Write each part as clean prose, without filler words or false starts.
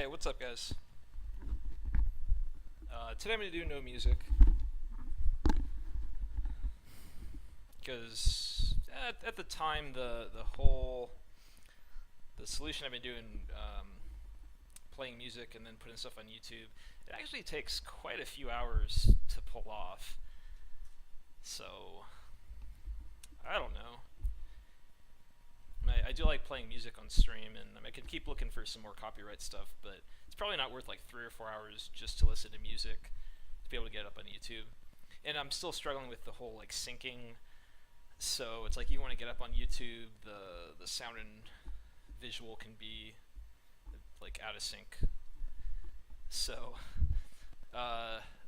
Hey, what's up, guys? Today I'm gonna do no music because at the time the solution I've been doing playing music and then putting stuff on YouTube, it actually takes quite a few hours to pull off. So I don't know. I do like playing music on stream, and I can keep looking for some more copyright stuff, but it's probably not worth like 3 or 4 hours just to listen to music to be able to get it up on YouTube. And I'm still struggling with the whole like syncing. So it's like you want to get up on YouTube, the sound and visual can be like out of sync. So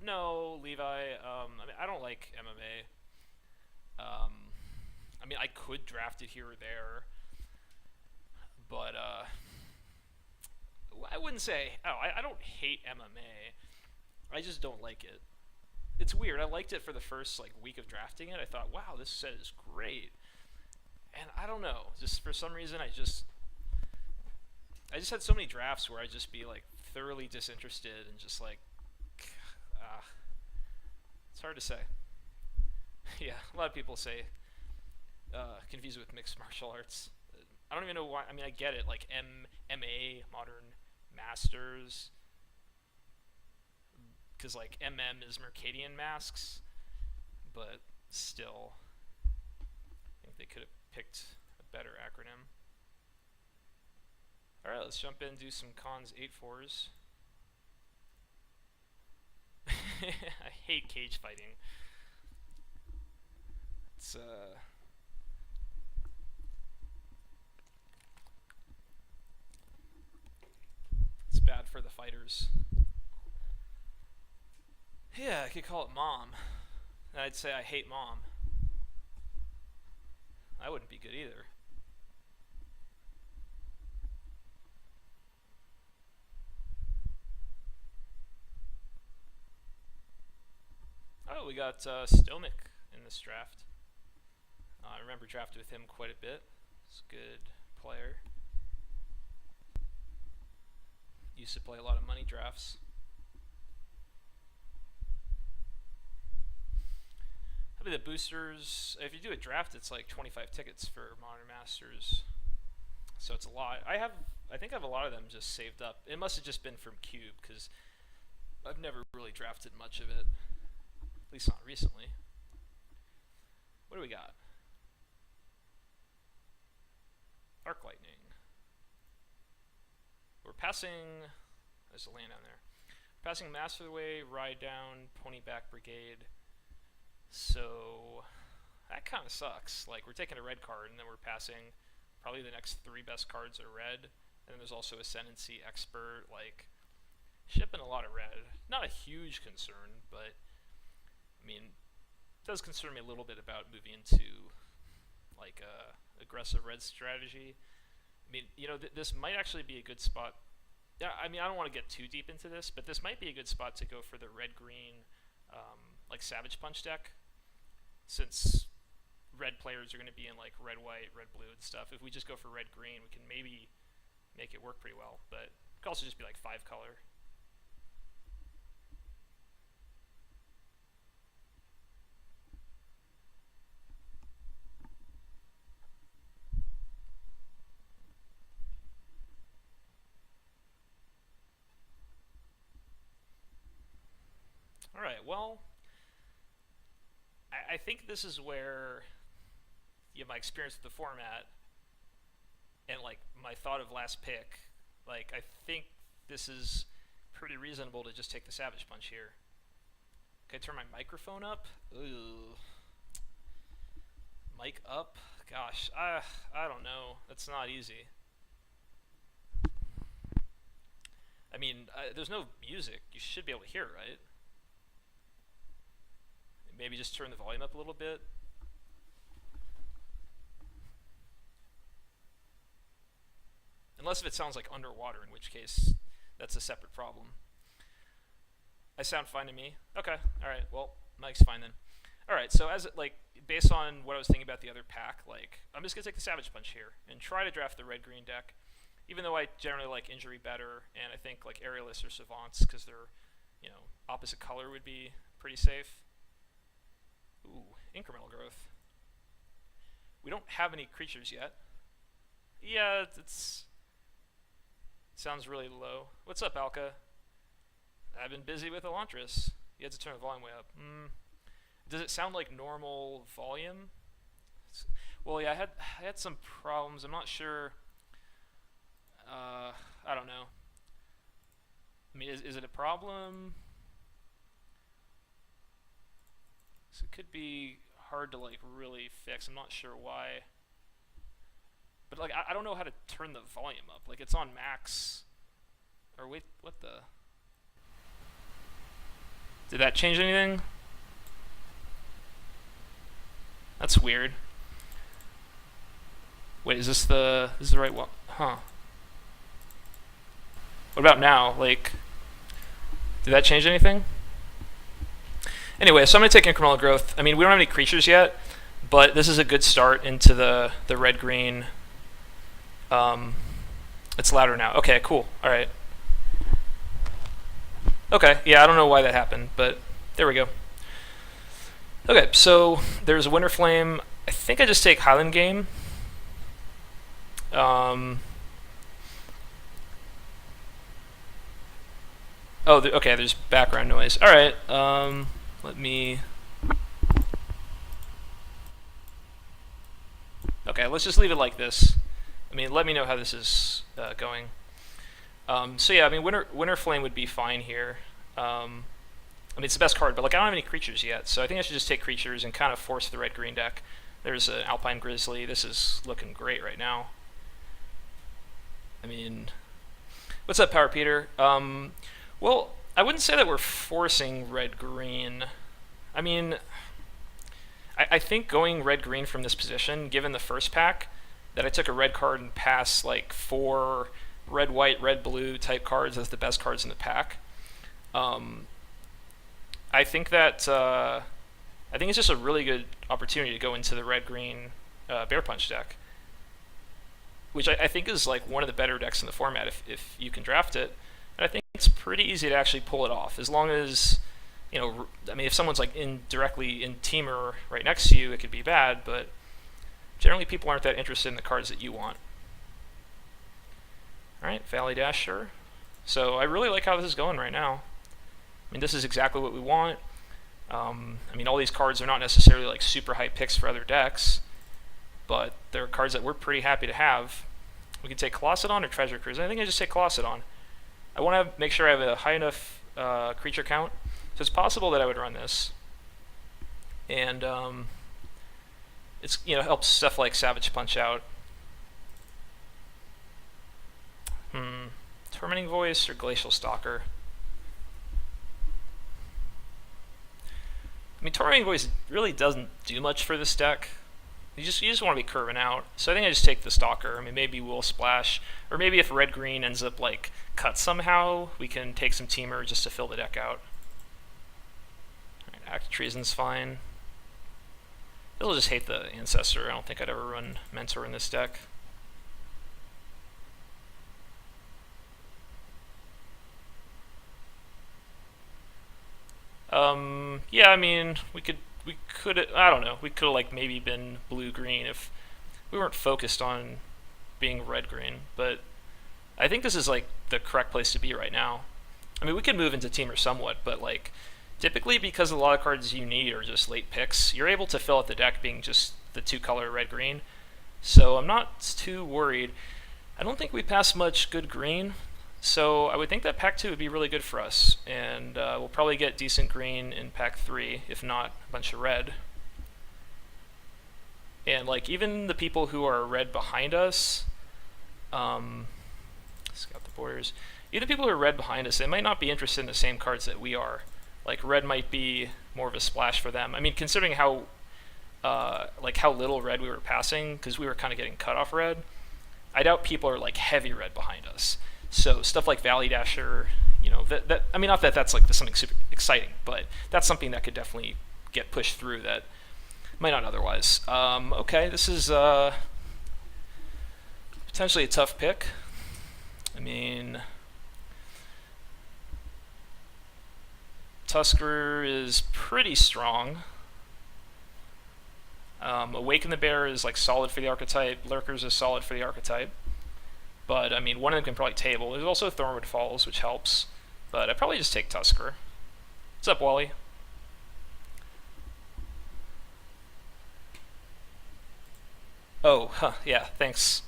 no, Levi. I don't like MMA. I could draft it here or there, but I wouldn't say. Oh, I don't hate MMA. I just don't like it. It's weird. I liked it for the first like week of drafting it. I thought, wow, this set is great. And I don't know, just for some reason, I just had so many drafts where I'd just be like thoroughly disinterested and just like, uh, it's hard to say. Yeah, a lot of people say confuse it with mixed martial arts. I don't even know why. I mean, I get it, like MMA, Modern Masters, because like is Mercadian Masks, but still, I think they could have picked a better acronym. Alright, let's jump in and do some cons 8-4s. I hate cage fighting. It's bad for the fighters. Yeah, I could call it mom. And I'd say I hate mom. That wouldn't be good either. Oh, we got Stomach in this draft. I remember drafted with him quite a bit. He's a good player. Used to play a lot of money drafts. I mean, the boosters, if you do a draft, it's like 25 tickets for Modern Masters. So it's a lot. I think I have a lot of them just saved up. It must have just been from Cube, because I've never really drafted much of it. At least not recently. What do we got? Arc Lightning. We're passing. There's a land down there. We're passing Master of the Way, Ride Down, Pony Back Brigade. So that kind of sucks. Like, we're taking a red card, and then we're passing probably the next 3 best cards are red. And then there's also Ascendancy, Expert, like, shipping a lot of red. Not a huge concern, but I mean, it does concern me a little bit about moving into like a aggressive red strategy. I mean, this might actually be a good spot. Yeah, I mean, I don't want to get too deep into this, but this might be a good spot to go for the red-green, like Savage Punch deck, since red players are going to be in like red-white, red-blue and stuff. If we just go for red-green, we can maybe make it work pretty well, but it could also just be like 5-color. Alright, well, I think this is where my experience with the format and like my thought of last pick, like I think this is pretty reasonable to just take the Savage Punch here. Can I turn my microphone up? Ooh. Mic up? Gosh, I don't know. That's not easy. I mean, there's no music. You should be able to hear it, right? Maybe just turn the volume up a little bit. Unless if it sounds like underwater, in which case that's a separate problem. I sound fine to me. Okay, alright, well, mic's fine then. Alright, so based on what I was thinking about the other pack, like, I'm just gonna take the Savage Punch here and try to draft the red-green deck. Even though I generally like injury better, and I think like aerialists or savants because they're, opposite color would be pretty safe. Ooh, incremental growth. We don't have any creatures yet. Yeah, it's sounds really low. What's up, Alka? I've been busy with Elantris. You had to turn the volume way up. Does it sound like normal volume? Well, yeah, I had some problems. I'm not sure. I don't know. I mean, is it a problem? So it could be hard to like really fix. I'm not sure why. But like I don't know how to turn the volume up. Like it's on max. Or wait, what the? Did that change anything? That's weird. Wait, is this the right one? Huh. What about now? Like, did that change anything? Anyway, so I'm going to take incremental growth. I mean, we don't have any creatures yet, but this is a good start into the red-green. It's louder now. Okay, cool. All right. Okay, yeah, I don't know why that happened, but there we go. Okay, so there's a Winter Flame. I think I just take Highland Game. Okay, there's background noise. All right, let me... Okay, let's just leave it like this. I mean, let me know how this is going. So yeah, I mean, Winter Flame would be fine here. I mean, it's the best card, but like I don't have any creatures yet, so I think I should just take creatures and kind of force the red-green deck. There's an Alpine Grizzly. This is looking great right now. I mean, what's up, Power Peter? Well, I wouldn't say that we're forcing red-green. I mean, I think going red-green from this position, given the first pack, that I took a red card and passed like 4 red-white, red-blue type cards as the best cards in the pack. I think that I think it's just a really good opportunity to go into the red-green Bear Punch deck, which I think is like one of the better decks in the format if you can draft it. And I think it's pretty easy to actually pull it off, as long as, I mean, if someone's like directly in Teamer right next to you, it could be bad, but generally people aren't that interested in the cards that you want. Alright, Valley Dasher. So I really like how this is going right now. I mean, this is exactly what we want. I mean, all these cards are not necessarily like super high picks for other decks, but they're cards that we're pretty happy to have. We can take Colossedon or Treasure Cruise. I think I just take Colossedon. I want to make sure I have a high enough creature count, so it's possible that I would run this. And it's helps stuff like Savage Punch out. Tormenting Voice or Glacial Stalker. I mean, Tormenting Voice really doesn't do much for this deck. You just want to be curving out. So I think I just take the Stalker. I mean, maybe we'll splash, or maybe if red-green ends up like cut somehow, we can take some Teamer just to fill the deck out. Alright, Act of Treason's fine. They'll just hate the Ancestor. I don't think I'd ever run Mentor in this deck. Yeah, I mean, we could, I don't know, we could have like maybe been blue-green if we weren't focused on being red-green, but I think this is like the correct place to be right now. I mean, we could move into Teamer somewhat, but like typically because a lot of cards you need are just late picks, you're able to fill out the deck being just the 2-color red-green, so I'm not too worried. I don't think we pass much good green, so I would think that pack 2 would be really good for us, and we'll probably get decent green in pack 3, if not a bunch of red. And like even the people who are red behind us, scout the borders. Even the people who are red behind us, they might not be interested in the same cards that we are. Like red might be more of a splash for them. I mean, considering how how little red we were passing, because we were kind of getting cut off red, I doubt people are like heavy red behind us. So stuff like Valley Dasher, I mean, not that that's like something super exciting, but that's something that could definitely get pushed through that might not otherwise. Okay, this is potentially a tough pick. I mean, Tusker is pretty strong. Awaken the Bear is like solid for the archetype. Lurkers is solid for the archetype. But I mean, one of them can probably table. There's also Thornwood Falls, which helps. But I'd probably just take Tusker. What's up, Wally? Oh, huh, yeah, thanks.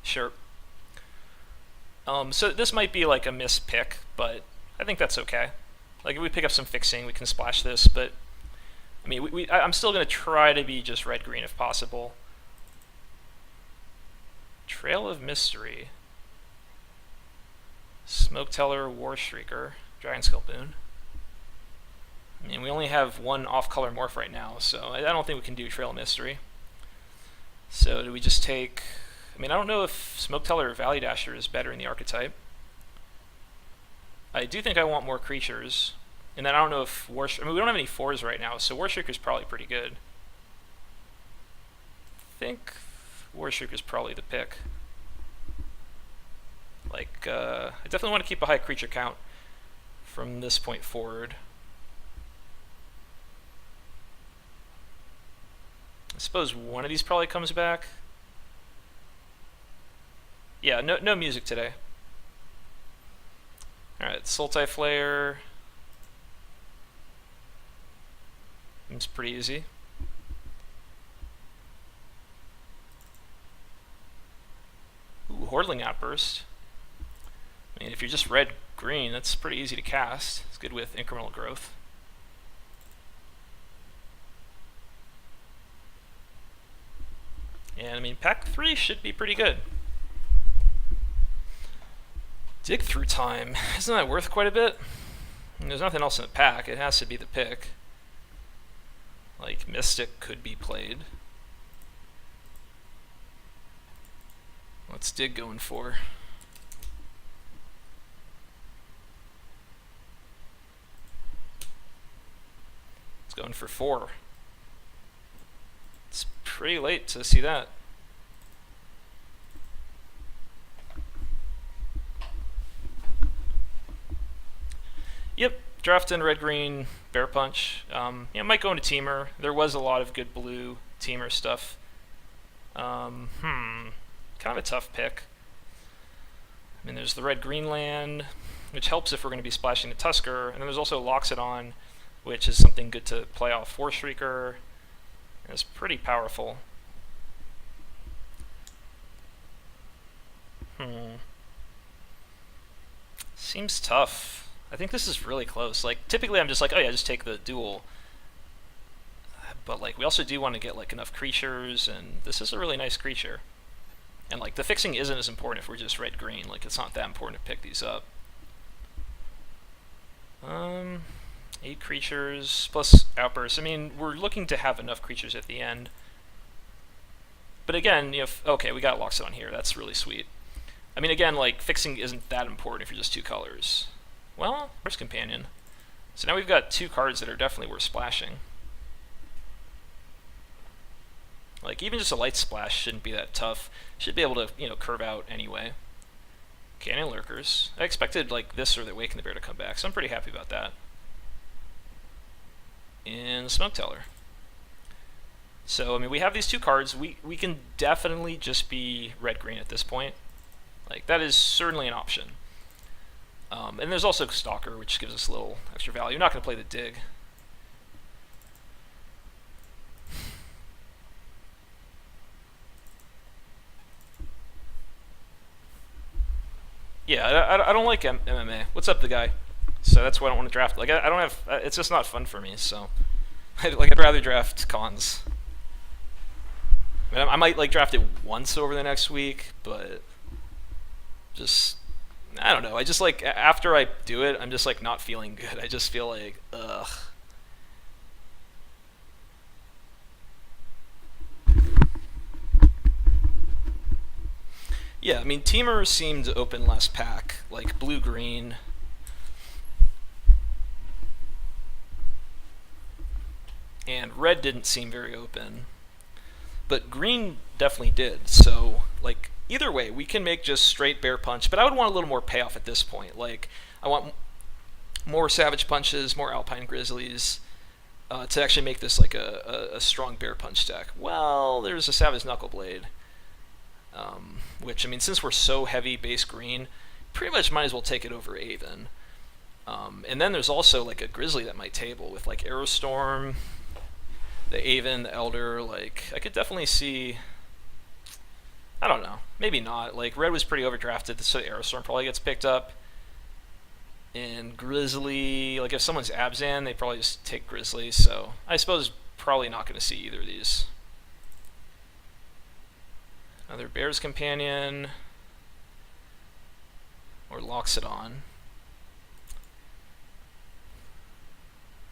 Sure. So this might be like a missed pick, but I think that's okay. Like if we pick up some fixing, we can splash this, but I mean, I'm still going to try to be just red-green if possible. Trail of Mystery. Smoke Teller, War Shrieker, Dragon Skull Boon. I mean, we only have one off-color morph right now, so I don't think we can do Trail of Mystery. So do we just take... I mean, I don't know if Smoke Teller or Valley Dasher is better in the archetype. I do think I want more creatures. And then I don't know if I mean, we don't have any 4s right now, so War Shrieker's probably pretty good. I think War Shrieker's probably the pick. Like, I definitely want to keep a high creature count from this point forward. I suppose one of these probably comes back. Yeah, no music today. Alright, Sultai Flare. It's pretty easy. Ooh, Hordling Outburst. I mean, if you're just red-green, that's pretty easy to cast. It's good with incremental growth. And I mean, pack 3 should be pretty good. Dig Through Time. Isn't that worth quite a bit? And there's nothing else in the pack. It has to be the pick. Like, Mystic could be played. What's Dig going for? It's going for 4. It's pretty late to see that. Yep, draft in red-green, Bear Punch. Yeah, might go into Teamer. There was a lot of good blue Teamer stuff. Kind of a tough pick. I mean, there's the red-green land, which helps if we're going to be splashing the Tusker, and then there's also Loxodon, which is something good to play off Force Shrieker. And it's pretty powerful. Seems tough. I think this is really close. Like, typically I'm just like, oh yeah, just take the duel. But like, we also do want to get like enough creatures, and this is a really nice creature. And like, the fixing isn't as important if we're just red-green. Like, it's not that important to pick these up. 8 creatures plus Outburst. I mean, we're looking to have enough creatures at the end. But again, okay, we got Loxodon here. That's really sweet. I mean, again, like, fixing isn't that important if you're just 2 colors. Well, First Companion. So now we've got 2 cards that are definitely worth splashing. Like, even just a light splash shouldn't be that tough. Should be able to, curve out anyway. Canyon Lurkers. I expected, like, this or the Awaken the Bear to come back, so I'm pretty happy about that. And Smoke Teller. So, I mean, we have these 2 cards. We can definitely just be red-green at this point. Like, that is certainly an option. And there's also Stalker, which gives us a little extra value. You're not going to play the Dig. Yeah, I don't like MMA. What's up, the guy? So that's why I don't want to draft. Like, I don't have... it's just not fun for me, so... I'd rather draft cons. I mean, I might, like, draft it once over the next week, but... Just... I don't know. I just, like, after I do it, I'm just, like, not feeling good. I just feel like, ugh. Yeah, I mean, Teamer seemed open last pack, like blue-green. And red didn't seem very open. But green definitely did, so, like, either way, we can make just straight bear punch, but I would want a little more payoff at this point. Like, I want more savage punches, more alpine grizzlies, to actually make this like a strong bear punch deck. Well, there's a savage knuckle blade, which, I mean, since we're so heavy base green, pretty much might as well take it over Aven. And then there's also like a grizzly that might table with like Aerostorm, the Aven, the Elder. Like, I could definitely see, I don't know, maybe not. Like, red was pretty overdrafted, so the Aerostorm probably gets picked up. And Grizzly, like if someone's Abzan, they probably just take Grizzly, so I suppose probably not going to see either of these. Another Bear's Companion, or Loxodon.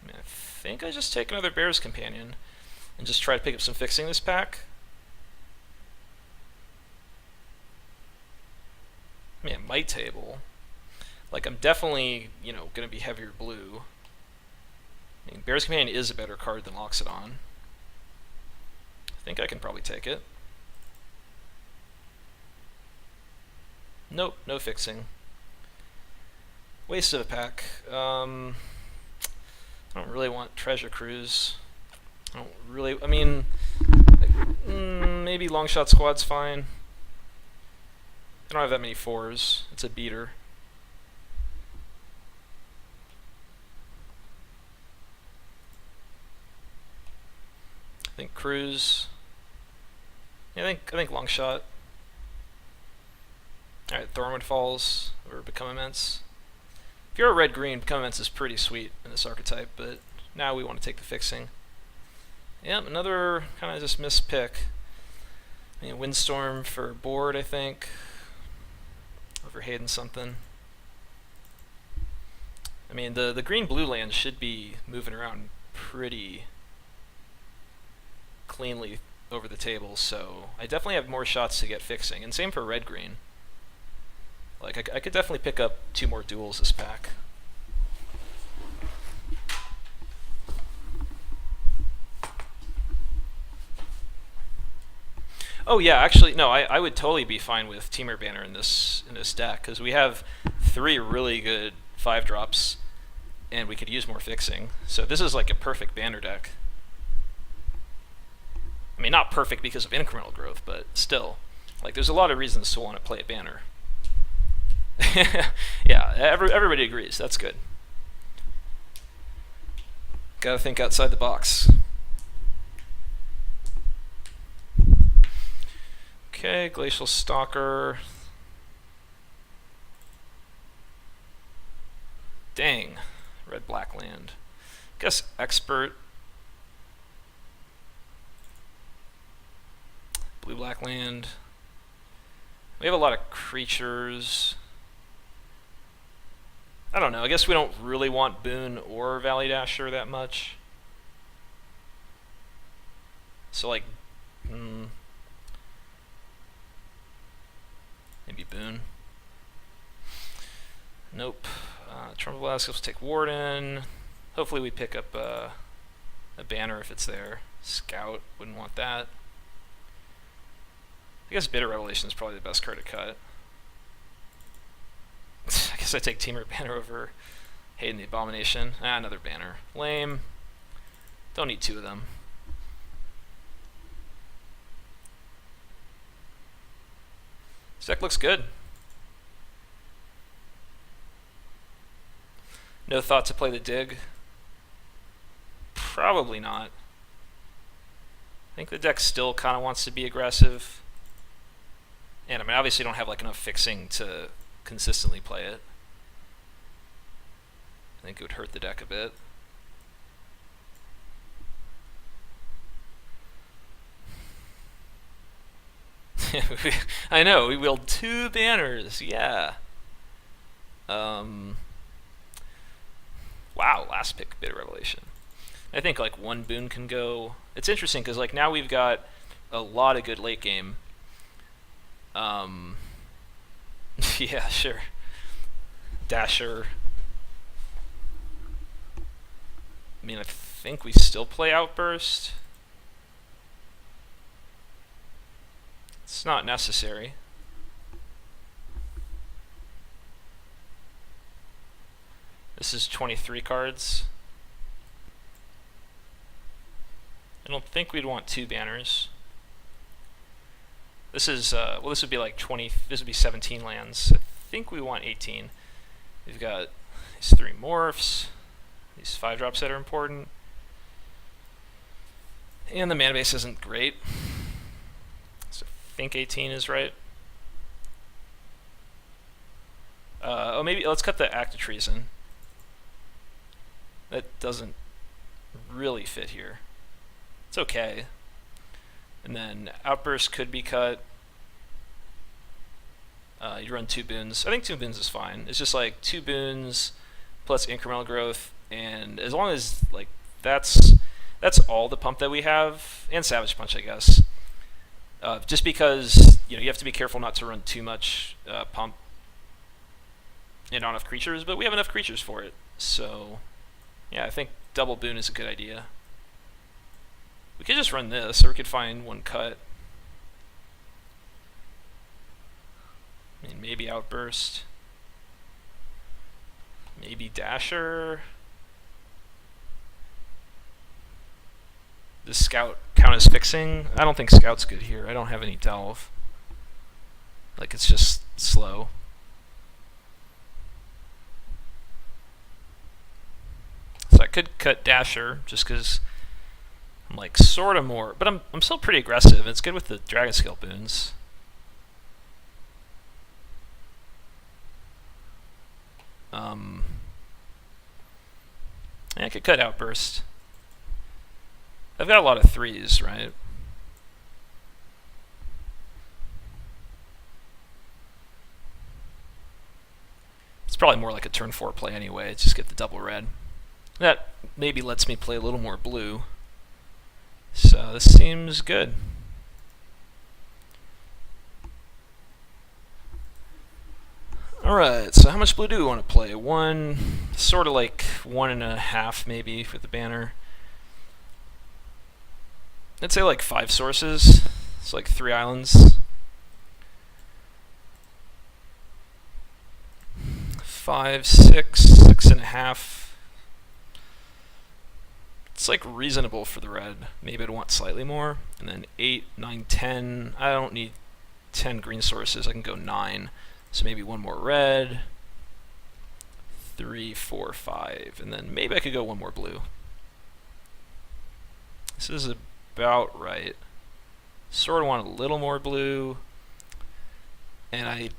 I mean, I think I just take another Bear's Companion and just try to pick up some fixing this pack. I mean, it might table. Like, I'm definitely, you know, going to be heavier blue. I mean, Bear's Companion is a better card than Loxodon. I think I can probably take it. Nope, no fixing. Waste of a pack. I don't really want Treasure Cruise. I don't really, I mean, maybe Longshot Squad's fine. I don't have that many 4s. It's a beater. I think Cruise. Yeah, I think Longshot. Alright, Thornwood Falls, or Become Immense. If you're a red-green, Become Immense is pretty sweet in this archetype, but now we want to take the fixing. Yep, another kind of just missed pick. I mean, Windstorm for board, I think. Over Hayden something. I mean, the green-blue land should be moving around pretty cleanly over the table, so I definitely have more shots to get fixing, and same for red-green. Like, I could definitely pick up 2 more duels this pack. Oh yeah, actually, no, I would totally be fine with Teamer Banner in this deck, because we have 3 really good 5-drops, and we could use more fixing. So this is like a perfect Banner deck. I mean, not perfect because of incremental growth, but still, like, there's a lot of reasons to want to play a Banner. Yeah, everybody agrees. That's good. Gotta think outside the box. Okay, Glacial Stalker. Dang, red-black land. Guess Expert. Blue-black land. We have a lot of creatures. I don't know, I guess we don't really want Boon or Valley Dasher that much. So, like, maybe Boon. Nope. Trump Blast, let's take Warden. Hopefully we pick up a Banner if it's there. Scout, wouldn't want that. I guess Bitter Revelation is probably the best card to cut. I guess I take Teamer Banner over Hayden the Abomination. Another Banner. Lame. Don't need 2 of them. This deck looks good. No thought to play the Dig? Probably not. I think the deck still kind of wants to be aggressive. And I mean, obviously don't have like enough fixing to consistently play it. I think it would hurt the deck a bit. I know, we wield 2 banners, yeah. Wow, last pick, Bitter Revelation. I think like 1 boon can go. It's interesting because like now we've got a lot of good late game. Yeah, sure. Dasher. I mean, I think we still play Outburst. It's not necessary. This is 23 cards. I don't think we'd want 2 banners. This is, well, this would be like 20, this would be 17 lands. I think we want 18. We've got these 3 morphs, these 5 drops that are important. And the mana base isn't great. So I think 18 is right. Oh, maybe let's cut the Act of Treason. That doesn't really fit here. It's okay. And then Outburst could be cut. You'd run 2 boons. I think 2 boons is fine. It's just like 2 boons plus incremental growth, and as long as like that's all the pump that we have, and Savage Punch, I guess. Just because you have to be careful not to run too much pump and not enough creatures, but we have enough creatures for it. So yeah, I think double boon is a good idea. We could just run this, or we could find 1 cut. I mean, maybe Outburst. Maybe Dasher. Does Scout count as fixing? I don't think Scout's good here. I don't have any Delve. Like, it's just slow. So I could cut Dasher, just because I'm like sort of more, but I'm still pretty aggressive. It's good with the Dragon Scale boons. I could cut Outburst. I've got a lot of 3s, right? It's probably more like a turn 4 play anyway. Just get the double red. That maybe lets me play a little more blue. So this seems good. Alright, so how much blue do we want to play? Sort of like 1.5 maybe for the banner. I'd say like 5 sources. It's like 3 islands. 5, 6, 6.5. It's like reasonable for the red. Maybe I'd want slightly more. And then 8, 9, 10. I don't need 10 green sources. I can go 9. So maybe 1 more red. 3, 4, 5. And then maybe I could go 1 more blue. This is about right. Sort of want a little more blue. And I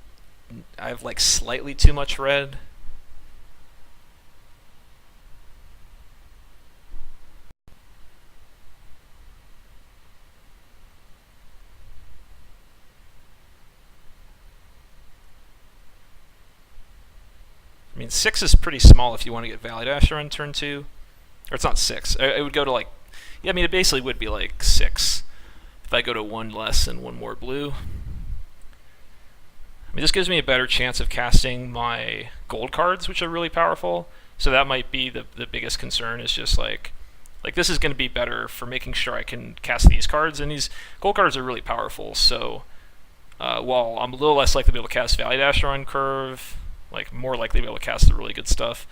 have like slightly too much red. I mean, 6 is pretty small if you want to get Valley Dasher on turn 2. Or it's not 6. It would go to like... Yeah, I mean, it basically would be like 6 if I go to 1 less and 1 more blue. I mean, this gives me a better chance of casting my gold cards, which are really powerful. So that might be the biggest concern, is just like this is going to be better for making sure I can cast these cards. And these gold cards are really powerful. So while I'm a little less likely to be able to cast Valley Dasher on curve, like more likely to be able to cast the really good stuff.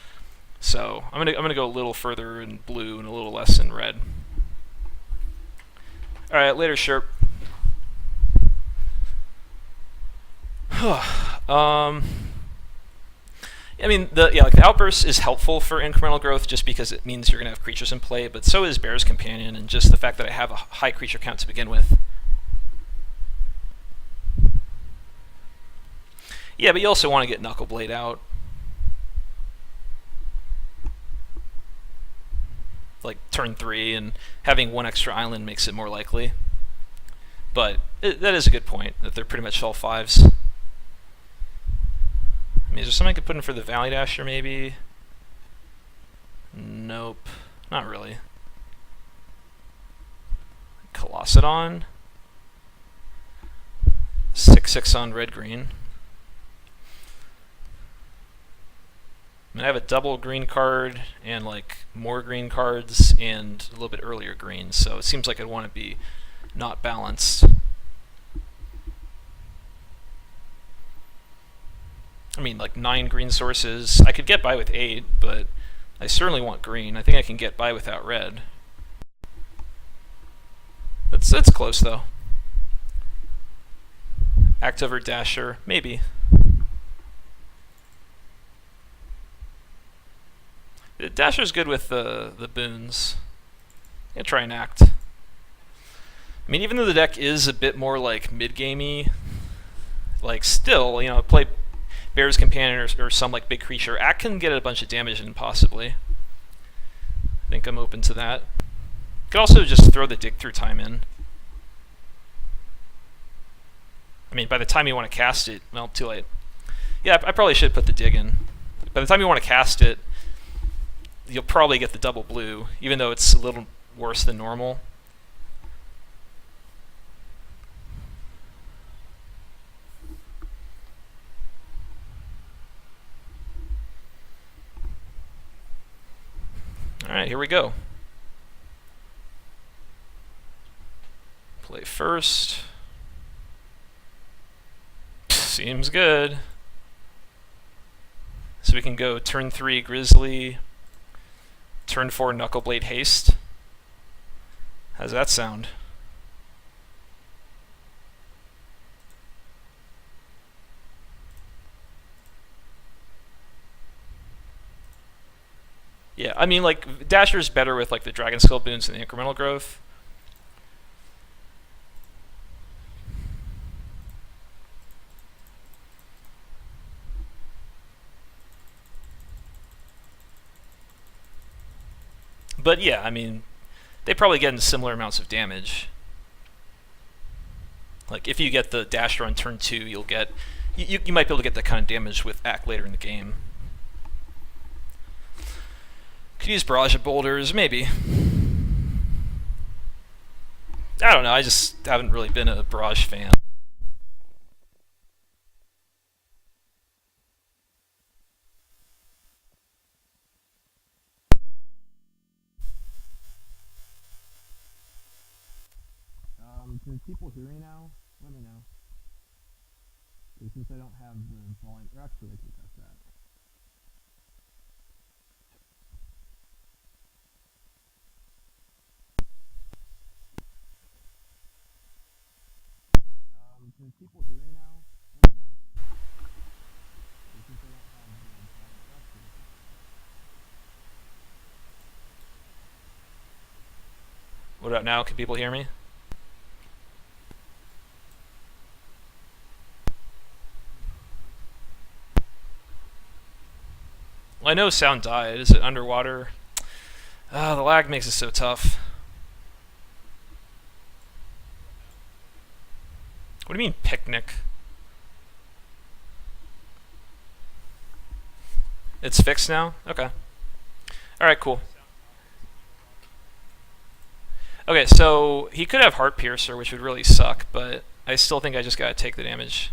So I'm gonna go a little further in blue and a little less in red. All right, later, Sherp. I mean, like the Outburst is helpful for incremental growth just because it means you're gonna have creatures in play, but so is Bear's Companion, and just the fact that I have a high creature count to begin with. Yeah, but you also want to get Knuckleblade out. Like turn 3, and having 1 extra island makes it more likely. But that is a good point, that they're pretty much all 5s. I mean, is there something I could put in for the Valley Dasher, maybe? Nope. Not really. Colossadon. 6/6 on red-green. I mean, I have a double green card and like more green cards and a little bit earlier green, so it seems like I'd want to be not balanced. I mean, like 9 green sources. I could get by with 8, but I certainly want green. I think I can get by without red. It's close though. Act over Dasher, maybe. Dasher's good with the boons. I'm gonna try and act. I mean, even though the deck is a bit more like mid-gamey, like still, play Bear's Companion or some like big creature. Act can get a bunch of damage in possibly. I think I'm open to that. Could also just throw the dig through time in. I mean, by the time you want to cast it, well, too late. Yeah, I probably should put the dig in. By the time you want to cast it, you'll probably get the double blue, even though it's a little worse than normal. Alright, here we go. Play first. Seems good. So we can go turn 3 Grizzly, turn 4 Knuckleblade Haste. How's that sound? Yeah, I mean, like, Dasher's better with like the Dragon Skull boons and the incremental growth. But yeah, I mean, they probably get in similar amounts of damage. Like, if you get the Dasher on turn 2, you'll get... You might be able to get that kind of damage with Act later in the game. Could use Barrage of Boulders, maybe. I don't know, I just haven't really been a Barrage fan. Can people hear me now? Let me know. Since I don't have the volume, or actually I can test that. Can people hear me now? Let me know. Since I don't have the volume, or actually. What about now? Can people hear me? Well, I know sound died. Is it underwater? The lag makes it so tough. What do you mean, picnic? It's fixed now? Okay. Alright, cool. Okay, so he could have Heart Piercer, which would really suck, but I still think I just gotta take the damage.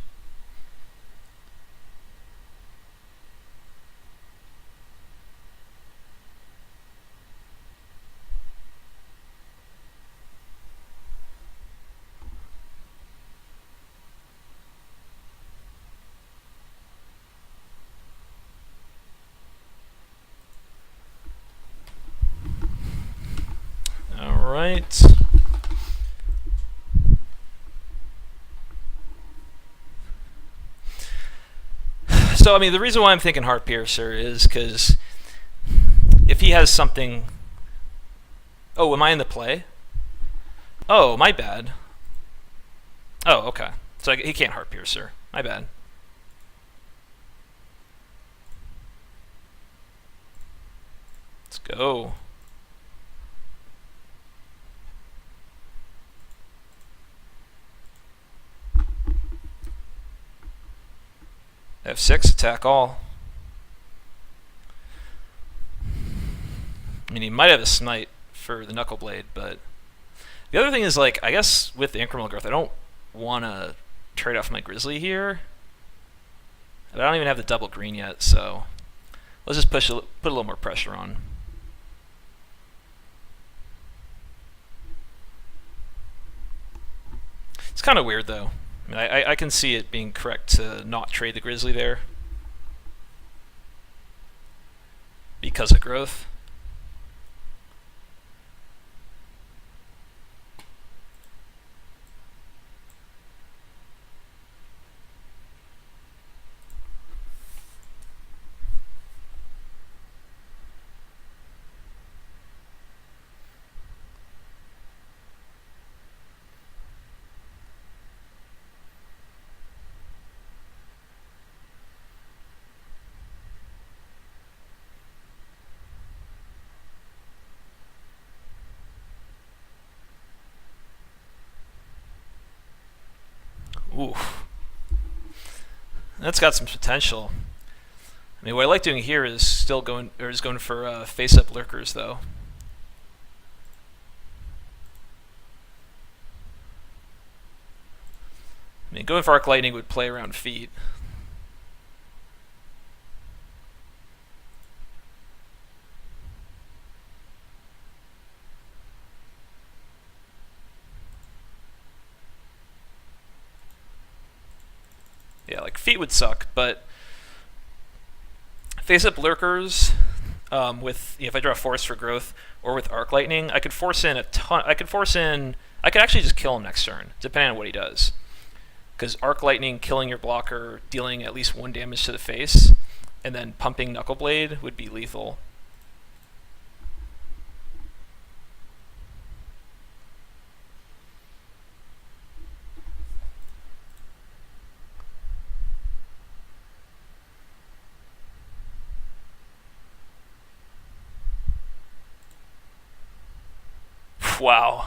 Alright. So, I mean, the reason why I'm thinking Heart Piercer is because if he has something... Oh, am I in the play? Oh, my bad. Oh, okay. So he can't Heart Piercer. My bad. Let's go. F6, attack all. I mean, he might have a Smite for the Knuckleblade, but... The other thing is, like, I guess with the incremental growth, I don't want to trade off my Grizzly here. But I don't even have the double green yet, so... Let's just put a little more pressure on. It's kind of weird, though. I mean, I can see it being correct to not trade the Grizzly there. because of growth. Ooh, that's got some potential. I mean, what I like doing here is still going for face-up lurkers though. I mean, going for arc lightning would play around feet. Yeah, like feet would suck, but face-up lurkers with if I draw force for growth or with arc lightning, I could force in a ton. I could actually just kill him next turn, depending on what he does. Because arc lightning killing your blocker, dealing at least 1 damage to the face, and then pumping Knuckle Blade would be lethal. Wow.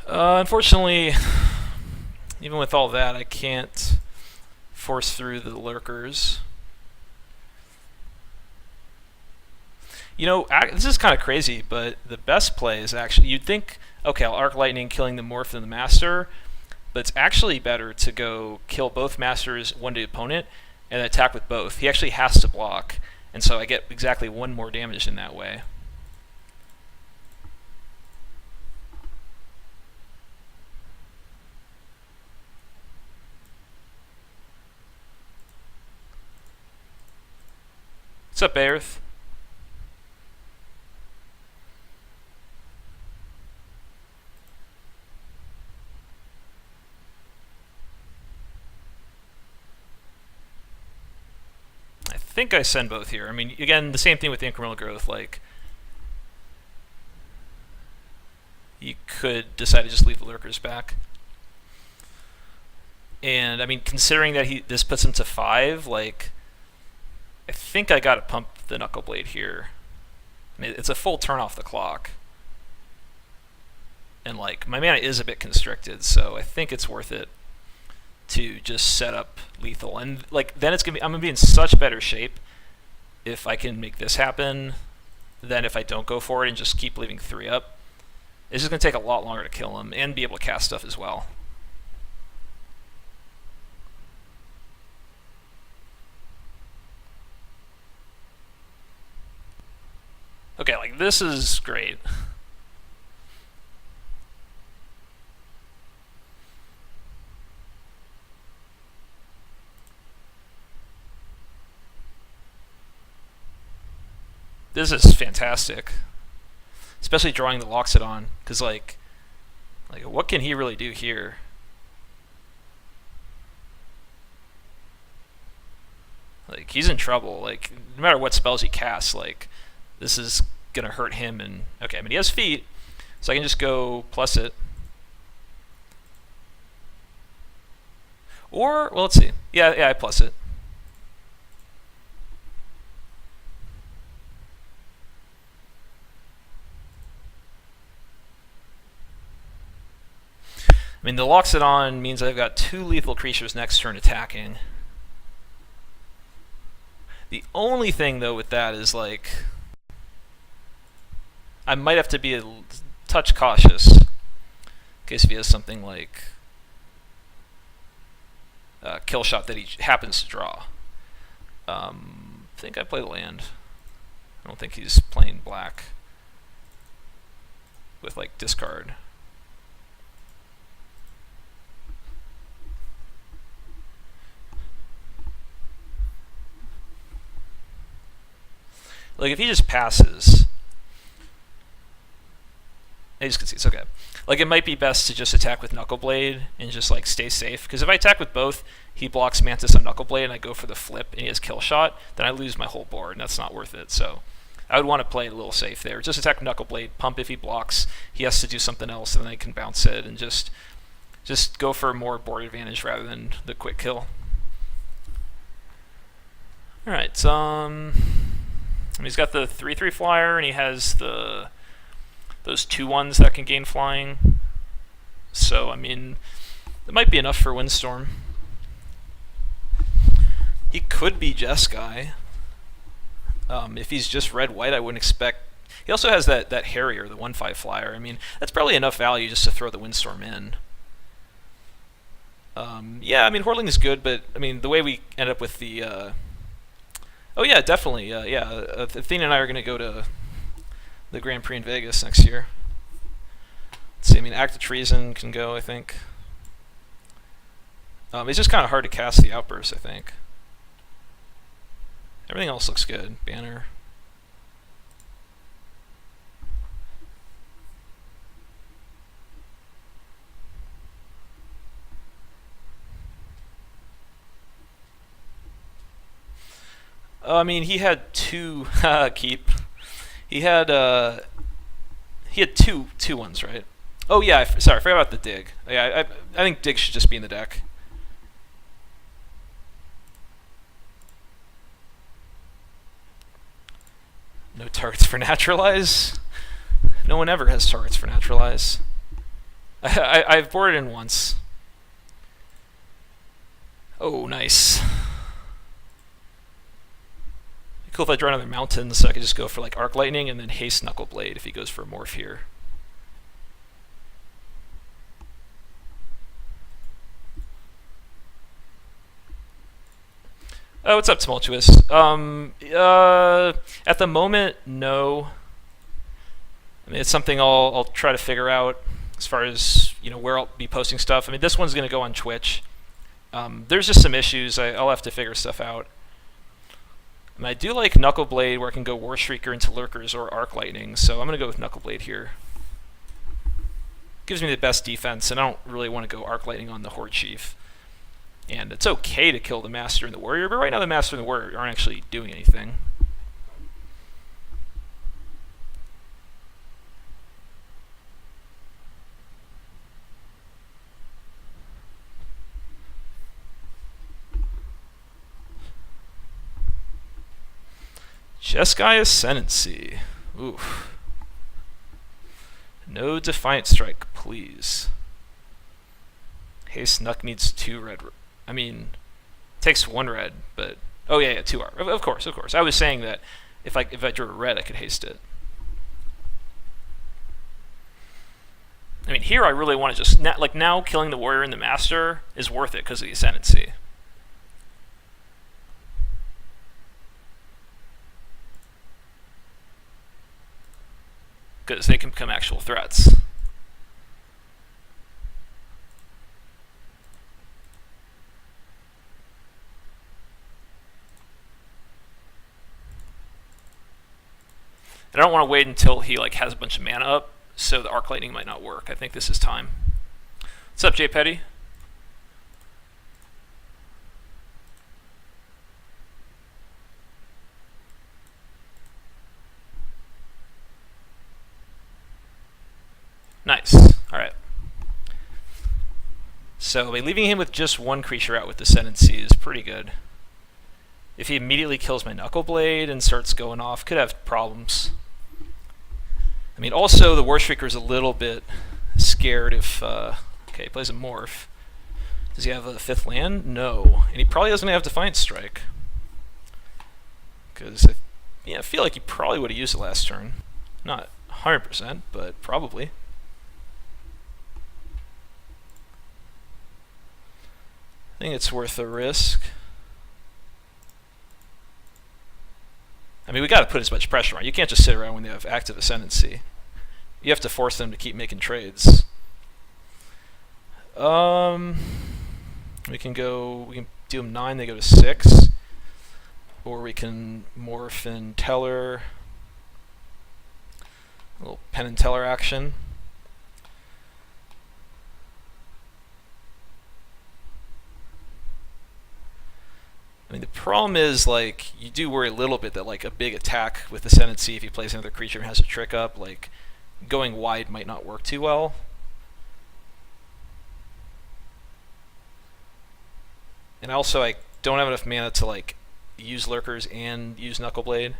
Unfortunately, even with all that, I can't force through the lurkers. You know, this is kind of crazy, but the best play is actually, you'd think, okay, I'll Arc Lightning killing the Morph and the Master, but it's actually better to go kill both Masters, one to the opponent, and attack with both. He actually has to block, and so I get exactly 1 more damage in that way. What's up, Aerith? I think I send both here. I mean, again, the same thing with the incremental growth. Like, you could decide to just leave the lurkers back. And I mean, considering that this puts him to 5, like, I think I gotta pump the Knuckle Blade here. I mean, it's a full turn off the clock. And like, my mana is a bit constricted, so I think it's worth it to just set up lethal. And like, then I'm gonna be in such better shape if I can make this happen than if I don't go for it and just keep leaving 3 up. It's just gonna take a lot longer to kill him and be able to cast stuff as well. Okay, like, this is great. This is fantastic. Especially drawing the Loxodon, because like, what can he really do here? Like, he's in trouble. Like, no matter what spells he casts, like, this is gonna hurt him. And okay, I mean, he has feet, so I can just go plus it. Or, well, let's see. Yeah, I plus it. I mean, the Loxodon means I've got 2 lethal creatures next turn attacking. The only thing, though, with that is, like, I might have to be a touch cautious in case if he has something like Kill Shot that he happens to draw. I think I play the land. I don't think he's playing black with, like, discard. Like, if he just passes, I just concedes. Okay. Like, it might be best to just attack with Knuckle Blade and just, like, stay safe. Because if I attack with both, he blocks Mantis on Knuckle Blade, and I go for the flip, and he has Kill Shot, then I lose my whole board, and that's not worth it. So I would want to play it a little safe there. Just attack with Knuckle Blade, pump if he blocks. He has to do something else, and then I can bounce it, and just go for more board advantage rather than the quick kill. Alright, he's got the 3/3 flyer, and he has those 2/1s that can gain flying. So, I mean, it might be enough for Windstorm. He could be Jeskai. If he's just red-white, I wouldn't expect... He also has that Harrier, the 1/5 flyer. I mean, that's probably enough value just to throw the Windstorm in. Yeah, I mean, Horling is good, but, I mean, the way we end up with the... Oh, yeah, definitely. Athena and I are going to go to the Grand Prix in Vegas next year. Let's see, I mean, Act of Treason can go, I think. It's just kind of hard to cast the Outburst, I think. Everything else looks good. Banner. I mean, he had two keep. He had two ones, right? Oh yeah, sorry, I forgot about the dig. Yeah, I think dig should just be in the deck. No targets for Naturalize. No one ever has targets for Naturalize. I've boarded in once. Oh, nice. Cool if I draw another mountain, so I could just go for like Arc Lightning and then haste Knuckle Blade if he goes for a morph here. Oh, what's up, Tumultuous? At the moment, no. I mean, it's something I'll try to figure out as far as, you know, where I'll be posting stuff. I mean, this one's going to go on Twitch. There's just some issues. I'll have to figure stuff out. And I do like Knuckle Blade, where I can go War Shrieker into Lurkers or Arc Lightning, so I'm going to go with Knuckle Blade here. Gives me the best defense, and I don't really want to go Arc Lightning on the Horde Chief. And it's okay to kill the Master and the Warrior, but right now the Master and the Warrior aren't actually doing anything. Jeskai Ascendancy. Oof. No Defiant Strike, please. Haste Nuck needs 2 red. I mean, takes 1 red, but... Oh, yeah, 2 R. Of course. I was saying that if I drew a red, I could haste it. I mean, here I really want to just... Like, now killing the Warrior and the Master is worth it because of the Ascendancy. Because they can become actual threats. And I don't want to wait until he like has a bunch of mana up, so the Arc Lightning might not work. I think this is time. What's up, Jay Petty? Nice. Alright. So leaving him with just 1 creature out with the Ascendancy is pretty good. If he immediately kills my Knuckle Blade and starts going off, could have problems. I mean, also the War Shrieker is a little bit scared if... okay, he plays a Morph. Does he have a 5th land? No. And he probably doesn't have Defiant Strike. Because I feel like he probably would have used it last turn. Not 100%, but probably. I think it's worth a risk. I mean, we got to put as much pressure on. You can't just sit around when they have active Ascendancy. You have to force them to keep making trades. We can do them 9, they go to 6. Or we can morph in Teller. A little Penn and Teller action. I mean, the problem is, like, you do worry a little bit that, like, a big attack with Ascendancy, if he plays another creature and has a trick up, like, going wide might not work too well. And also, I don't have enough mana to, like, use Lurkers and use Knuckleblade.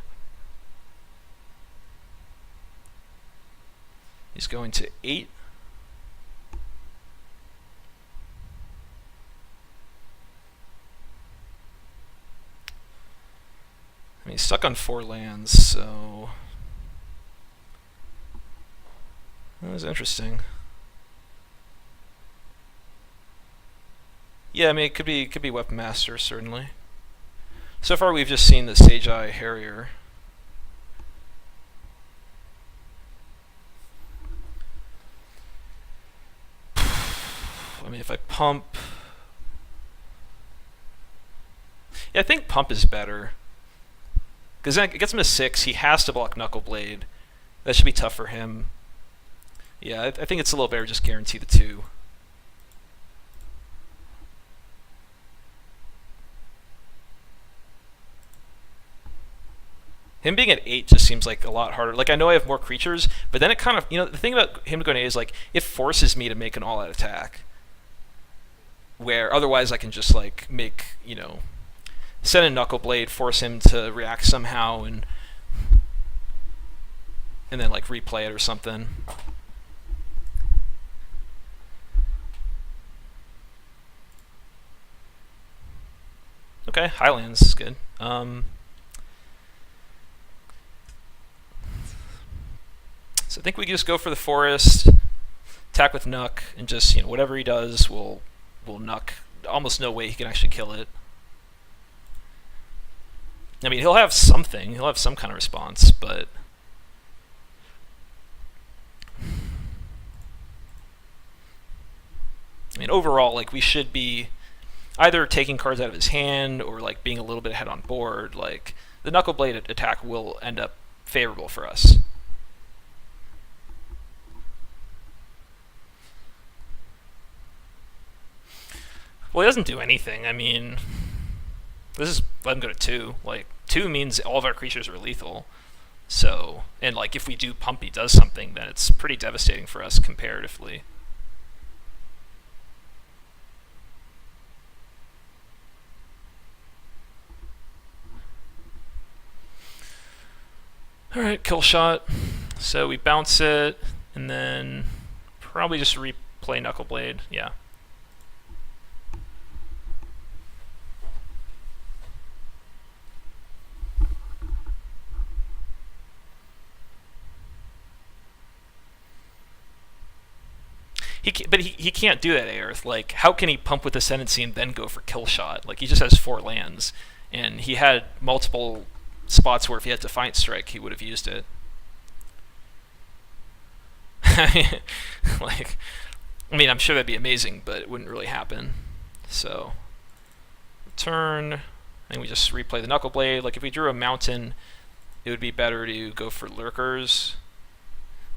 He's going to 8. I mean, he's stuck on 4 lands, so that was interesting. Yeah, I mean, it could be Weapon Master, certainly. So far, we've just seen the Sage Eye Harrier. I mean, if I pump, yeah, I think pump is better because then it gets him to 6. He has to block Knuckleblade. That should be tough for him. Yeah, I think it's a little better just guarantee the 2. Him being at 8 just seems like a lot harder. Like, I know I have more creatures, but then it kind of, you know, the thing about him going to 8 is, like, it forces me to make an all-out attack. Where otherwise I can just, like, make, you know, send a Knuckleblade, force him to react somehow, and then, like, replay it or something. Okay, Highlands is good. So I think we just go for the forest, attack with Nuck, and just, you know, whatever he does, we'll Nuck. Almost no way he can actually kill it. I mean, he'll have something. He'll have some kind of response, but I mean, overall, like, we should be either taking cards out of his hand or, like, being a little bit ahead on board. Like, the Knuckleblade attack will end up favorable for us. Well, he doesn't do anything. I mean, this is let him go to 2. Like, 2 means all of our creatures are lethal. So, and, like, if we do pump, he does something, then it's pretty devastating for us comparatively. Alright, kill shot. So we bounce it, and then probably just replay Knuckleblade. Yeah. But he can't do that, Aerith. Like, how can he pump with Ascendancy and then go for kill shot? Like, he just has 4 lands, and he had multiple spots where if he had Defiant Strike, he would have used it. Like, I mean, I'm sure that'd be amazing, but it wouldn't really happen. So, turn, and we just replay the Knuckleblade. Like, if we drew a mountain, it would be better to go for Lurkers.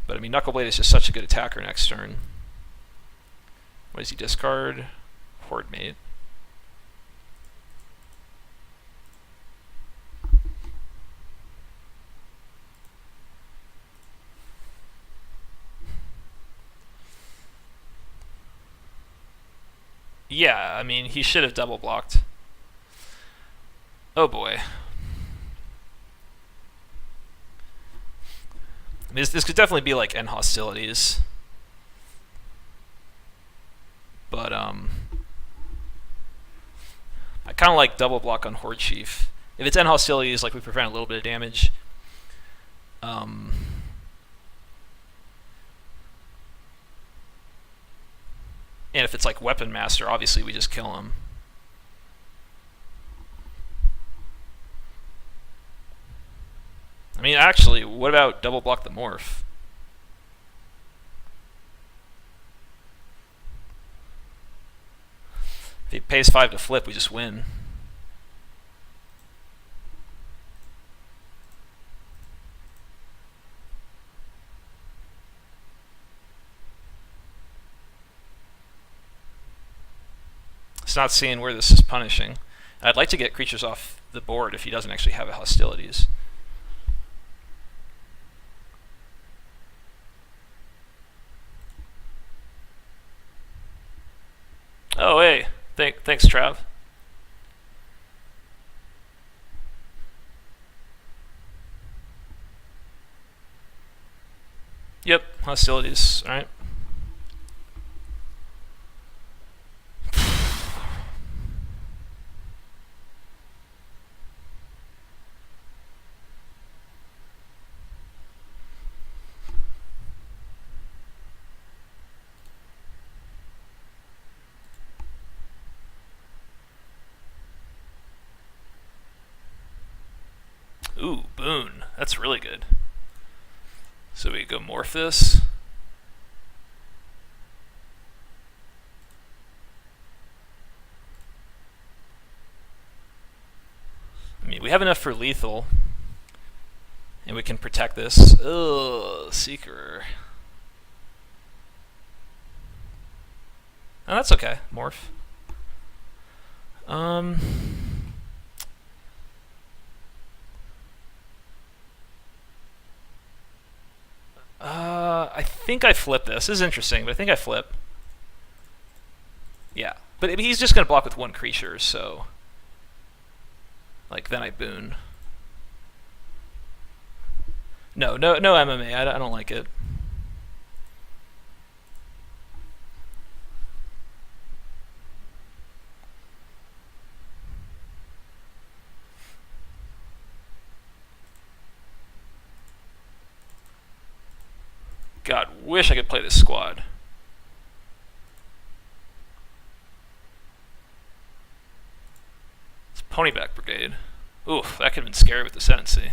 But, I mean, Knuckleblade is just such a good attacker next turn. What does he discard? Horde Mate. Yeah, I mean, he should have double blocked. Oh boy. I mean, this could definitely be like end hostilities. But, I kind of like double block on Horde Chief. If it's end hostilities, like, we prevent a little bit of damage. And if it's like Weapon Master, obviously we just kill him. I mean, actually, what about double block the Morph? If he pays 5 to flip, we just win. Just not seeing where this is punishing. I'd like to get creatures off the board if he doesn't actually have hostilities. Oh, hey. Thanks, Trav. Yep, hostilities. Alright. Ooh, Boon. That's really good. So we go morph this. I mean, we have enough for lethal. And we can protect this. Ugh, Seeker. Oh, that's okay. Morph. I think I flip this. This is interesting, but I think I flip. Yeah. But he's just going to block with one creature, so... Like, then I boon. No MMA. I don't like it. God, wish I could play this squad. It's Ponyback Brigade. Oof, that could have been scary with the Ascendancy.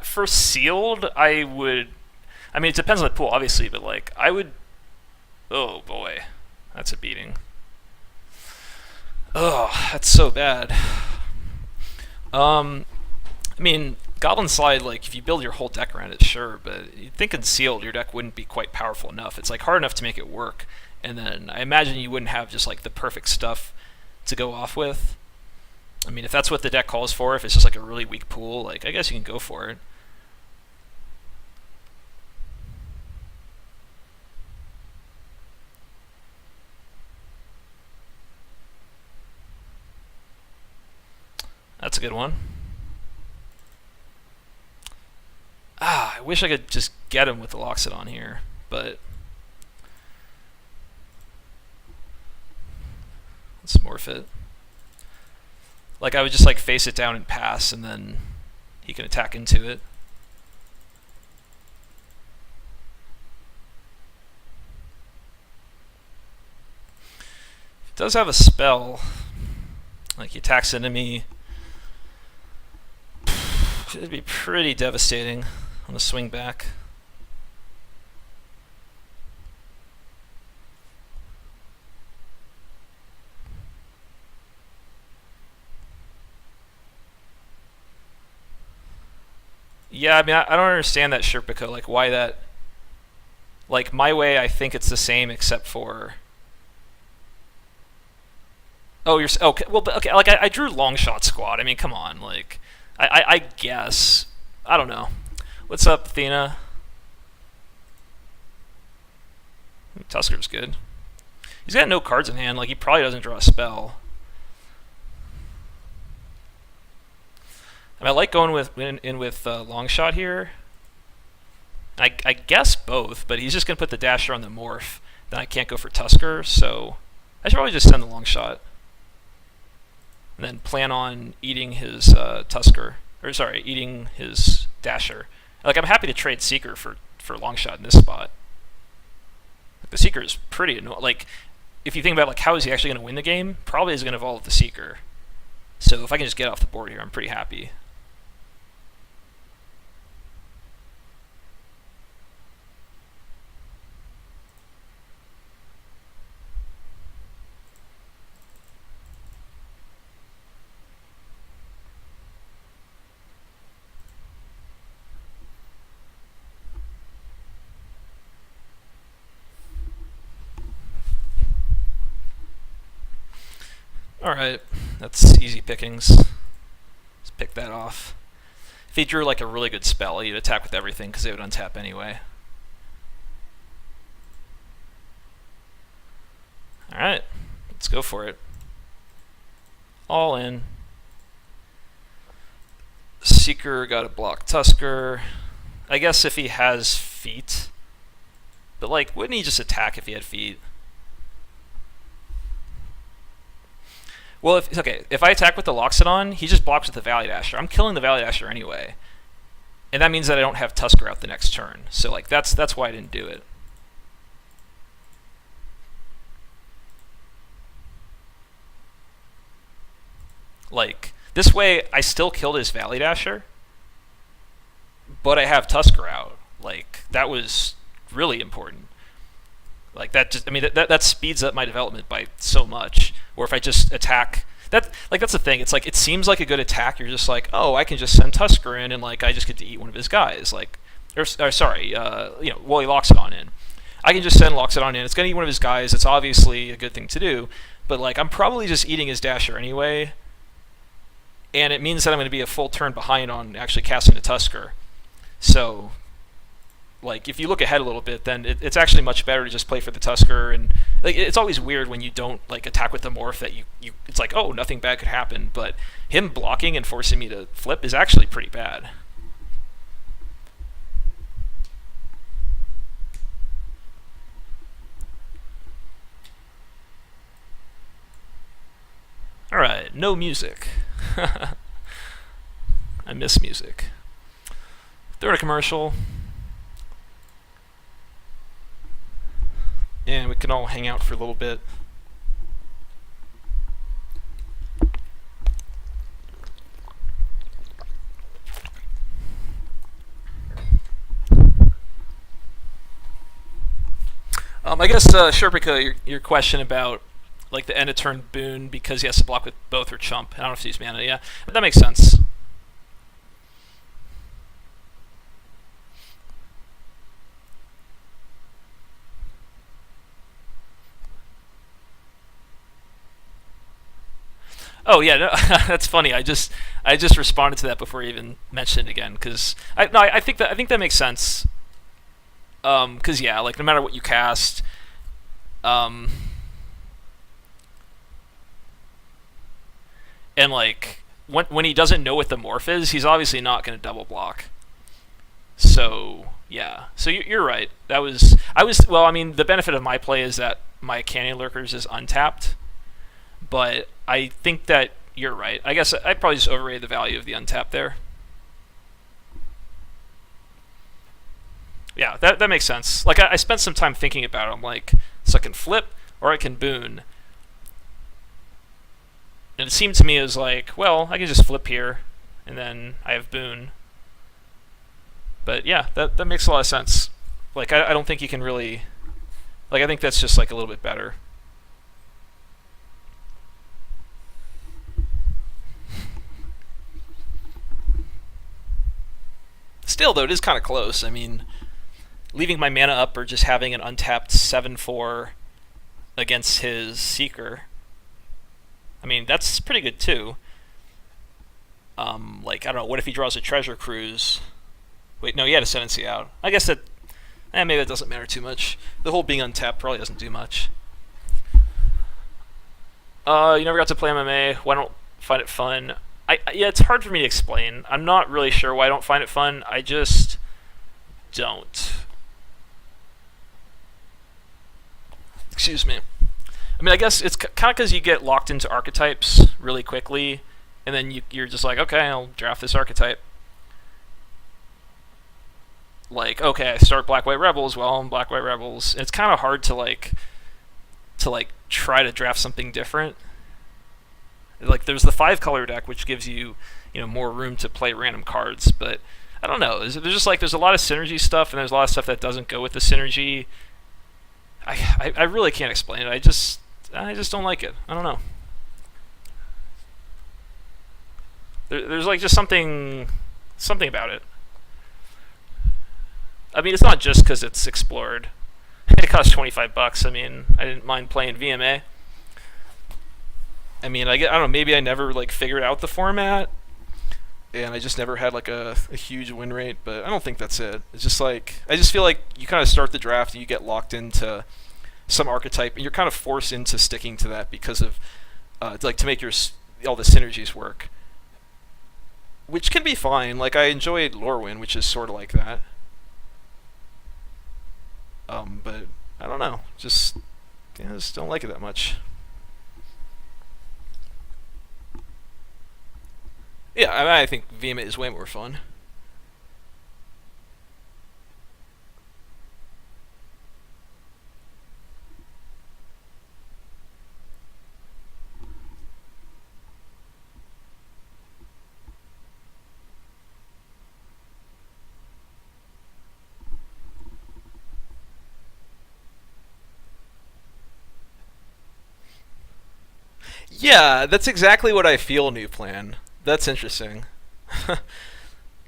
For sealed, I would. I mean, it depends on the pool, obviously, but like, I would. Oh boy, that's a beating. Oh, that's so bad. I mean, Goblin Slide, like, if you build your whole deck around it, sure, but you'd think in sealed, your deck wouldn't be quite powerful enough. It's like hard enough to make it work, and then I imagine you wouldn't have just like the perfect stuff to go off with. I mean, if that's what the deck calls for, if it's just like a really weak pool, like, I guess you can go for it. That's a good one. I wish I could just get him with the Loxodon here, but let's morph it. Like, I would just like face it down and pass, and then he can attack into it. It does have a spell. Like, he attacks enemy. It'd be pretty devastating on the swing back. Yeah, I mean, I don't understand that Sherpico. Like, why that? Like, my way, I think it's the same except for. Oh, you're okay. Well, okay. Like, I drew long shot squad. I mean, come on. Like, I guess. I don't know. What's up, Athena? Tusker's good. He's got no cards in hand. Like, he probably doesn't draw a spell. I mean, I like going with long shot here. I guess both, but he's just gonna put the dasher on the morph. Then I can't go for Tusker, so I should probably just send the long shot, and then plan on eating his Tusker, or sorry, eating his dasher. Like, I'm happy to trade Seeker for long shot in this spot. Like, the Seeker is pretty annoying. Like, if you think about like how is he actually going to win the game, probably is going to evolve the Seeker. So if I can just get off the board here, I'm pretty happy. Alright, that's easy pickings. Let's pick that off. If he drew like a really good spell, he'd attack with everything because they would untap anyway. Alright, let's go for it. All in. Seeker got to block Tusker. I guess if he has feet. But like, wouldn't he just attack if he had feet? Well, if I attack with the Loxodon, he just blocks with the Valley Dasher. I'm killing the Valley Dasher anyway. And that means that I don't have Tusker out the next turn. So like that's why I didn't do it. Like, this way I still killed his Valley Dasher, but I have Tusker out. Like, that was really important. Like, that just, I mean, that speeds up my development by so much. Or if I just attack, that's the thing. It's like, it seems like a good attack. You're just like, oh, I can just send Tusker in and like I just get to eat one of his guys. Like, he Loxodon in. I can just send Loxodon in. It's gonna eat one of his guys. It's obviously a good thing to do. But like, I'm probably just eating his Dasher anyway. And it means that I'm going to be a full turn behind on actually casting the Tusker. So, like, if you look ahead a little bit, then it's actually much better to just play for the Tusker. And like, it's always weird when you don't like attack with the Morph that you it's like, oh, nothing bad could happen. But him blocking and forcing me to flip is actually pretty bad. Alright, no music. I miss music. Throw a commercial. And we can all hang out for a little bit. I guess, Sherpika, your question about like the end of turn boon because he has to block with both or chump. I don't know if he's mana, yeah. But that makes sense. Oh yeah, no, that's funny. I just responded to that before you even mentioned it again because I think that makes sense. Because yeah, like no matter what you cast, and like when he doesn't know what the morph is, he's obviously not going to double block. So yeah, so you're right. Well, I mean, the benefit of my play is that my Canyon Lurkers is untapped, but I think that you're right. I guess I probably just overrated the value of the untap there. Yeah, that makes sense. Like I spent some time thinking about it. I'm like, so I can flip or I can boon. And it seemed to me as like, well, I can just flip here, and then I have boon. But yeah, that makes a lot of sense. Like I don't think you can really, like I think that's just like a little bit better. Still though, it is kind of close. I mean, leaving my mana up or just having an untapped 7/4 against his Seeker, I mean, that's pretty good too. Like, I don't know, what if he draws a Treasure Cruise? Wait, no, he had Ascendancy out. I guess that, maybe that doesn't matter too much. The whole being untapped probably doesn't do much. You never got to play MMA. Why don't find it fun? Yeah, it's hard for me to explain. I'm not really sure why I don't find it fun. I just don't. Excuse me. I mean, I guess it's kind of because you get locked into archetypes really quickly, and then you're just like, okay, I'll draft this archetype. Like, okay, I start Black White Rebels. Well, I'm Black White Rebels. It's kind of hard to try to draft something different. Like, there's the 5-color deck, which gives you more room to play random cards, but I don't know. There's just like there's a lot of synergy stuff, and there's a lot of stuff that doesn't go with the synergy. I really can't explain it. I just don't like it. I don't know. There's like just something about it. I mean, it's not just because it's explored. It costs $25. I mean, I didn't mind playing VMA. I mean, I don't know. Maybe I never like figured out the format, and I just never had like a huge win rate. But I don't think that's it. It's just like I just feel like you kind of start the draft and you get locked into some archetype, and you're kind of forced into sticking to that because of like to make your all the synergies work, which can be fine. Like I enjoyed Lorwyn, which is sort of like that. But I don't know. Just yeah, I just don't like it that much. Yeah, I think VMA is way more fun. Yeah, that's exactly what I feel. New plan. That's interesting.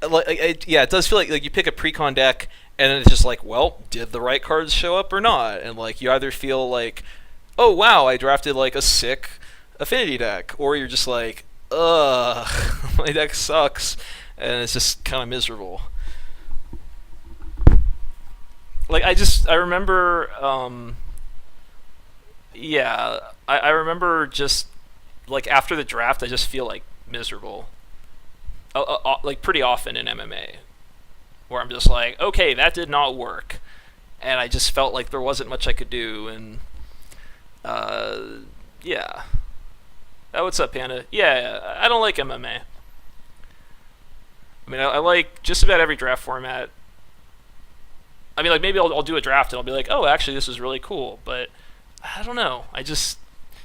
Yeah, it does feel like you pick a precon deck, and then it's just like, well, did the right cards show up or not? And like you either feel like, oh wow, I drafted like a sick affinity deck, or you're just like, ugh, my deck sucks, and it's just kind of miserable. Like I remember, yeah, I remember just like after the draft, I just feel like miserable, like pretty often in MMA, where I'm just like, okay, that did not work, and I just felt like there wasn't much I could do, and uh, yeah. Oh, what's up, Panda? Yeah, I don't like MMA. I mean, I like just about every draft format. I mean, like maybe I'll do a draft and I'll be like, oh, actually, this is really cool, but I don't know. I just,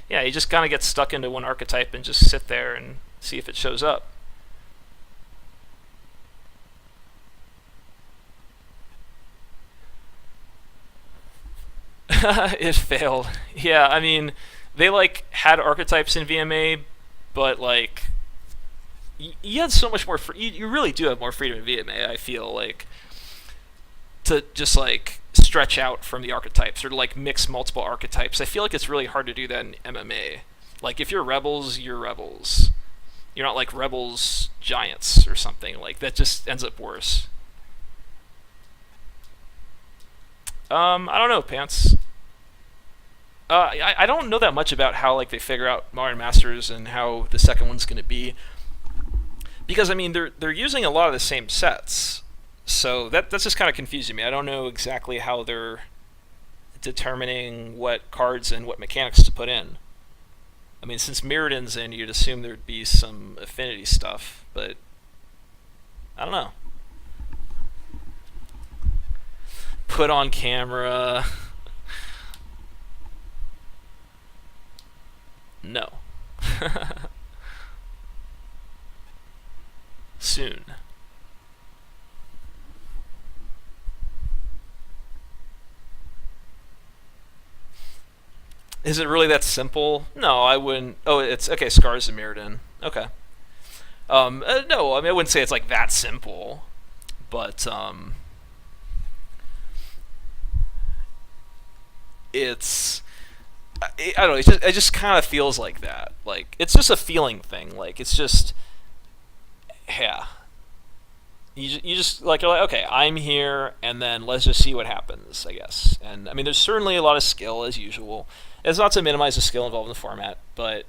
yeah, you just kind of get stuck into one archetype and just sit there and see if it shows up. It failed. Yeah, I mean, they like had archetypes in VMA, but like you had so much more. You really do have more freedom in VMA. I feel like to just like stretch out from the archetypes or to like mix multiple archetypes. I feel like it's really hard to do that in MMA. Like if you're rebels, you're rebels. You're not like rebels giants or something. Like that just ends up worse. I don't know, pants. I don't know that much about how like they figure out Modern Masters and how the second one's going to be because I mean they're using a lot of the same sets, so that's just kind of confusing me. I don't know exactly how they're determining what cards and what mechanics to put in. I mean, since Mirrodin's in, you'd assume there'd be some affinity stuff, but I don't know. Put on camera. No. Soon. Is it really that simple? No, I wouldn't. Oh, it's okay. Scars and Mirrodin. Okay. No, I mean I wouldn't say it's like that simple, but it's I don't know. It just kind of feels like that. Like it's just a feeling thing. Like it's just yeah. You just like you're like okay, I'm here, and then let's just see what happens. I guess. And I mean, there's certainly a lot of skill as usual. It's not to minimize the skill involved in the format, but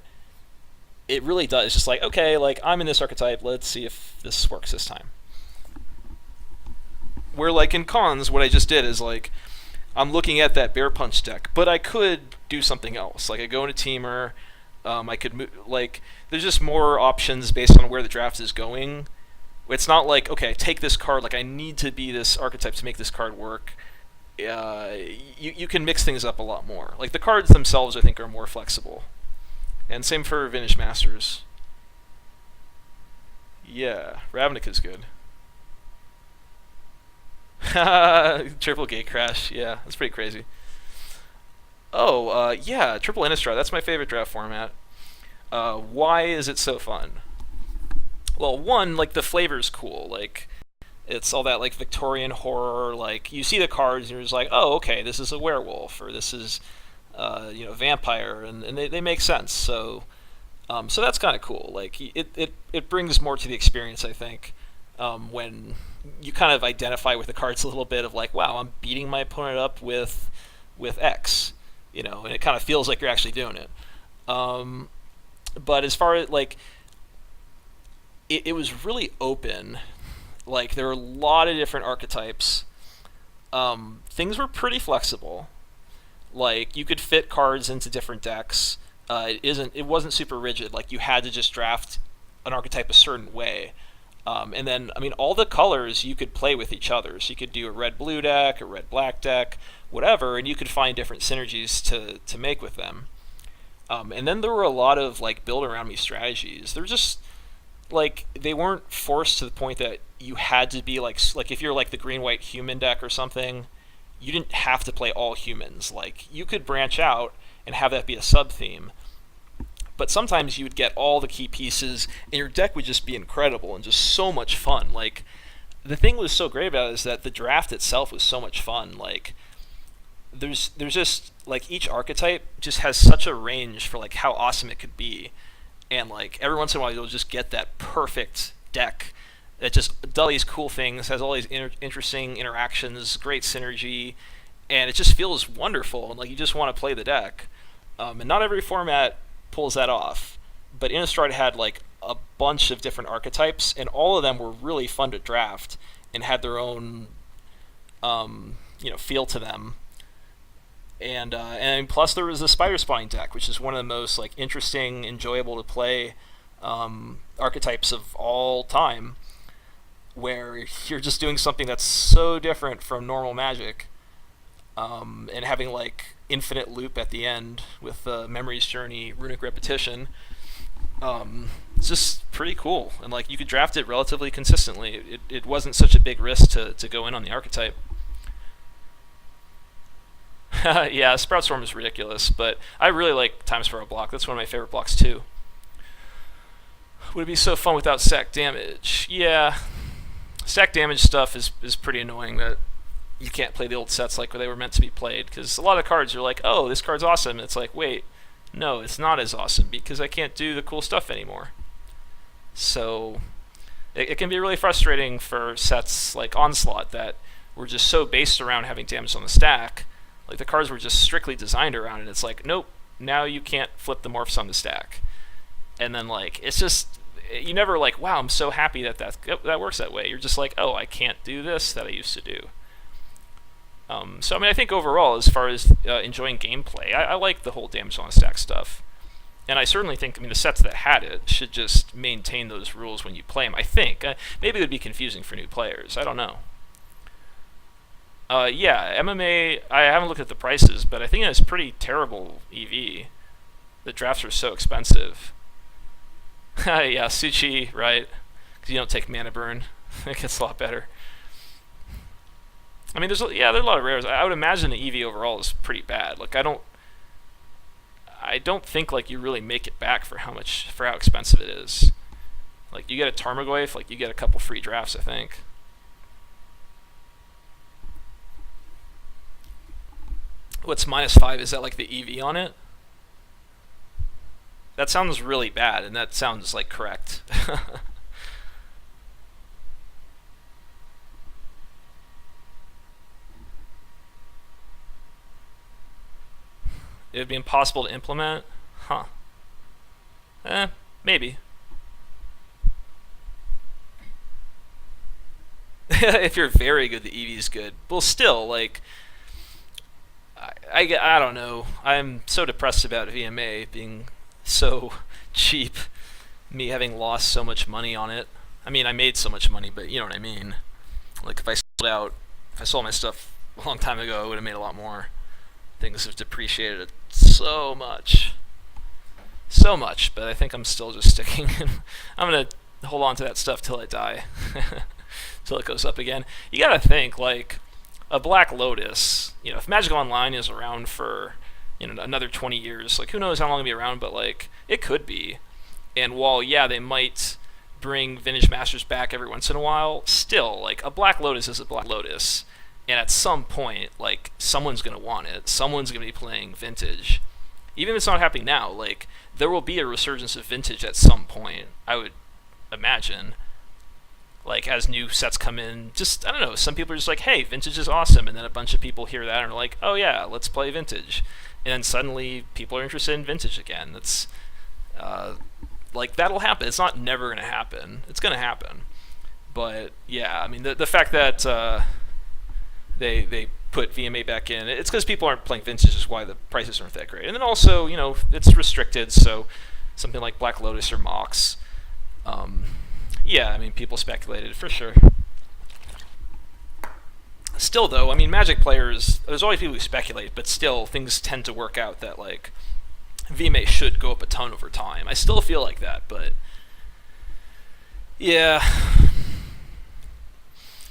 it really does. It's just like okay, like I'm in this archetype. Let's see if this works this time. Where like in cons, what I just did is like I'm looking at that bear punch deck, but I could do something else. Like I go into teamer, I could like there's just more options based on where the draft is going. It's not like okay, take this card. Like I need to be this archetype to make this card work. You can mix things up a lot more. Like the cards themselves, I think, are more flexible. And same for Vintage Masters. Yeah, Ravnica is good. Triple gate crash. Yeah, that's pretty crazy. Oh, yeah, triple Innistrad. That's my favorite draft format. Why is it so fun? Well, one, like the flavor's cool. Like it's all that like Victorian horror. Like you see the cards and you're just like, oh, okay, this is a werewolf or this is, vampire, and they make sense. So So that's kind of cool. Like it brings more to the experience, I think, when you kind of identify with the cards a little bit of like, wow, I'm beating my opponent up with X, and it kind of feels like you're actually doing it. Um, but as far as like, it was really open. Like there were a lot of different archetypes. Things were pretty flexible. Like you could fit cards into different decks. It wasn't super rigid. Like you had to just draft an archetype a certain way. And then, I mean, all the colors you could play with each other. So you could do a red-blue deck, a red-black deck, whatever, and you could find different synergies to make with them. And then there were a lot of like build around me strategies. They're just like they weren't forced to the point that you had to be like if you're like the green-white human deck or something, you didn't have to play all humans. Like you could branch out and have that be a sub theme. But sometimes you would get all the key pieces, and your deck would just be incredible and just so much fun. Like the thing was so great about it is that the draft itself was so much fun. Like there's just like each archetype just has such a range for like how awesome it could be, and like every once in a while you'll just get that perfect deck that just does all these cool things, has all these interesting interactions, great synergy, and it just feels wonderful, and like you just want to play the deck. And not every format pulls that off, but Innistrad had like a bunch of different archetypes, and all of them were really fun to draft and had their own feel to them. And plus there was the spider spawning deck, which is one of the most like interesting, enjoyable to play archetypes of all time, where you're just doing something that's so different from normal Magic, and having like infinite loop at the end with the Memory's Journey, Runic Repetition. It's just pretty cool, and like you could draft it relatively consistently. It wasn't such a big risk to go in on the archetype. Yeah, Sprout Storm is ridiculous, but I really like Time Spiral block. That's one of my favorite blocks too. Would it be so fun without sack damage? Yeah, stack damage stuff is pretty annoying that you can't play the old sets like they were meant to be played, because a lot of cards are like, oh, this card's awesome, and it's like, wait, no, it's not as awesome because I can't do the cool stuff anymore. So it can be really frustrating for sets like Onslaught that were just so based around having damage on the stack. Like the cards were just strictly designed around it. It's like, nope, now you can't flip the morphs on the stack. And then like it's just, you never like, wow, I'm so happy that works that way. You're just like, oh, I can't do this that I used to do. So I mean, I think overall, as far as enjoying gameplay, I like the whole damage on the stack stuff, and I certainly think, I mean, the sets that had it should just maintain those rules when you play them. I think maybe it would be confusing for new players. I don't know. Yeah, MMA. I haven't looked at the prices, but I think it's pretty terrible EV. The drafts are so expensive. Yeah, Suchi, right? Because you don't take mana burn. It gets a lot better. I mean, there's a lot of rares. I would imagine the EV overall is pretty bad. Like I don't think like you really make it back for how expensive it is. Like you get a Tarmogoyf, like you get a couple free drafts, I think. What's -5? Is that like the EV on it? That sounds really bad, and that sounds like correct. It would be impossible to implement? Huh. Maybe. If you're very good, the EV is good. Well, still, like, I don't know. I'm so depressed about VMA being so cheap. Me having lost so much money on it. I mean, I made so much money, but you know what I mean. Like, if I sold my stuff a long time ago, I would have made a lot more. Things have depreciated so much. So much, but I think I'm still just sticking. I'm going to hold on to that stuff till I die. Till it goes up again. You gotta think, like, a Black Lotus, if Magic Online is around for, another 20 years, like, who knows how long it'll be around, but, like, it could be. And while, yeah, they might bring Vintage Masters back every once in a while, still, like, a Black Lotus is a Black Lotus. And at some point, like, someone's going to want it. Someone's going to be playing Vintage. even if it's not happening now, like there will be a resurgence of vintage at some point. I would imagine, like as new sets come in. Just I don't know. Some people are just like, hey, vintage is awesome, and then a bunch of people hear that and are like, oh yeah, let's play vintage, and then suddenly people are interested in vintage again. That's like that'll happen. It's not never gonna happen. It's gonna happen. But yeah, I mean the fact that they put VMA back in, it's because people aren't playing vintage is why the prices aren't that great. And then also, it's restricted, so something like Black Lotus or Mox, yeah, I mean, people speculated for sure. Still, though, I mean, Magic players, there's always people who speculate, but still, things tend to work out that, like, VMA should go up a ton over time. I still feel like that, but yeah,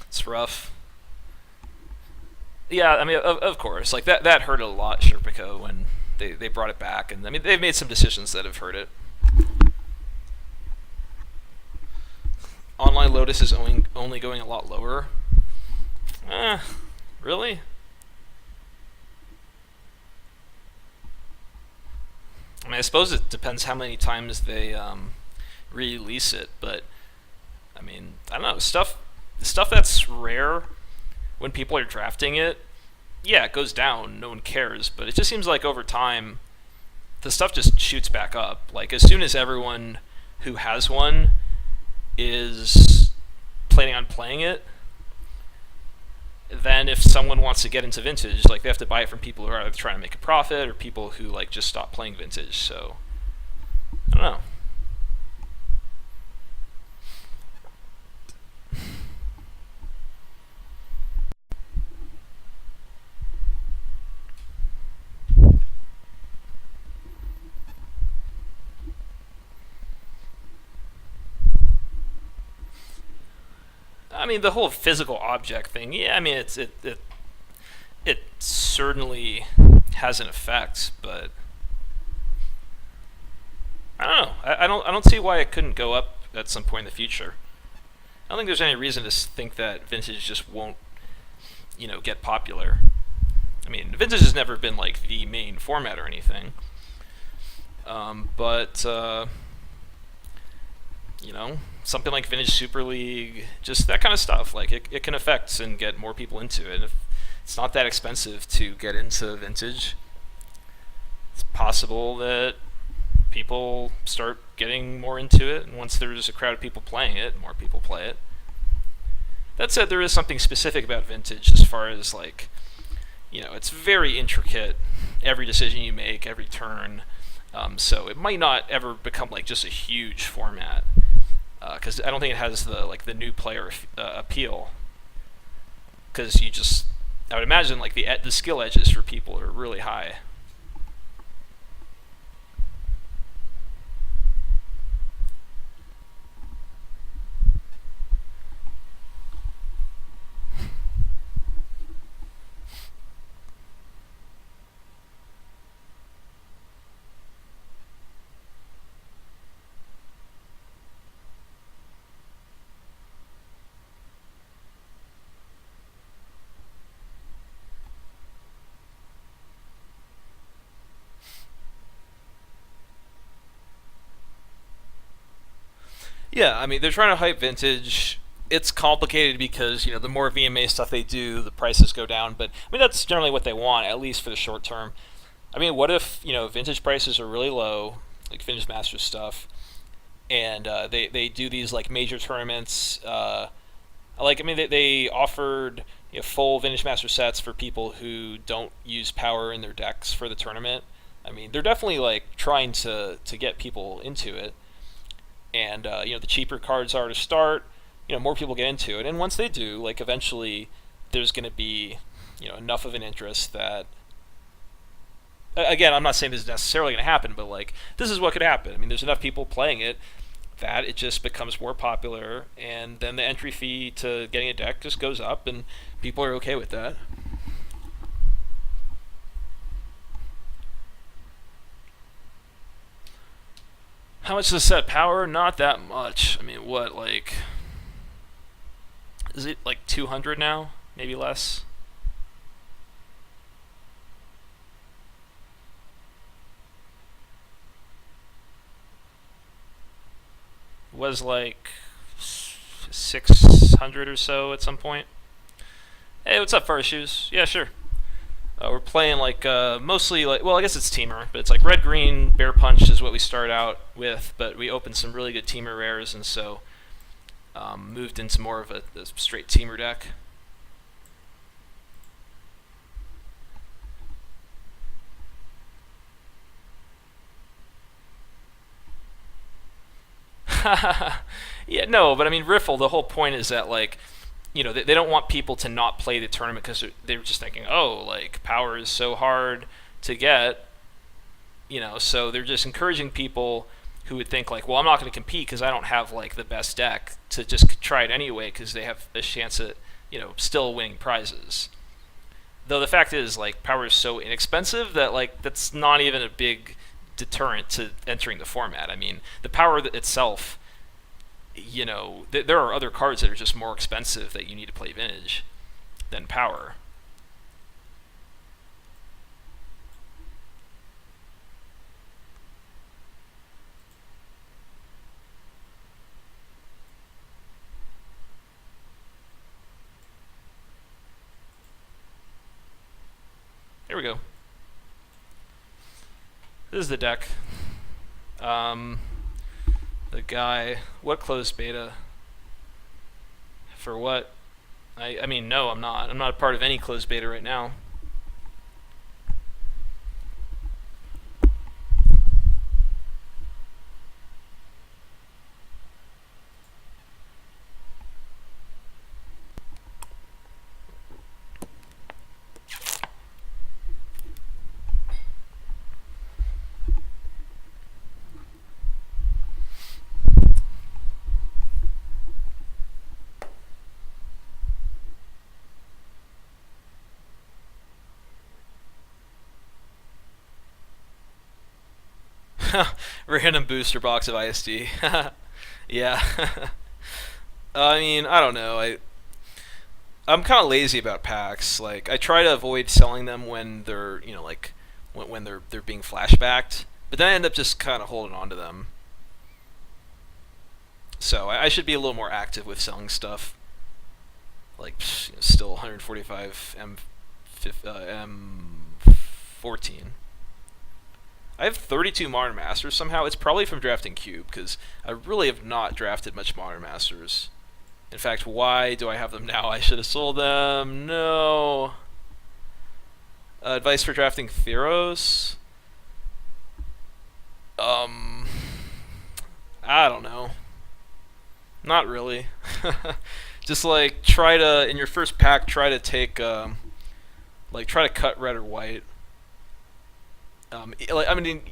it's rough. Yeah, I mean, of course, like that hurt a lot, Sherpico, when they brought it back, and I mean, they've made some decisions that have hurt it. Online Lotus is only going a lot lower. Really? I mean, I suppose it depends how many times they release it, but I mean, I don't know, stuff that's rare when people are drafting it, yeah, it goes down. No one cares, but it just seems like over time, the stuff just shoots back up. Like as soon as everyone who has one is planning on playing it, then if someone wants to get into vintage, like they have to buy it from people who are either trying to make a profit or people who like just stop playing vintage. So I don't know. I mean, the whole physical object thing. Yeah, I mean, it certainly has an effect, but I don't know. I don't see why it couldn't go up at some point in the future. I don't think there's any reason to think that vintage just won't, get popular. I mean, vintage has never been like the main format or anything, but something like Vintage Super League, just that kind of stuff. Like it can affect and get more people into it. And if it's not that expensive to get into vintage, it's possible that people start getting more into it. And once there's a crowd of people playing it, more people play it. That said, there is something specific about vintage as far as like, it's very intricate. Every decision you make, every turn. So it might not ever become like just a huge format. Because I don't think it has the new player appeal. Because I would imagine like the skill edges for people are really high. Yeah, I mean they're trying to hype vintage. It's complicated because the more VMA stuff they do, the prices go down. But I mean that's generally what they want, at least for the short term. I mean, what if vintage prices are really low, like Vintage Masters stuff, and they do these like major tournaments. Like I mean they offered full Vintage Master sets for people who don't use power in their decks for the tournament. I mean they're definitely like trying to get people into it, and the cheaper cards are to start. More people get into it, and once they do, like eventually, there's going to be enough of an interest that. Again, I'm not saying this is necessarily going to happen, but like this is what could happen. I mean, there's enough people playing it that it just becomes more popular, and then the entry fee to getting a deck just goes up, and people are okay with that. How much does set power? Not that much. I mean, what like is it like 200 now? Maybe less. Was like 600 or so at some point. Hey, what's up, Far Shoes? Yeah, sure. We're playing like mostly like, well, I guess it's teamer, but it's like red, green, bear punch is what we start out with. But we opened some really good teamer rares, and so moved into more of a straight teamer deck. Yeah, no, but I mean, Riffle. The whole point is that like, they don't want people to not play the tournament because they're just thinking, oh, like power is so hard to get, so they're just encouraging people who would think like, well, I'm not going to compete because I don't have like the best deck, to just try it anyway because they have a chance at still winning prizes. Though the fact is, like, power is so inexpensive that like that's not even a big deterrent to entering the format. I mean, the power itself, there are other cards that are just more expensive that you need to play vintage than power. Here we go. This is the deck. The guy. What closed beta? For what? I mean, no, I'm not. I'm not a part of any closed beta right now. Random booster box of ISD. Yeah. I mean, I don't know. I'm kind of lazy about packs. Like, I try to avoid selling them when they're, like when they're being flashbacked. But then I end up just kind of holding on to them. So I should be a little more active with selling stuff. Like, still 145 M14. I have 32 Modern Masters somehow. It's probably from drafting Cube, because I really have not drafted much Modern Masters. In fact, why do I have them now? I should have sold them. No. Advice for drafting Theros? I don't know. Not really. Just like try to, in your first pack, try to take try to cut red or white. I mean,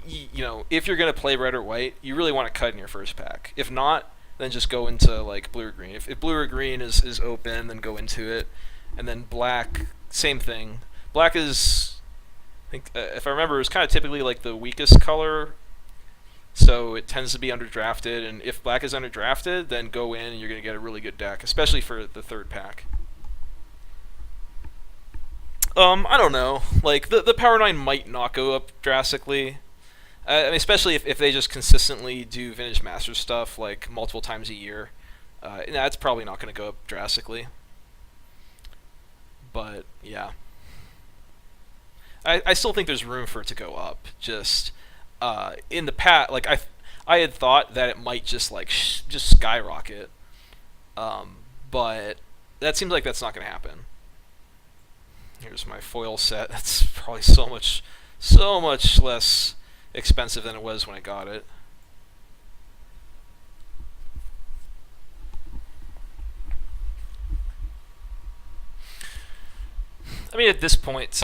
if you're gonna play red or white, you really want to cut in your first pack. If not, then just go into like blue or green. If blue or green is open, then go into it, and then black, same thing. Black is, I think, if I remember, it's kind of typically like the weakest color, so it tends to be underdrafted. And if black is underdrafted, then go in and you're gonna get a really good deck, especially for the third pack. I don't know. Like, the Power 9 might not go up drastically. I mean, especially if they just consistently do Vintage Masters stuff, like, multiple times a year. That's probably not going to go up drastically. But, yeah. I still think there's room for it to go up. Just, in the past, like, I had thought that it might just, like, just skyrocket. But that seems like that's not going to happen. Here's my foil set. That's probably so much less expensive than it was when I got it. I mean, at this point,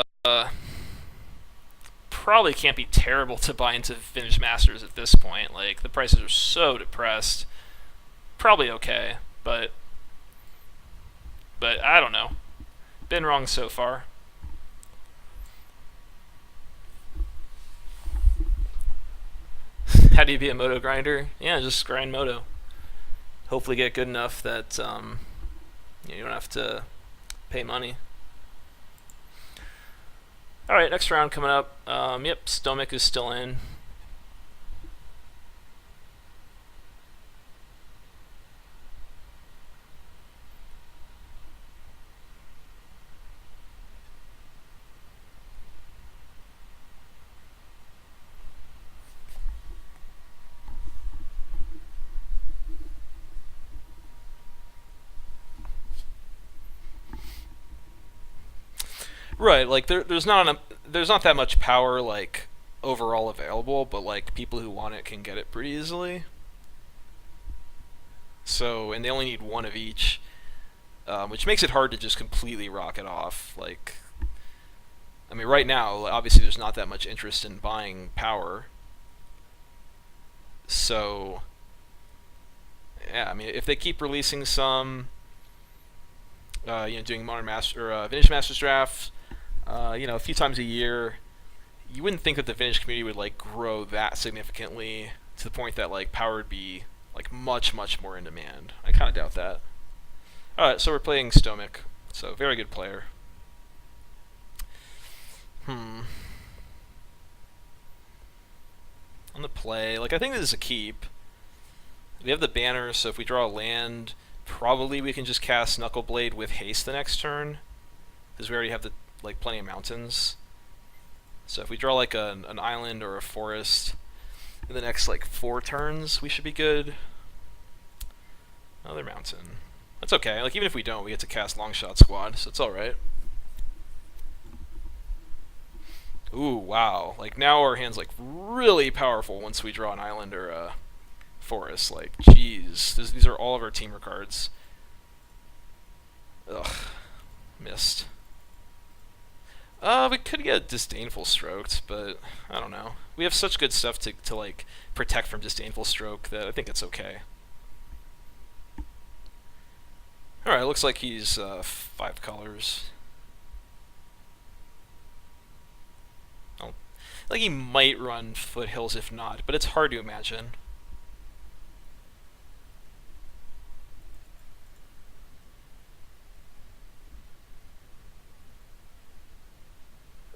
probably can't be terrible to buy into Vintage Masters at this point. Like, the prices are so depressed. Probably okay, but I don't know. Been wrong so far. How do you be a moto grinder? Yeah, just grind moto. Hopefully get good enough that you don't have to pay money. Alright, next round coming up. Yep, Stomach is still in. Right, like there's not that much power like overall available, but like people who want it can get it pretty easily. So, and they only need one of each, which makes it hard to just completely rock it off. Like, I mean, right now, obviously, there's not that much interest in buying power. So, yeah, I mean, if they keep releasing some, doing Modern Master or Vintage Masters drafts, a few times a year, you wouldn't think that the vintage community would like grow that significantly to the point that like power would be like much more in demand. I kind of doubt that. All right, so we're playing Stomach, so very good player. On the play, like I think this is a keep. We have the banner, so if we draw a land, probably we can just cast Knuckleblade with haste the next turn, because we already have the like plenty of mountains. So if we draw like an island or a forest in the next like 4 turns, we should be good. Another mountain. That's okay. Like even if we don't, we get to cast Longshot Squad, so it's all right. Ooh, wow. Like now our hand's like really powerful once we draw an island or a forest. Like, jeez. These are all of our teamer cards. Ugh. Missed. We could get Disdainful Stroked, but I don't know. We have such good stuff to like protect from Disdainful Stroke that I think it's okay. Alright, looks like he's 5 colors. Oh, like he might run Foothills if not, but it's hard to imagine.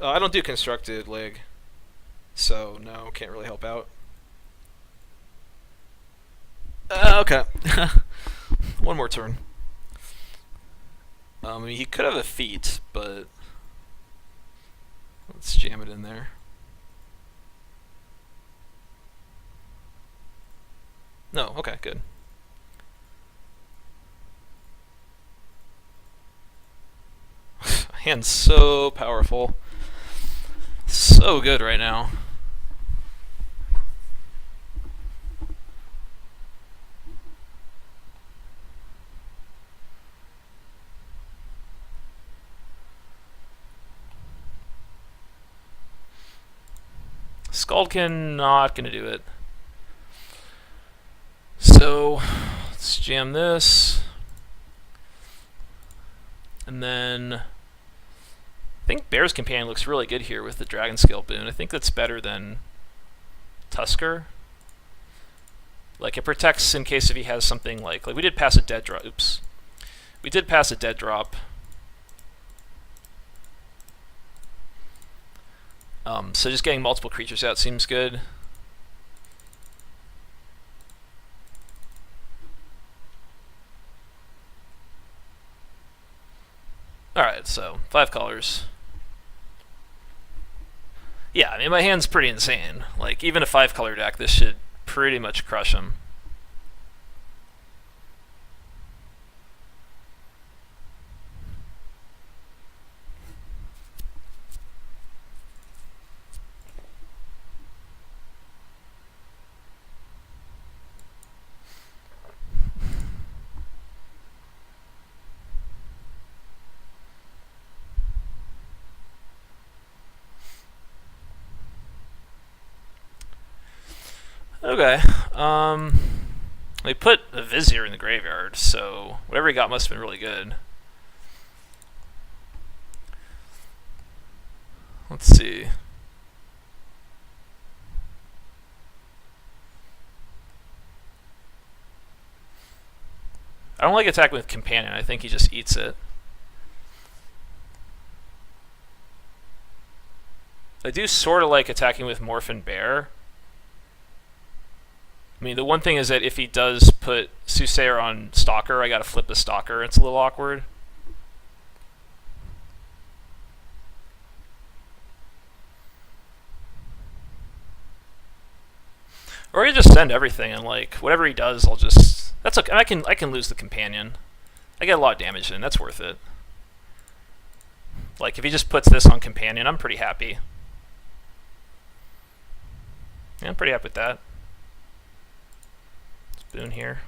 I don't do Constructed Lig, so no, can't really help out. Okay. One more turn. I mean, he could have a feat, but let's jam it in there. No, okay, good. Hand's so powerful. So good right now. Skullkin not gonna do it. So let's jam this. And then I think Bear's Companion looks really good here with the Dragon Scale boon. I think that's better than Tusker. Like it protects in case if he has something like we did pass a dead drop. Oops. We did pass a dead drop. So just getting multiple creatures out seems good. Alright, so 5 colors. Yeah, I mean, my hand's pretty insane. Like, even a 5-color deck, this should pretty much crush him. Okay. They put a Vizier in the graveyard, so whatever he got must have been really good. Let's see. I don't like attacking with Companion. I think he just eats it. I do sort of like attacking with Morphin Bear. I mean, the one thing is that if he does put Soothsayer on Stalker, I gotta flip the Stalker. It's a little awkward. Or you just send everything and like whatever he does, I'll just. That's okay. I can lose the Companion. I get a lot of damage in. That's worth it. Like, if he just puts this on companion, I'm pretty happy. Yeah, I'm pretty happy with that. Spoon here.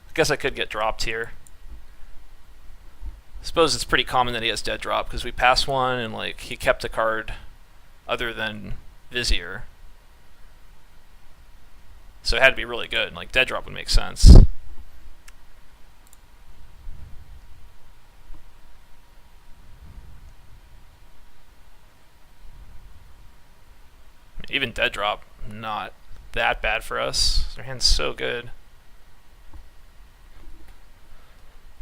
I guess I could get dropped here. I suppose it's pretty common that he has dead drop, because we passed one, and, like, he kept a card other than Vizier. So it had to be really good. Like, dead drop would make sense. Even dead drop, not that bad for us. Their hand's so good.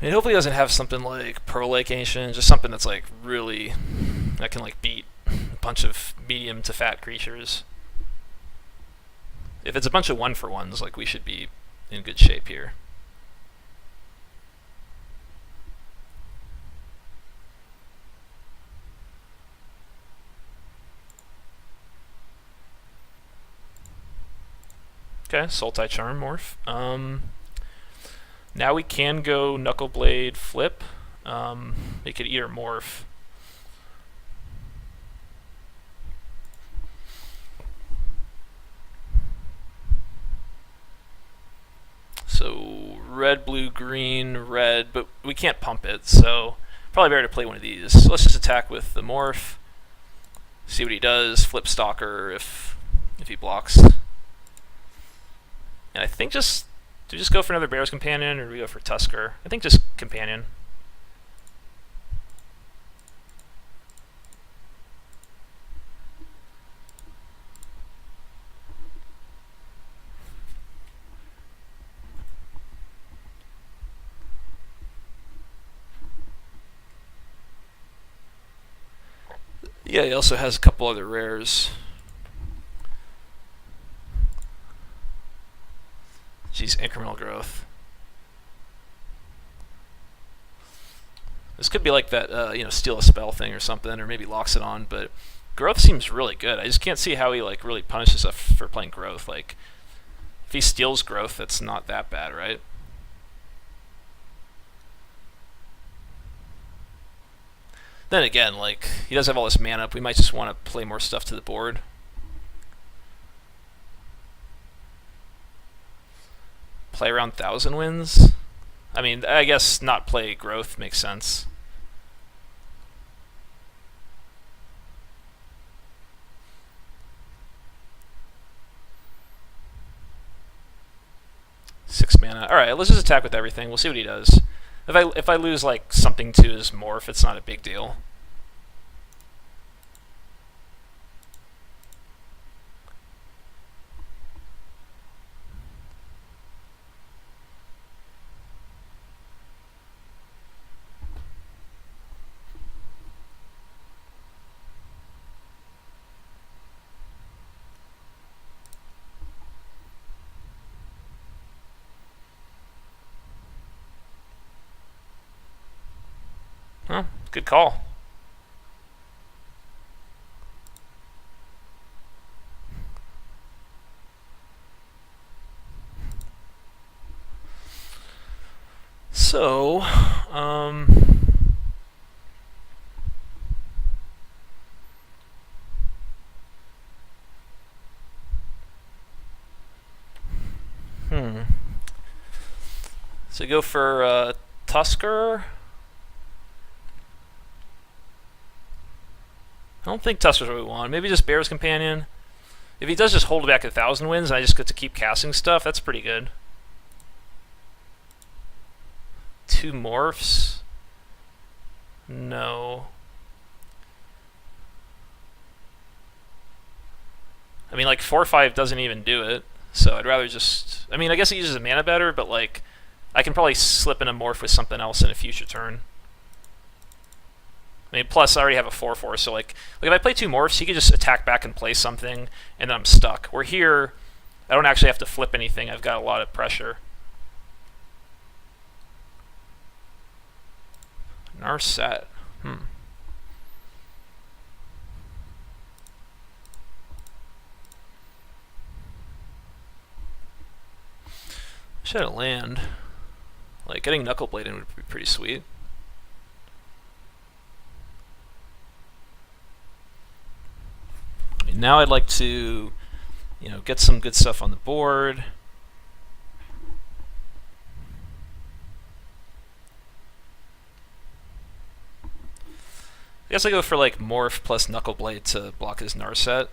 I mean, hopefully he doesn't have something like Pearl Lake Ancient, just something that's like really, that can like beat a bunch of medium to fat creatures. If it's a bunch of 1-for-1s, like, we should be in good shape here. Okay, Sultai Charm morph. Now we can go Knuckle Blade flip. They could either morph. So red, blue, green, red, but we can't pump it, so probably better to play one of these. So let's just attack with the morph, see what he does, flip Stalker if he blocks. And I think do we just go for another Bear's Companion, or do we go for Tusker? I think just Companion. Yeah, he also has a couple other rares. Jeez, incremental growth. This could be like that, steal a spell thing or something, or maybe locks it on. But growth seems really good. I just can't see how he like really punishes us for playing growth. Like, if he steals growth, that's not that bad, right? Then again, like, he does have all this mana up. We might just want to play more stuff to the board. Play around 1,000 wins? I mean, I guess not play growth makes sense. Six mana. Alright, let's just attack with everything. We'll see what he does. If I lose like something to his morph, it's not a big deal. Well, good call. So, So go for Tusker. I don't think Tusker's what we want. Maybe just Bear's Companion. If he does just hold back 1,000 wins and I just get to keep casting stuff, that's pretty good. 2 morphs? No. I mean, like, 4/5 doesn't even do it, so I'd rather just... I mean, I guess he uses a mana better, but, like, I can probably slip in a morph with something else in a future turn. I mean, plus I already have a 4/4, so like if I play 2 morphs, he could just attack back and play something, and then I'm stuck. Where here, I don't actually have to flip anything. I've got a lot of pressure. Narset. Should have land. Like, getting Knuckleblade in would be pretty sweet. Now I'd like to, get some good stuff on the board. I guess I go for like Morph plus Knuckleblade to block his Narset.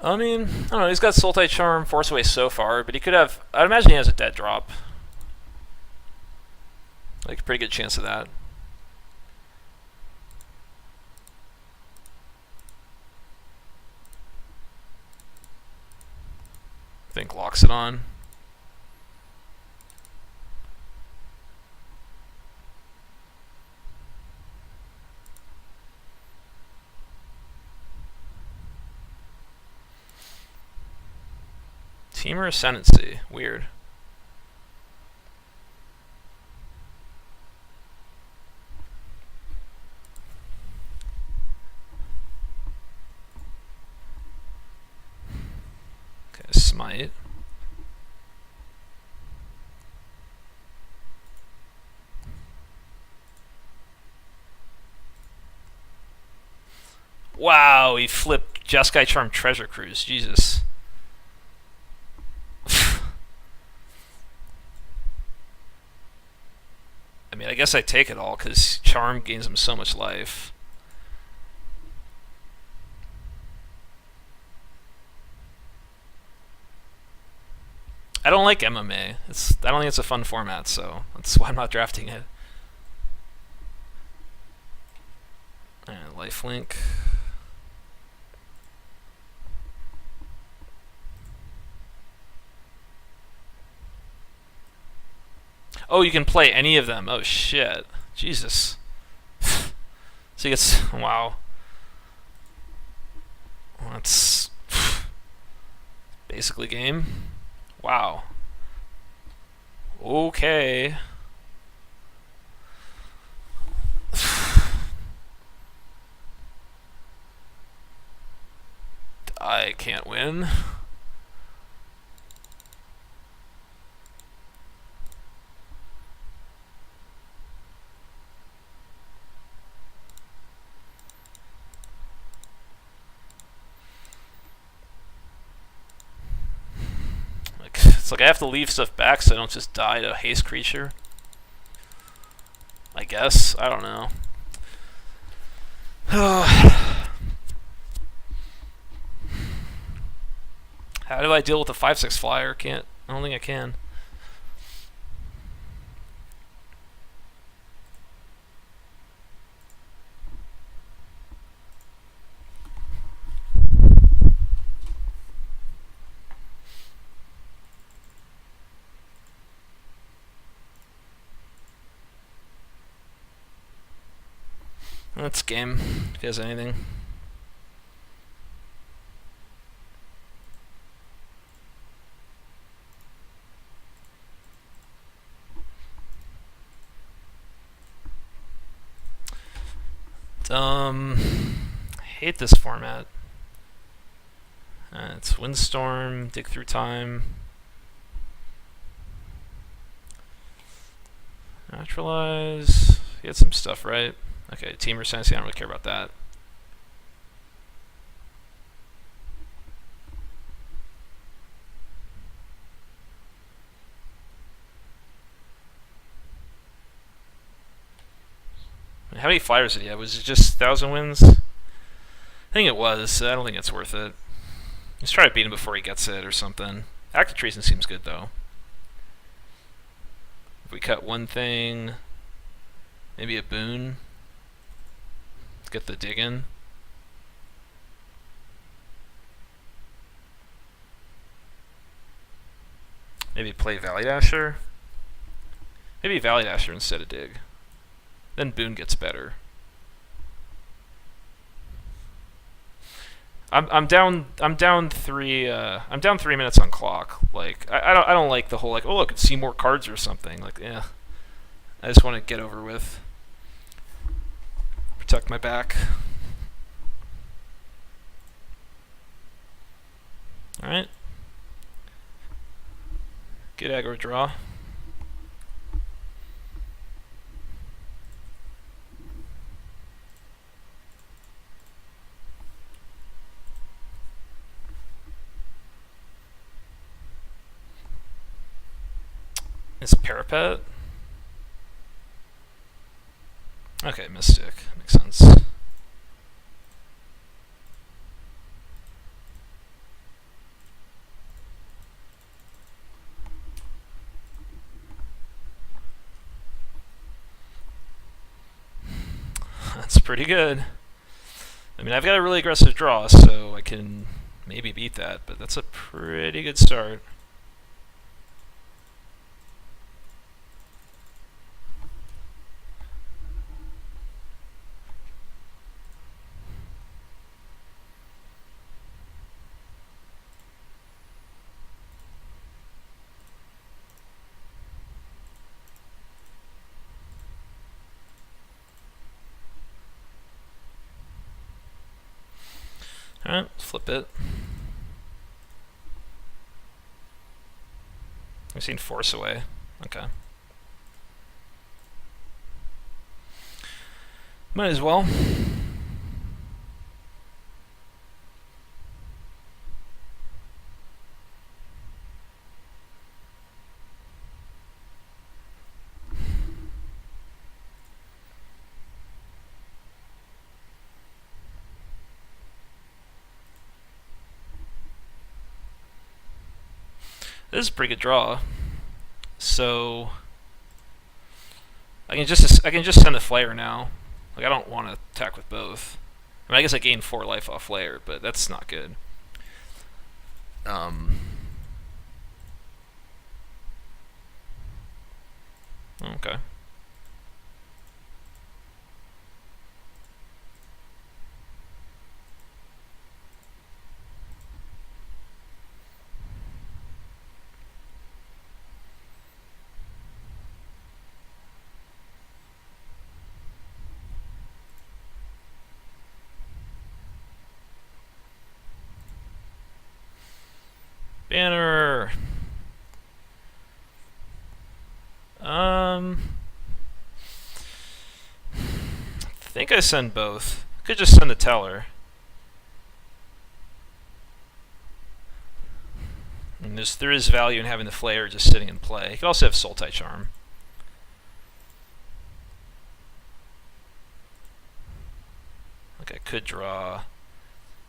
I mean, I don't know. He's got Sultai Charm, Force Away so far, but he could have. I'd imagine he has a dead drop. Like, a pretty good chance of that. I think locks it on. Teamer Ascendancy. Weird. Okay, Smite. Wow, he flipped Jeskai Charm Treasure Cruise. Jesus. I mean, I guess I take it all because Charm gains him so much life. I don't like MMA. I don't think it's a fun format, so that's why I'm not drafting it. Lifelink. Oh, you can play any of them. Oh shit, Jesus. So he gets wow. Well, that's basically game. Wow. Okay. I can't win. It's like I have to leave stuff back so I don't just die to a haste creature. I guess. I don't know. How do I deal with a 5/6 flyer? Can't. I don't think I can. That's game, if he has anything. Hate this format. It's Windstorm, Dig Through Time. Naturalize. He had some stuff, right? Okay, Team Sensi, I don't really care about that. How many flyers did he have? Was it just 1,000 wins? I think it was. I don't think it's worth it. Let's try to beat him before he gets it or something. Active Treason seems good, though. If we cut one thing, maybe a boon. Let's get the dig in. Maybe play Valley Dasher. Maybe Valley Dasher instead of dig. Then boon gets better. I'm down 3 minutes on clock. Like I don't like the whole like, oh, I could see more cards or something. Like, yeah. I just want to get over with. Protect my back. Alright. Good aggro draw. It's parapet. Okay, mystic. Makes sense. That's pretty good. I mean, I've got a really aggressive draw, so I can maybe beat that, but that's a pretty good start. Alright, flip it. We've seen force away. Okay. Might as well. This is a pretty good draw. So I can just send a flare now. Like, I don't want to attack with both. I mean, I guess I gain 4 life off flare, but that's not good. Okay. Banner. I think I send both. Could just send the teller. And there is value in having the flare just sitting in play. You could also have Sultai Charm. Like, I could draw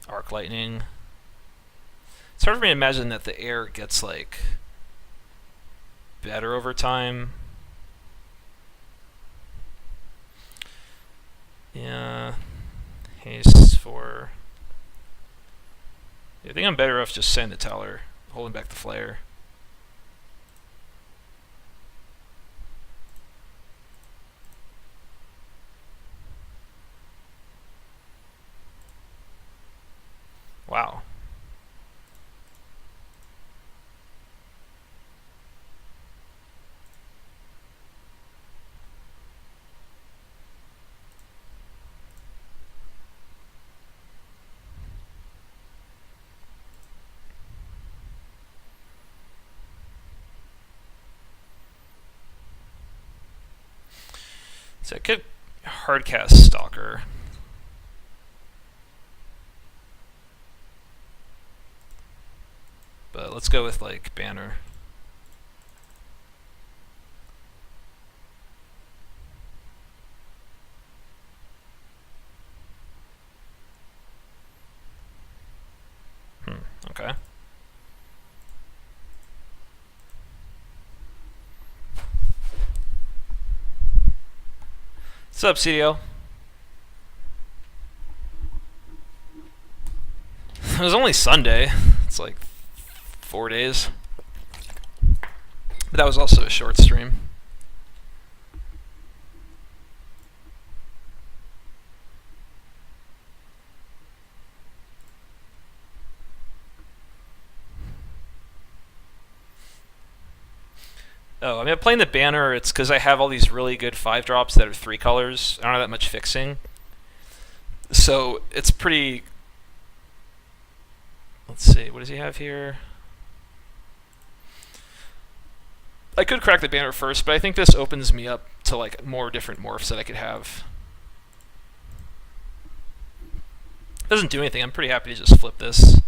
Arc Lightning. It's hard for me to imagine that the air gets, like, better over time. Yeah. Haste for... I think I'm better off just sending the teller, holding back the flare. Wow. So I could hardcast Stalker. But let's go with, like, Banner. Okay. What's up, CDL? It was only Sunday. It's like 4 days. But that was also a short stream. I mean, playing the banner, it's because I have all these really good 5-drops that are 3 colors. I don't have that much fixing. So it's pretty... Let's see, what does he have here? I could crack the banner first, but I think this opens me up to like more different morphs that I could have. It doesn't do anything. I'm pretty happy to just flip this.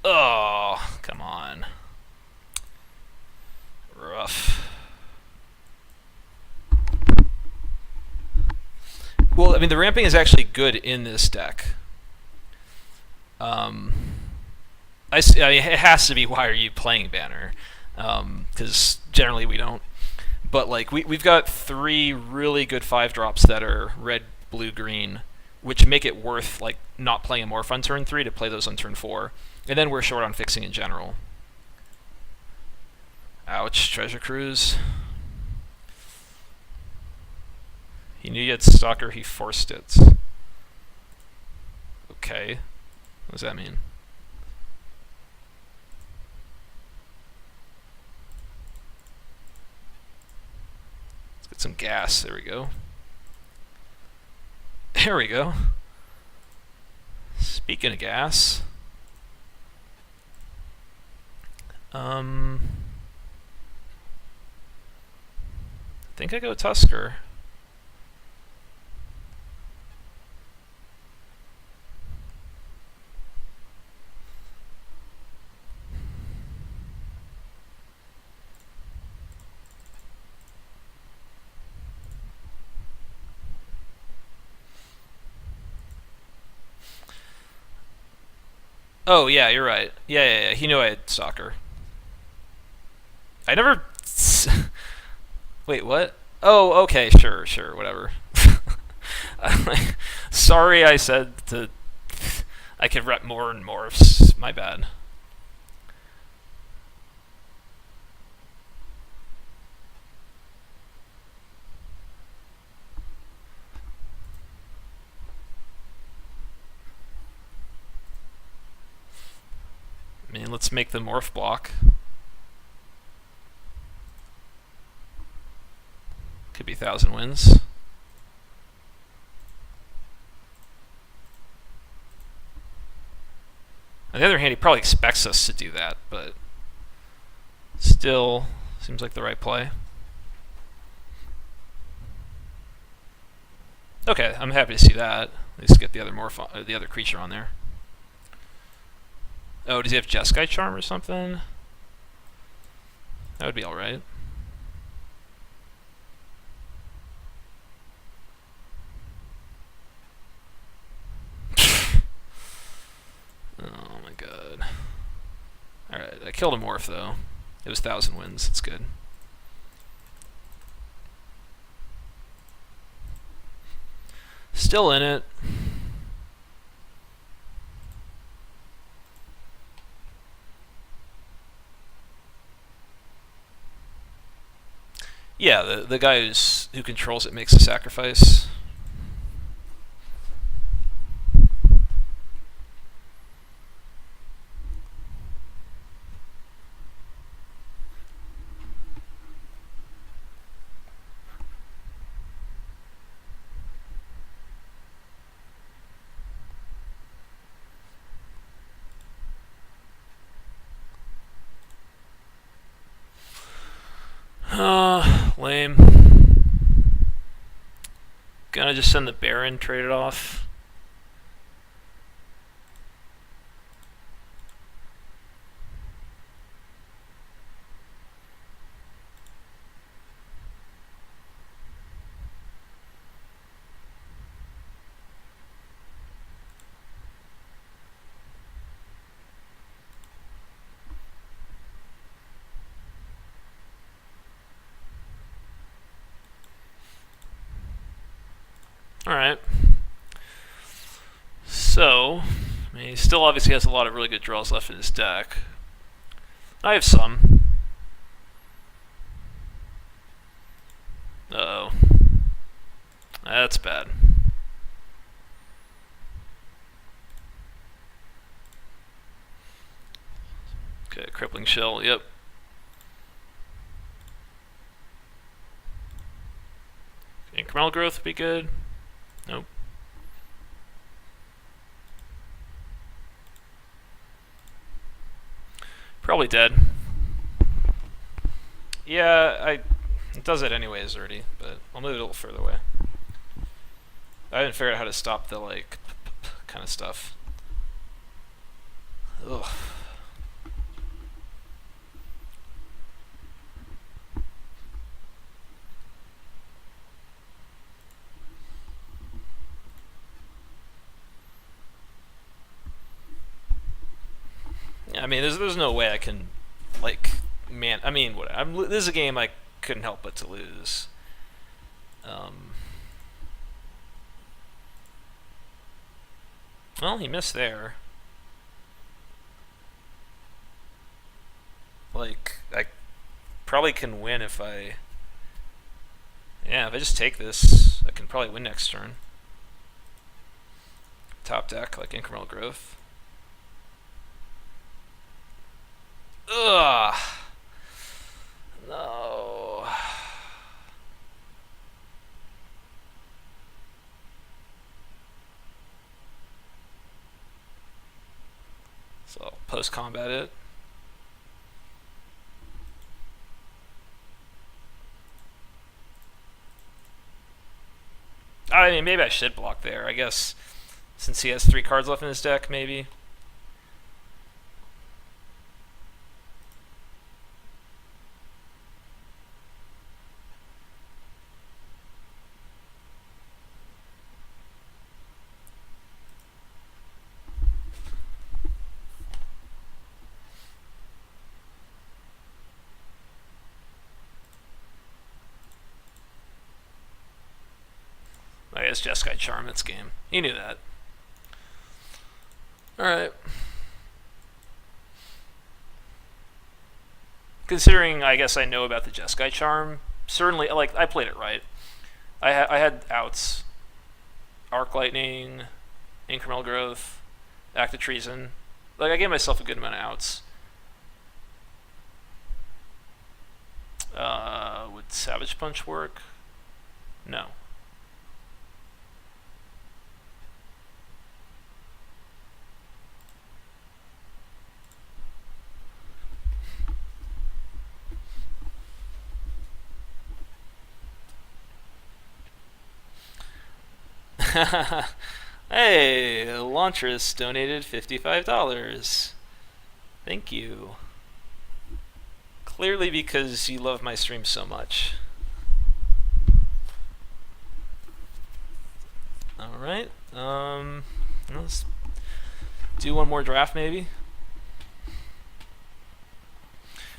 Oh, come on. Rough. Well, I mean, the ramping is actually good in this deck. I mean, it has to be why are you playing banner, because generally we don't. But like we've got 3 really good 5-drops that are red, blue, green, which make it worth like not playing a morph on turn 3 to play those on turn 4, and then we're short on fixing in general. Ouch, Treasure Cruise. He knew he had Stalker, he forced it. Okay. What does that mean? Let's get some gas. There we go. There we go. Speaking of gas. I think I go Tusker. Oh, yeah, you're right. Yeah. He knew I had Stalker. I never... Wait, what? Oh, okay, sure, whatever. Sorry I said I could rep more and morphs. My bad. I mean, let's make the morph block. Could be 1,000 wins. On the other hand, he probably expects us to do that, but still seems like the right play. Okay, I'm happy to see that. At least get the other morph, the other creature on there. Oh, does he have Jeskai Charm or something? That would be alright. Oh my god. Alright, I killed a morph though. It was 1,000 wins, it's good. Still in it. Yeah, the guy who controls it makes a sacrifice. Lame. Gonna just send the Baron, trade it off. Alright. So, I mean, he still obviously has a lot of really good draws left in his deck. I have some. Uh-oh. That's bad. Okay, crippling shell. Yep. Incremental growth would be good. Nope. Probably dead. Yeah, it does it anyways already, but I'll move it a little further away. I haven't figured out how to stop the like kind of stuff. Ugh. I mean, there's no way I can, like, man. I mean, what? This is a game I couldn't help but to lose. Well, he missed there. Like, I probably can win if I. Yeah, if I just take this, I can probably win next turn. Top deck, like incremental growth. Ugh. No. So I'll post combat it. I mean, maybe I should block there. I guess since he has 3 cards left in his deck, maybe. I guess Jeskai Charm its game. He knew that. Alright. Considering, I guess I know about the Jeskai Charm, certainly, like, I played it right. I had outs. Arc Lightning, Incremental Growth, Act of Treason. Like, I gave myself a good amount of outs. Would Savage Punch work? No. Hey, Elantris donated $55. Thank you. Clearly because you love my stream so much. Alright, let's do one more draft maybe.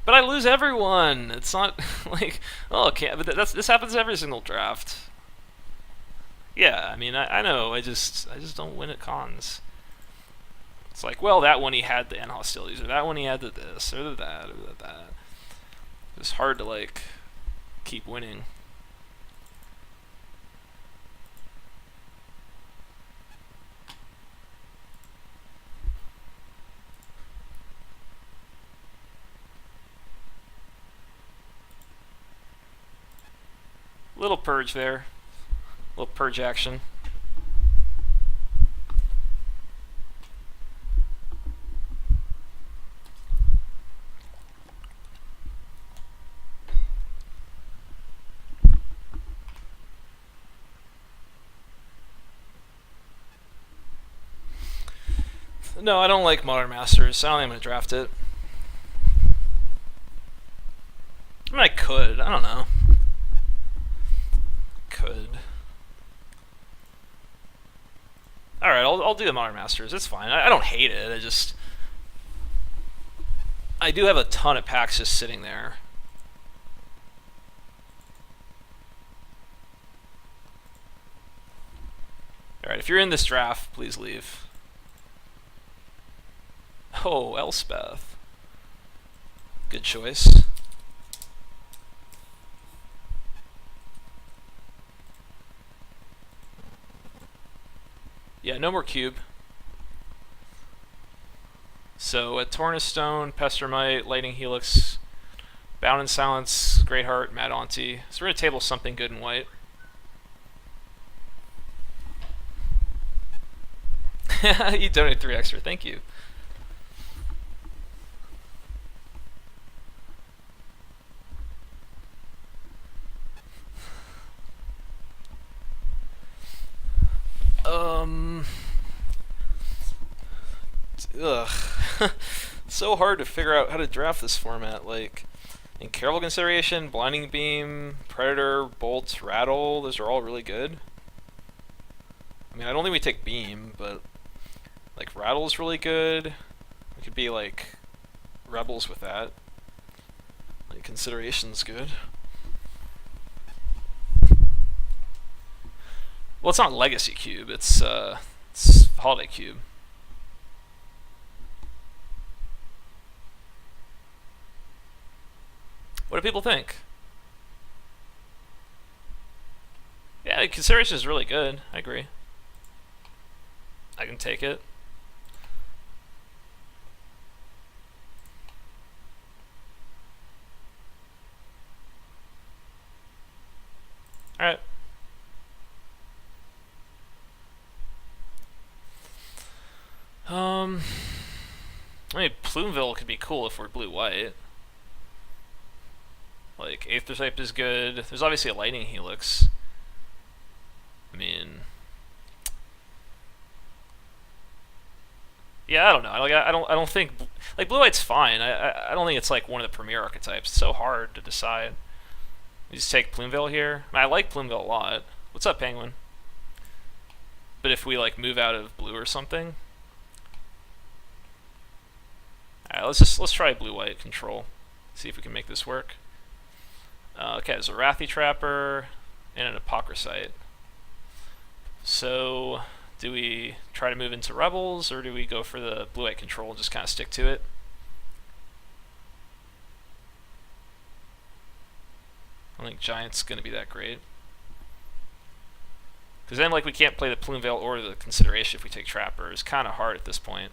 But I lose everyone. It's not like, oh, okay, but this happens every single draft. Yeah, I mean, I know. I just don't win at cons. It's like, well, that one he had the end hostilities, or that one he had the this, or the that, or the that. It's hard to like keep winning. Little purge there. Little purge action. No, I don't like Modern Masters. I don't think I'm going to draft it. I mean, I could. I don't know. Could. Alright, I'll do the Modern Masters. It's fine. I don't hate it. I do have a ton of packs just sitting there. Alright, if you're in this draft, please leave. Oh, Elspeth. Good choice. Yeah, no more cube. So at Tornastone, Pestermite, Lightning Helix, Bound in Silence, Greatheart, Mad Auntie. So we're gonna table something good in white. You donated 3 extra, thank you. Ugh. So hard to figure out how to draft this format. Like, in careful consideration, Blinding Beam, Predator, Bolt, Rattle, those are all really good. I mean, I don't think we take Beam, but like Rattle's really good. We could be like Rebels with that. Like, Consideration's good. Well, it's not Legacy Cube, it's Holiday Cube. What do people think? Yeah, Consideration is really good. I agree. I can take it. Alright. I mean, Plumeville could be cool if we're blue-white. Like, Aether Type is good. There's obviously a Lightning Helix. I mean, yeah, I don't know. Like, I don't think like blue-white's fine. I don't think it's like one of the premier archetypes. It's so hard to decide. You just take Plumeville here. I like Plumeville a lot. What's up, Penguin? But if we like move out of blue or something, alright, let's try blue-white control. See if we can make this work. Okay, there's a Wrathy Trapper and an Apocryphite. So, do we try to move into Rebels, or do we go for the blue-white control and just kind of stick to it? I don't think Giant's going to be that great. Because then, like, we can't play the Plumeville or the Consideration if we take Trapper. It's kind of hard at this point.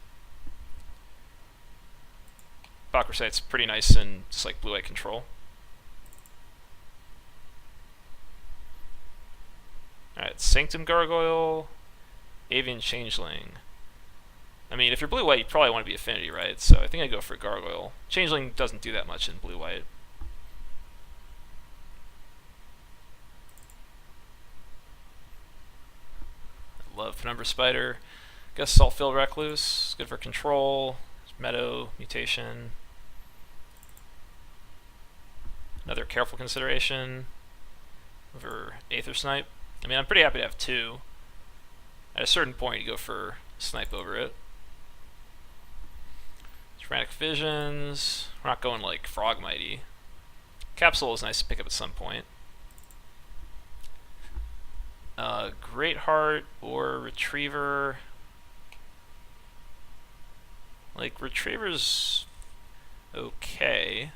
Apocryphite's pretty nice and just like blue-white control. Alright, Sanctum Gargoyle, Avian Changeling. I mean, if you're blue-white, you probably want to be Affinity, right? So I think I go for Gargoyle. Changeling doesn't do that much in blue-white. I love Penumbra Spider. Guess Saltfield Recluse, good for control. Meadow, Mutation. Another Careful Consideration over Aether Snipe. I mean, I'm pretty happy to have 2. At a certain point, you go for Snipe over it. Dramatic Visions. We're not going like Frogmighty. Capsule is nice to pick up at some point. Greatheart or Retriever. Like, Retriever's okay.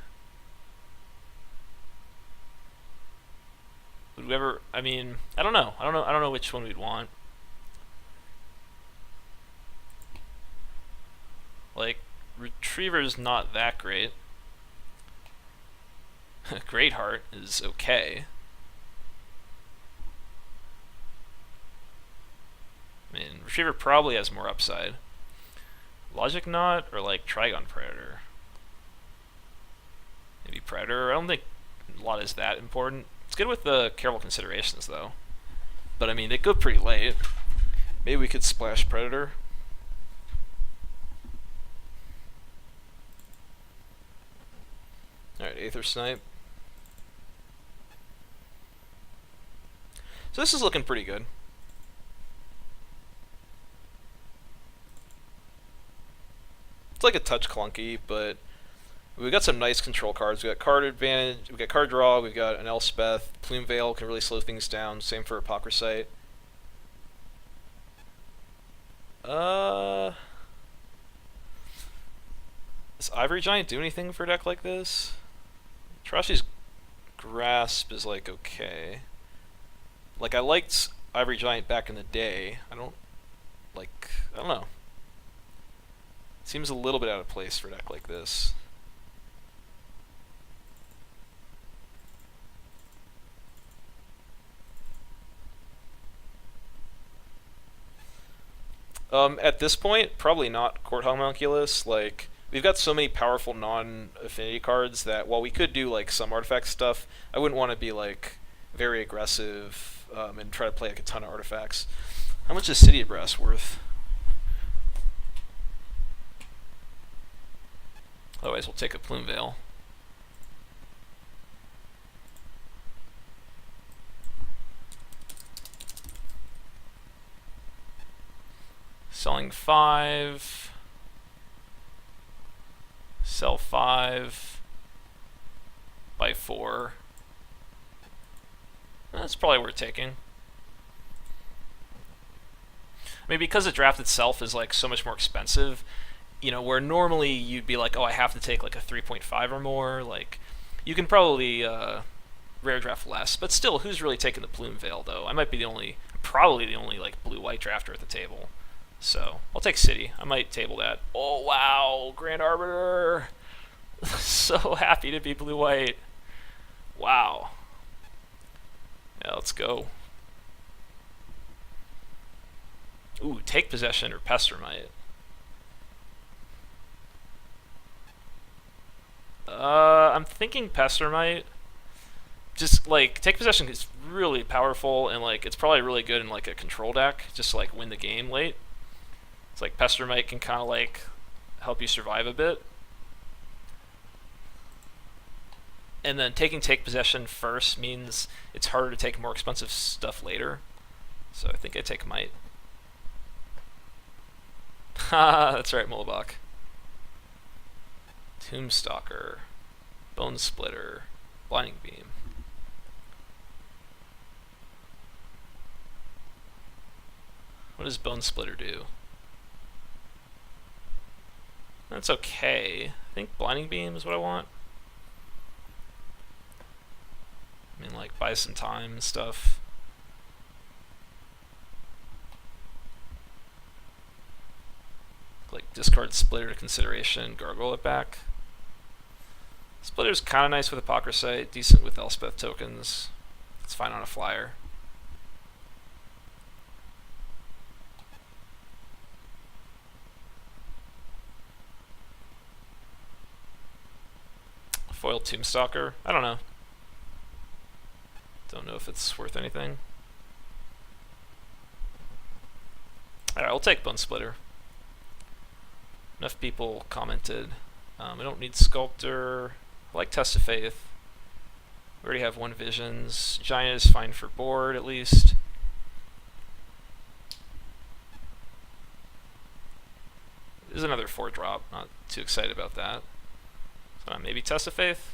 Would we ever? I mean, I don't know. I don't know which one we'd want. Like, Retriever's not that great. Greatheart is okay. I mean, Retriever probably has more upside. Logic Knot or like Trigon Predator? Maybe Predator. I don't think a lot is that important. It's good with the Careful Considerations though. But I mean, they go pretty late. Maybe we could splash Predator. Alright, Aether Snipe. So this is looking pretty good. It's like a touch clunky, but we've got some nice control cards. We've got card advantage, we've got card draw, we've got an Elspeth, Plumevale can really slow things down, same for Apocryphite. Does Ivory Giant do anything for a deck like this? Trashy's Grasp is like okay. Like, I liked Ivory Giant back in the day. I don't like, I don't know. Seems a little bit out of place for a deck like this. At this point, probably not Court Homunculus. Like, we've got so many powerful non-affinity cards that while we could do like some artifact stuff, I wouldn't want to be like very aggressive and try to play like a ton of artifacts. How much is City of Brass worth? Otherwise, we'll take a Plume Veil. Selling 5. Sell 5. Buy 4. That's probably worth taking. I mean, because the draft itself is like so much more expensive, you know, where normally you'd be like, oh, I have to take like a 3.5 or more, like, you can probably rare draft less. But still, who's really taking the Plume Veil, though? I might be probably the only like blue-white drafter at the table. So, I'll take City. I might table that. Oh, wow, Grand Arbiter! So happy to be blue-white. Wow. Yeah, let's go. Ooh, take possession or Pestermite. I'm thinking Pestermite. Just like take possession is really powerful, and like it's probably really good in like a control deck, just to, like win the game late. It's like Pestermite can kind of like help you survive a bit. And then taking take possession first means it's harder to take more expensive stuff later. So I think I take Might. Ha, that's right, Mullabach. Tombstalker, Bone Splitter, Blinding Beam. What does Bone Splitter do? That's okay. I think Blinding Beam is what I want. I mean, like, buy some time and stuff. Like, discard Splitter to consideration, gargoyle it back. Splitter's kind of nice with Apocryphite, decent with Elspeth tokens. It's fine on a flyer. Foil Tombstalker? I don't know. Don't know if it's worth anything. Alright, we'll take Bone Splitter. Enough people commented. I don't need Sculptor. I like Test of Faith. We already have 1 Visions. Giant is fine for board, at least. There's another 4-drop. Not too excited about that. So maybe Test of Faith?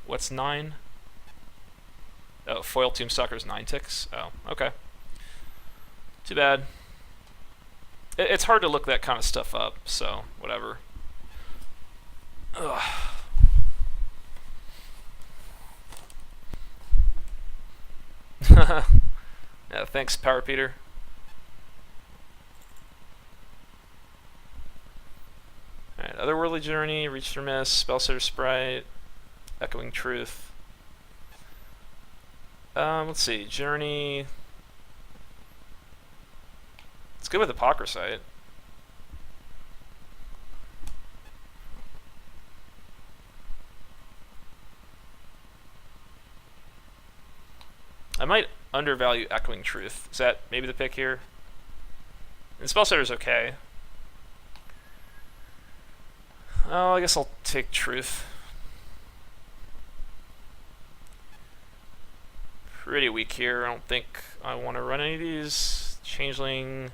What's 9? Oh, Foil Tombstalker's 9 ticks? Oh, okay. Too bad. It's hard to look that kind of stuff up, so whatever. Ugh. Yeah, thanks, Power Peter. Alright, Otherworldly Journey, Reach for Miss, Spellsetter Sprite, Echoing Truth. Let's see, Journey. It's good with Apocryphite. I might undervalue Echoing Truth. Is that maybe the pick here? And Spellsetter's okay. Oh, I guess I'll take Truth. Pretty weak here. I don't think I want to run any of these. Changeling.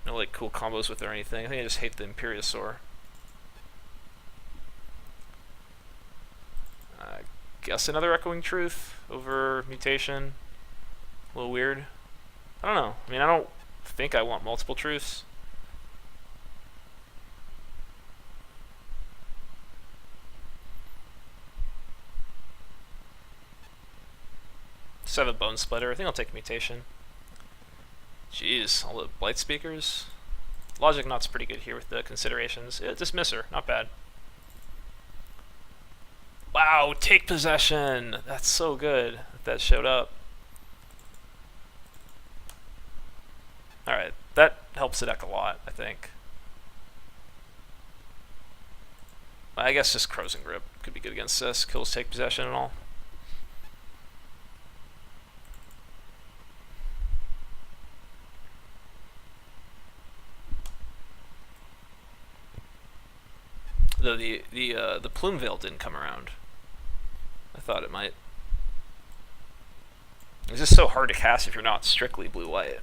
No like cool combos with it or anything. I think I just hate the Imperiosaur. I guess another Echoing Truth over Mutation. A little weird. I don't know. I mean, I don't think I want multiple Truths. Just have a Bone Splitter. I think I'll take Mutation. Jeez, all the blight speakers. Logic Knot's pretty good here with the considerations. Yeah, dismisser, not bad. Wow, take possession. That's so good that showed up. Alright, that helps the deck a lot, I think. I guess just Crows and Grip could be good against this. Kills take possession and all. Though the Plume Veil didn't come around. I thought it might. It's just so hard to cast if you're not strictly blue-white.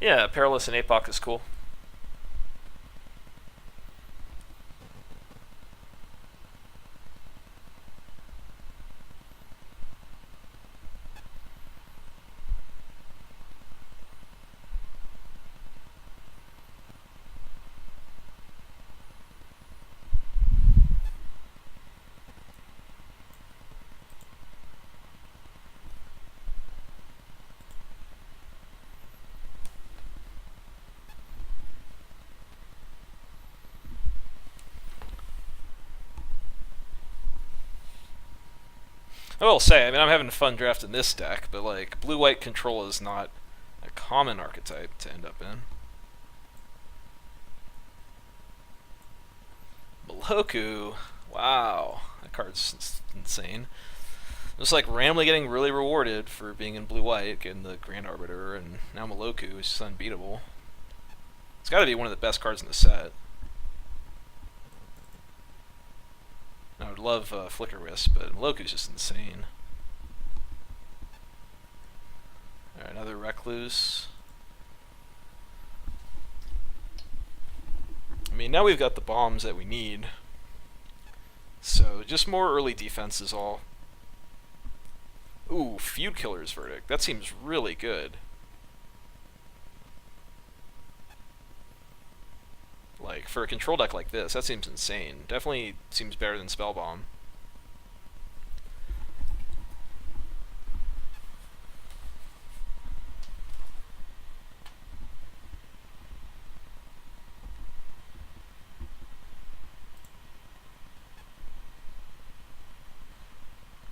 Yeah, Perilous and Apoc is cool. I will say, I mean, I'm having fun drafting this deck, but like blue-white control is not a common archetype to end up in. Maloku, wow, that card's insane. Just like randomly getting really rewarded for being in blue-white, getting the Grand Arbiter, and now Maloku is just unbeatable. It's got to be one of the best cards in the set. I would love Flicker Wisp, but Maloku's just insane. Alright, another Recluse. I mean, now we've got the bombs that we need. So, just more early defense is all. Ooh, Feud Killer's Verdict. That seems really good. Like, for a control deck like this, that seems insane. Definitely seems better than Spellbomb.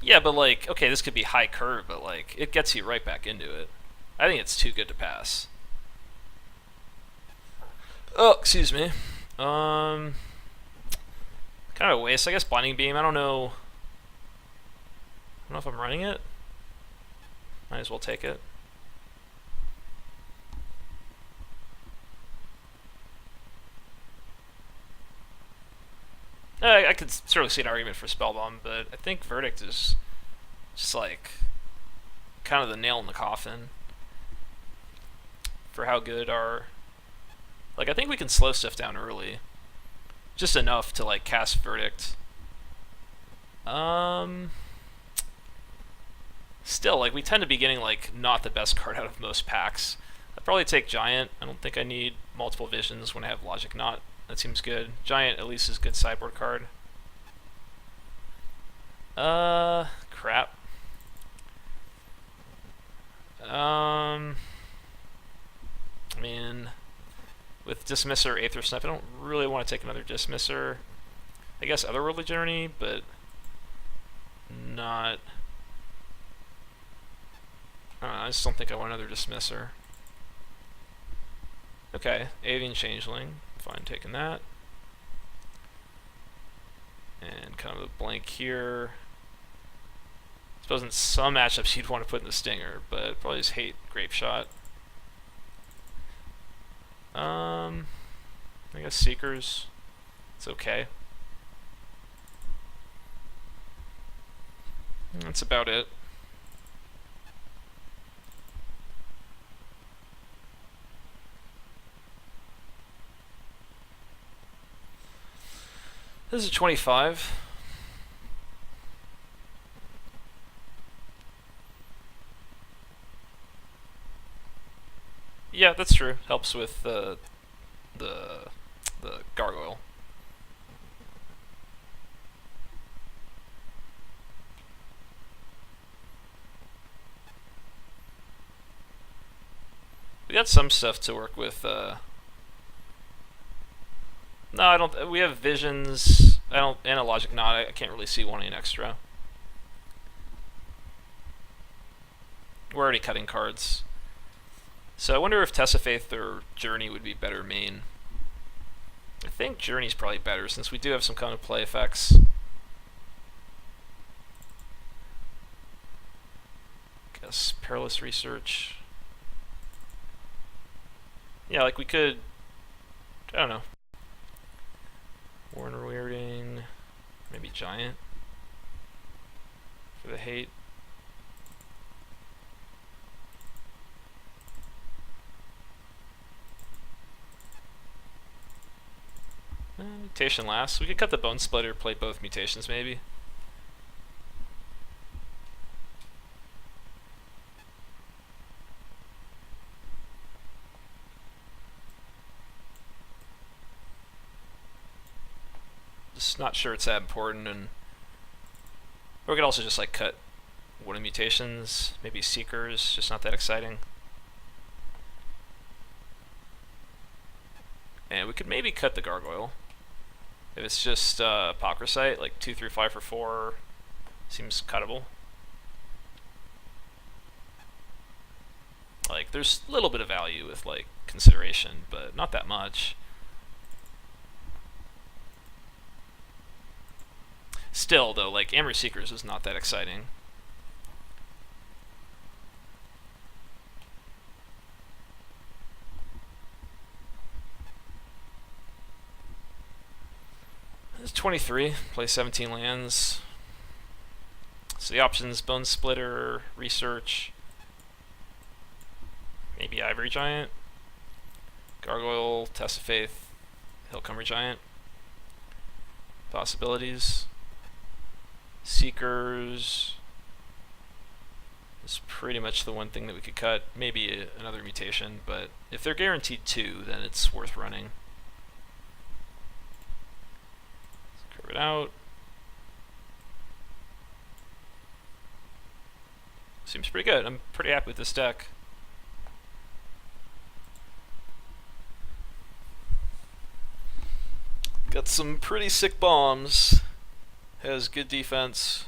Yeah, but like, okay, this could be high curve, but like, it gets you right back into it. I think it's too good to pass. Oh, excuse me. Kind of a waste. I guess Blinding Beam. I don't know if I'm running it. Might as well take it. I could certainly see an argument for Spellbomb, but I think Verdict is just like kind of the nail in the coffin for how good our. Like, I think we can slow stuff down early. Just enough to, like, cast Verdict. Still, like, we tend to be getting, like, not the best card out of most packs. I'd probably take Giant. I don't think I need multiple visions when I have Logic Knot. That seems good. Giant at least is a good sideboard card. Crap. I mean, with Dismisser, Aether Snipe, I don't really want to take another Dismisser. I guess Otherworldly Journey, but not. I just don't think I want another Dismisser. Okay, Avian Changeling. Fine, taking that. And kind of a blank here. I suppose in some matchups you'd want to put in the Stinger, but probably just hate Grape Shot. I guess Seekers. It's okay. That's about it. This is 25. Yeah, that's true. Helps with the gargoyle. got some stuff to work with. No, I don't. We have visions. I don't. And a logic knot. I can't really see wanting an extra. We're already cutting cards. So I wonder if Test of Faith or Journey would be better main. I think Journey's probably better since we do have some kind of play effects. Guess Perilous Research. Yeah, like we could. I don't know. Warner Weirding. Maybe Giant. For the hate. Mutation last. We could cut the Bone Splitter, play both mutations maybe. Just not sure it's that important, and or we could also just like cut one of the mutations, maybe Seekers, just not that exciting. And we could maybe cut the Gargoyle. If it's just Apocryphite, like 2 through 5 for 4, seems cuttable. Like, there's a little bit of value with, like, consideration, but not that much. Still, though, like, Amber Seekers is not that exciting. It's 23, play 17 lands. So the options: Bone Splitter, Research, maybe Ivory Giant, Gargoyle, Test of Faith, Hillcomer Giant. Possibilities. Seekers is pretty much the one thing that we could cut. Maybe another mutation, but if they're guaranteed 2, then it's worth running. Let's curve it out. Seems pretty good. I'm pretty happy with this deck. Got some pretty sick bombs. Has good defense.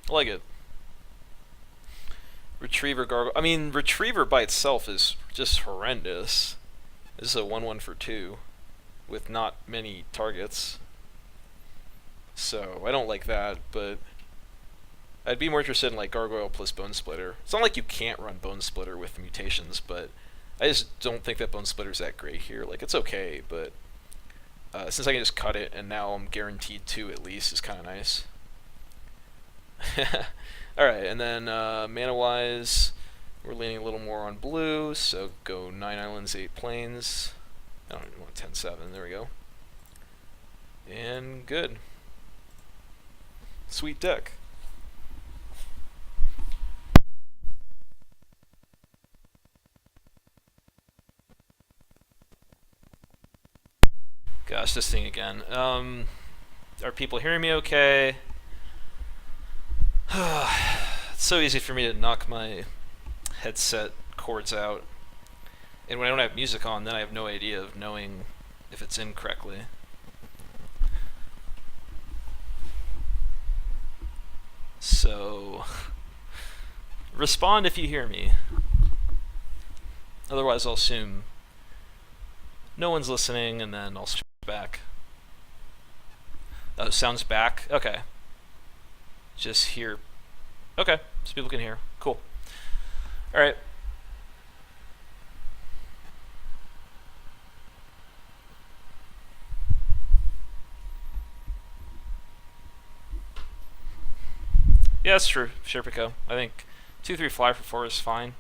I like it. Retriever Gargoyle. I mean, Retriever by itself is just horrendous. This is a 1/1 for 2 with not many targets. So I don't like that, but I'd be more interested in like Gargoyle plus Bone Splitter. It's not like you can't run Bone Splitter with mutations, but I just don't think that Bone Splitter's that great here. Like, it's okay, but since I can just cut it and now I'm guaranteed 2 at least, is kind of nice. Alright, and then mana-wise, we're leaning a little more on blue, so go 9 islands, 8 plains. I don't even want 10-7, there we go. And good. Sweet deck. Gosh, this thing again. Are people hearing me okay? It's so easy for me to knock my headset cords out. And when I don't have music on, then I have no idea of knowing if it's in correctly. So, respond if you hear me. Otherwise, I'll assume no one's listening, and then I'll switch back. Oh, sounds back? Okay. Just hear. Okay, so people can hear. Cool. Alright. Yeah, that's true. Sherpico. I think 2, 3 fly for 4 is fine.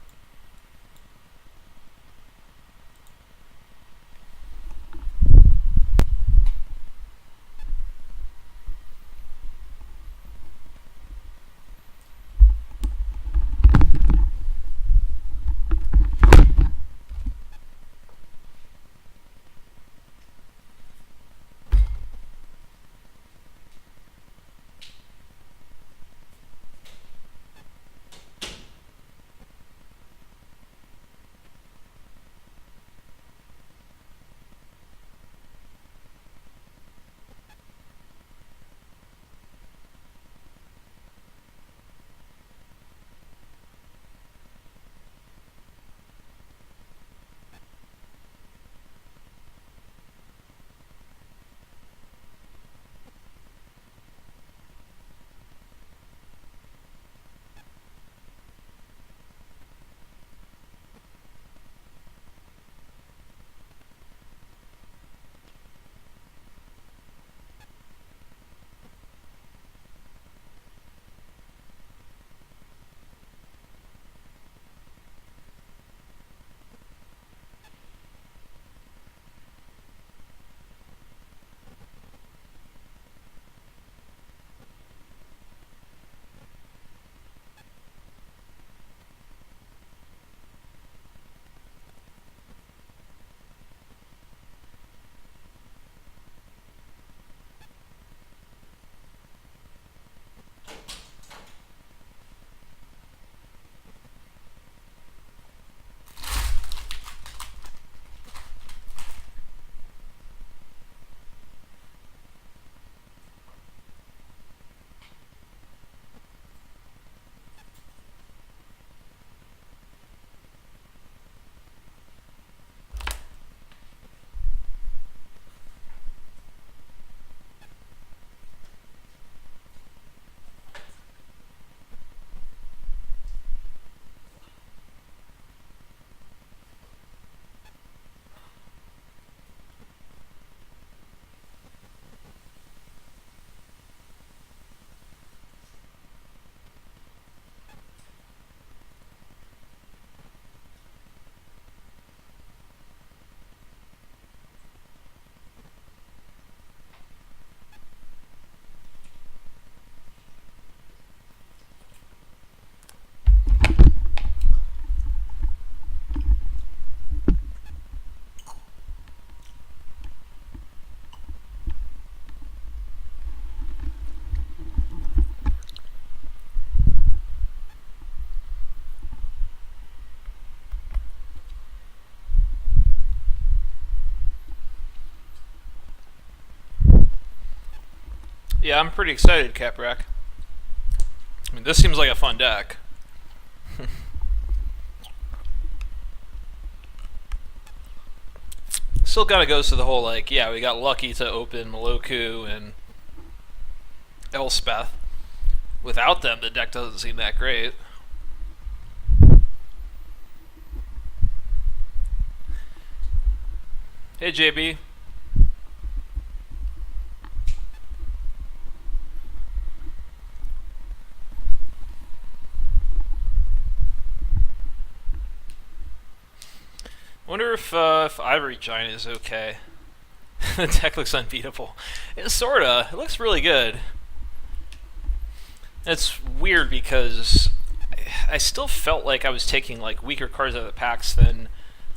Yeah, I'm pretty excited, Caprac. I mean, this seems like a fun deck. Still kind of goes to the whole, like, yeah, we got lucky to open Maloku and Elspeth. Without them, the deck doesn't seem that great. Hey, JB. Wonder if Ivory Giant is okay. The deck looks unbeatable. It sorta. It looks really good. It's weird because I still felt like I was taking like weaker cards out of the packs than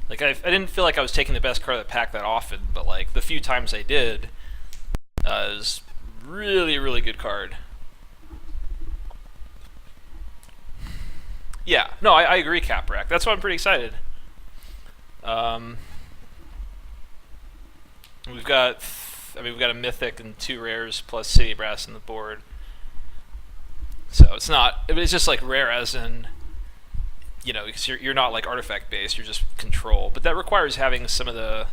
like I didn't feel like I was taking the best card of the pack that often, but like the few times I did, it was really good card. Yeah, no, I agree, Caprac. That's why I'm pretty excited. We've got, we've got a mythic and 2 rares plus City Brass on the board. So it's not. It's just like rare, as in, you know, because you're not like artifact based. You're just control. But that requires having some of the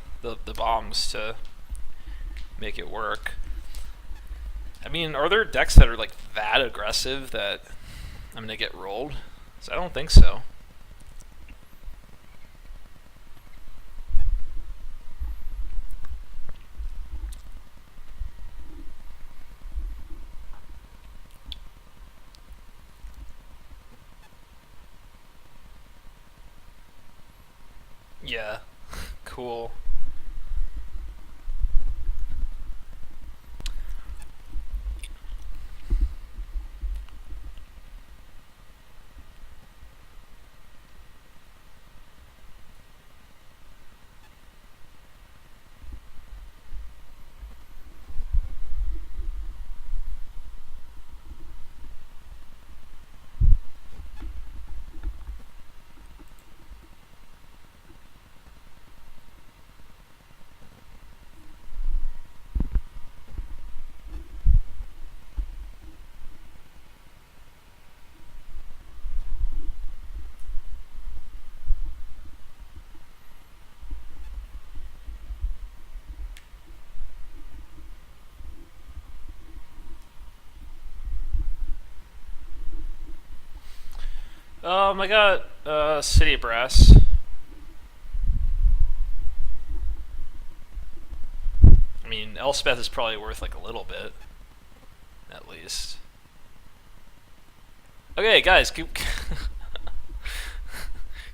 bombs to make it work. I mean, are there decks that are like that aggressive that I'm gonna get rolled? So I don't think so. Yeah, cool. I got City Brass. I mean, Elspeth is probably worth like a little bit, at least. Okay, guys, can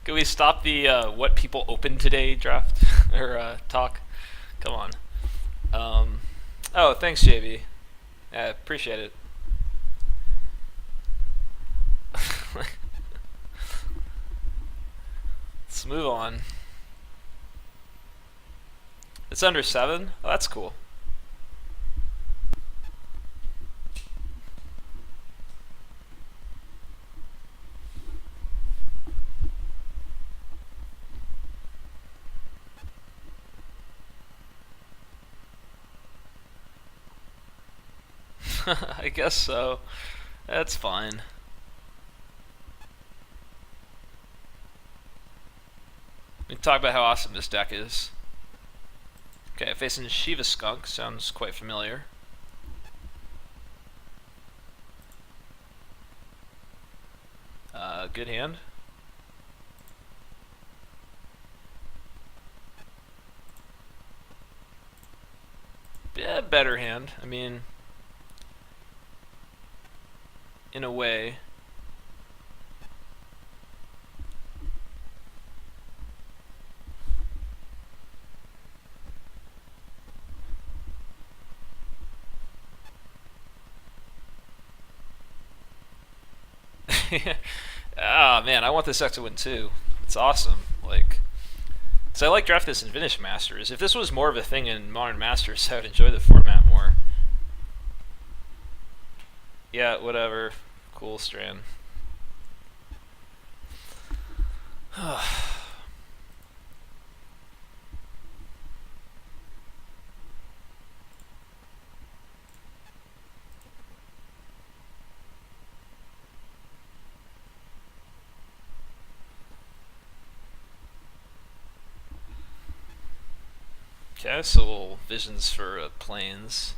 we stop the what people opened today draft or talk? Come on. Oh, thanks, JB. Yeah, appreciate it. Let's move on. It's under 7? Oh, that's cool. I guess so. That's fine. We can talk about how awesome this deck is. Okay, facing Shiva Skunk sounds quite familiar. Good hand. Yeah, better hand. I mean, in a way. Ah, man, I want this deck to win too. It's awesome. Like, so I like draft this in Vintage Masters. If this was more of a thing in Modern Masters, I would enjoy the format more. Yeah, whatever. Cool, Strand. Okay, so we'll visions for planes.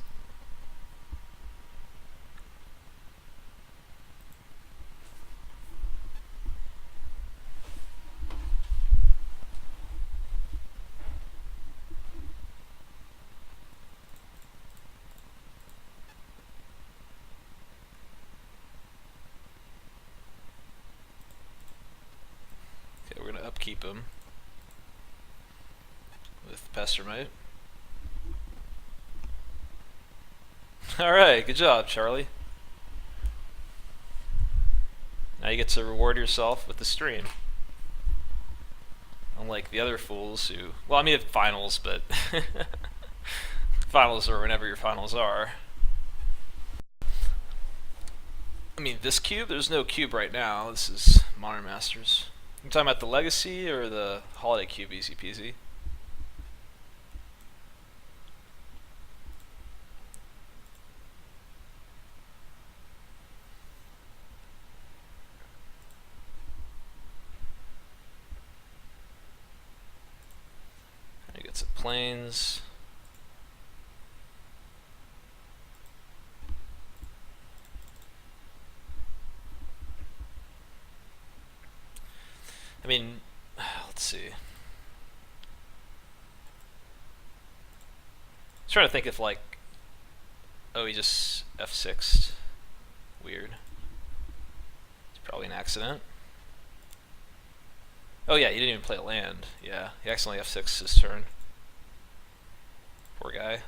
Okay, we're gonna upkeep him with Pestermite. Alright, good job, Charlie. Now you get to reward yourself with the stream. Unlike the other fools who... Well, I mean, finals, but... finals are whenever your finals are. I mean, this cube? There's no cube right now. This is Modern Masters. You talking about the Legacy or the Holiday Cube, easy peasy? You get some planes. I mean, let's see. I was trying to think if, like... Oh, he just F6'd. Weird. It's probably an accident. Oh yeah, he didn't even play a land. Yeah, he accidentally F6'd his turn. Poor guy.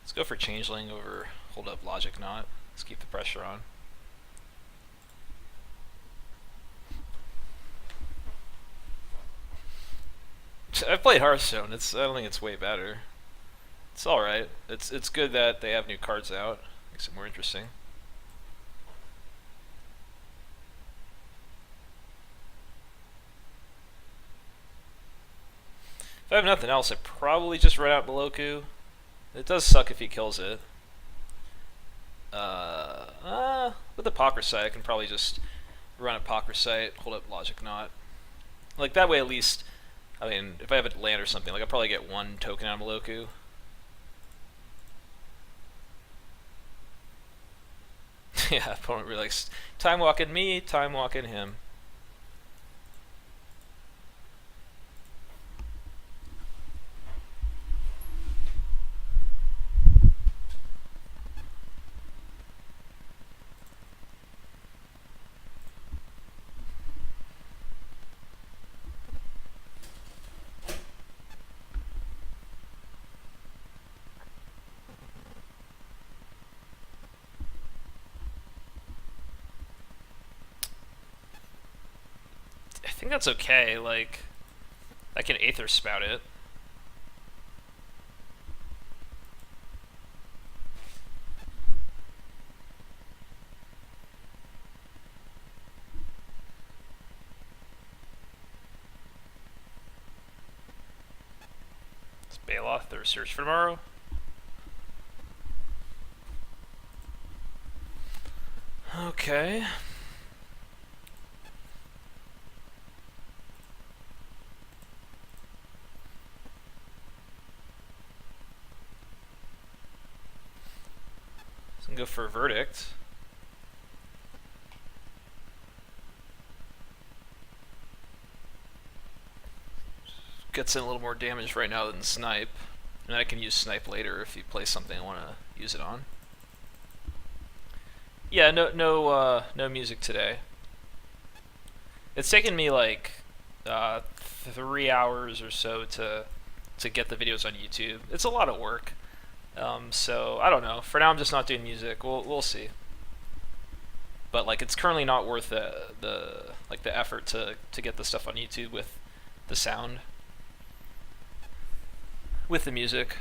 Let's go for Changeling over Hold Up Logic Knot. Let's keep the pressure on. I've played Hearthstone. I don't think it's way better. It's all right. It's good that they have new cards out. Makes it more interesting. If I have nothing else, I probably just run out Maloku. It does suck if he kills it. With Apocryphite, I can probably just run Apocryphite, hold up Logic Knot. Like, that way at least, I mean, if I have a land or something, like, I'll probably get one token out of Maloku. Yeah, opponent really likes time walking me, time walking him. I think that's okay, like, I can Aether Spout it. It's Baloth or Search for Tomorrow. Okay. So I can go for a Verdict. Gets in a little more damage right now than Snipe. And I can use Snipe later if you play something I want to use it on. Yeah, no music today. It's taken me like 3 hours or so to get the videos on YouTube. It's a lot of work. So I don't know. For now, I'm just not doing music. We'll see. But like, it's currently not worth the effort to get the stuff on YouTube with the sound, with the music.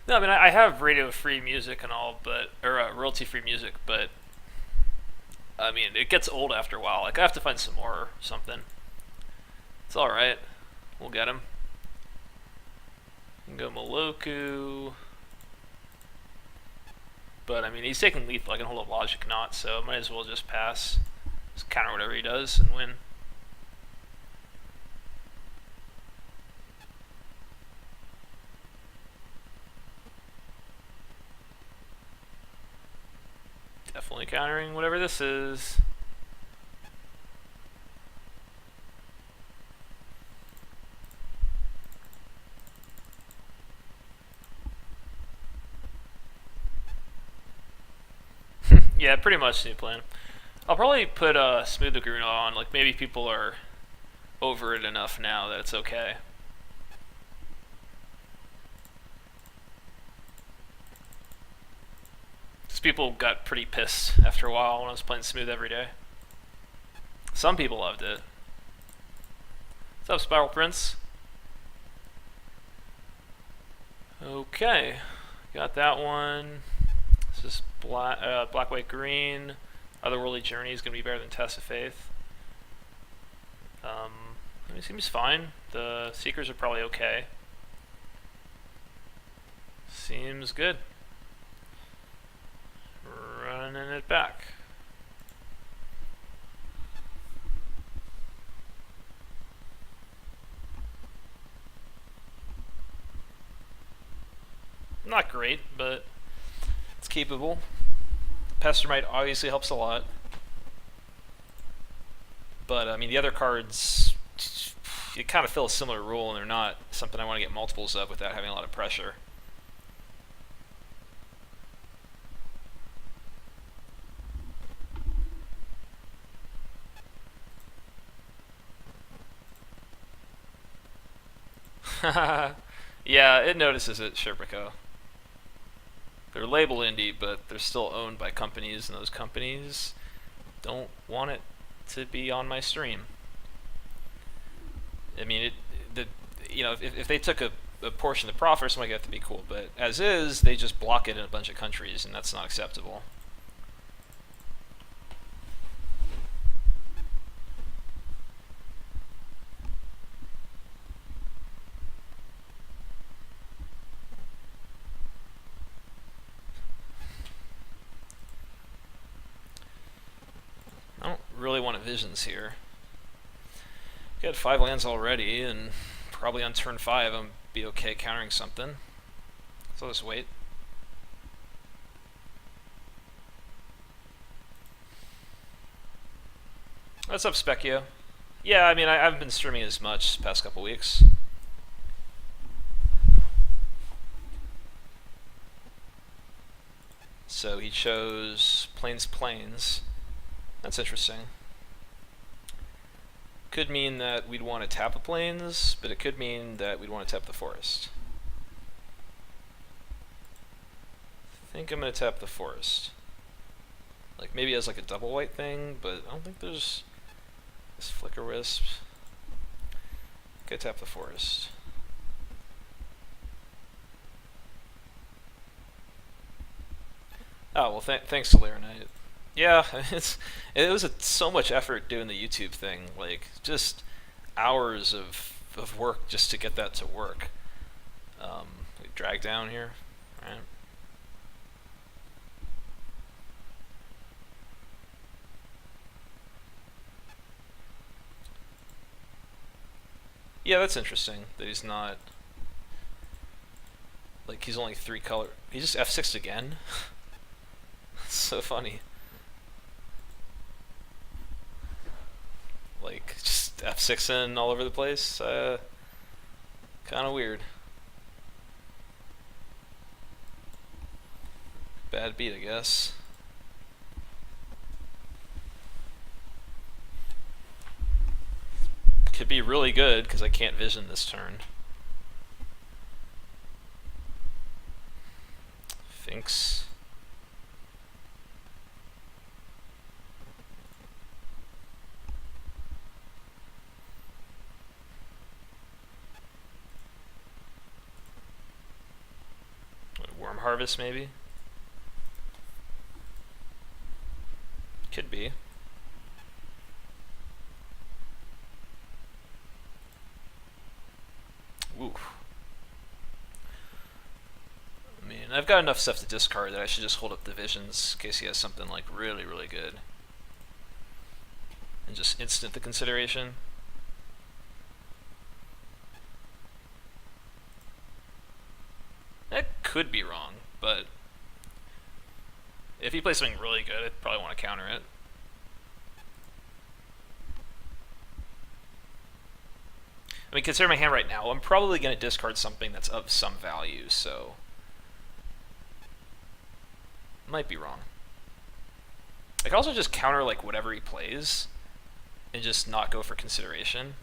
No, I mean I have radio-free music and all, but or royalty-free music, but I mean it gets old after a while. Like I have to find some more or something. It's all right. We'll get him. Go Moloku. But I mean he's taking lethal. I can hold up Logic Knot, so might as well just pass. Just counter whatever he does and win. Definitely countering whatever this is. Yeah, pretty much new plan. I'll probably put Smooth Laguna on. Like maybe people are over it enough now that it's okay. Because people got pretty pissed after a while when I was playing Smooth every day. Some people loved it. What's up, Spiral Prince? Okay, got that one. This is black, white, green. Otherworldly Journey is going to be better than Test of Faith. I mean, it seems fine. The Seekers are probably okay. Seems good. Running it back. Not great, but it's keepable. Pestermite obviously helps a lot. But, I mean, the other cards, you kind of fill a similar role, and they're not something I want to get multiples of without having a lot of pressure. Yeah, it notices it, Sherpico. They're labeled indie, but they're still owned by companies, and those companies don't want it to be on my stream. I mean, if they took a portion of the profit or something like that, that'd be cool. But as is, they just block it in a bunch of countries, and that's not acceptable. I don't really want visions here. Got 5 lands already, and probably on turn 5 I'm be okay countering something. So let's wait. What's up, Specchio? Yeah, I mean, I haven't been streaming as much the past couple weeks. So he chose Plains. That's interesting. Could mean that we'd want to tap the Plains, but it could mean that we'd want to tap the Forest. I think I'm going to tap the Forest. Like maybe as like a double white thing, but I don't think there's this Flicker Wisp. Okay, tap the Forest. Oh, well, thanks to Laranite. Yeah, it was so much effort doing the YouTube thing, like just hours of work just to get that to work. Drag down here, right? Yeah, that's interesting that he's not, like, he's only 3 color. He just F6'd again. So funny. Like, just F6ing all over the place. Kind of weird. Bad beat, I guess. Could be really good because I can't vision this turn. Finks. Harvest, maybe? Could be. Ooh. I mean, I've got enough stuff to discard that I should just hold up the Visions in case he has something like really, really good. And just instant the consideration. That could be wrong, but if he plays something really good, I'd probably want to counter it. I mean, consider my hand right now. I'm probably going to discard something that's of some value, so might be wrong. I could also just counter like whatever he plays and just not go for consideration.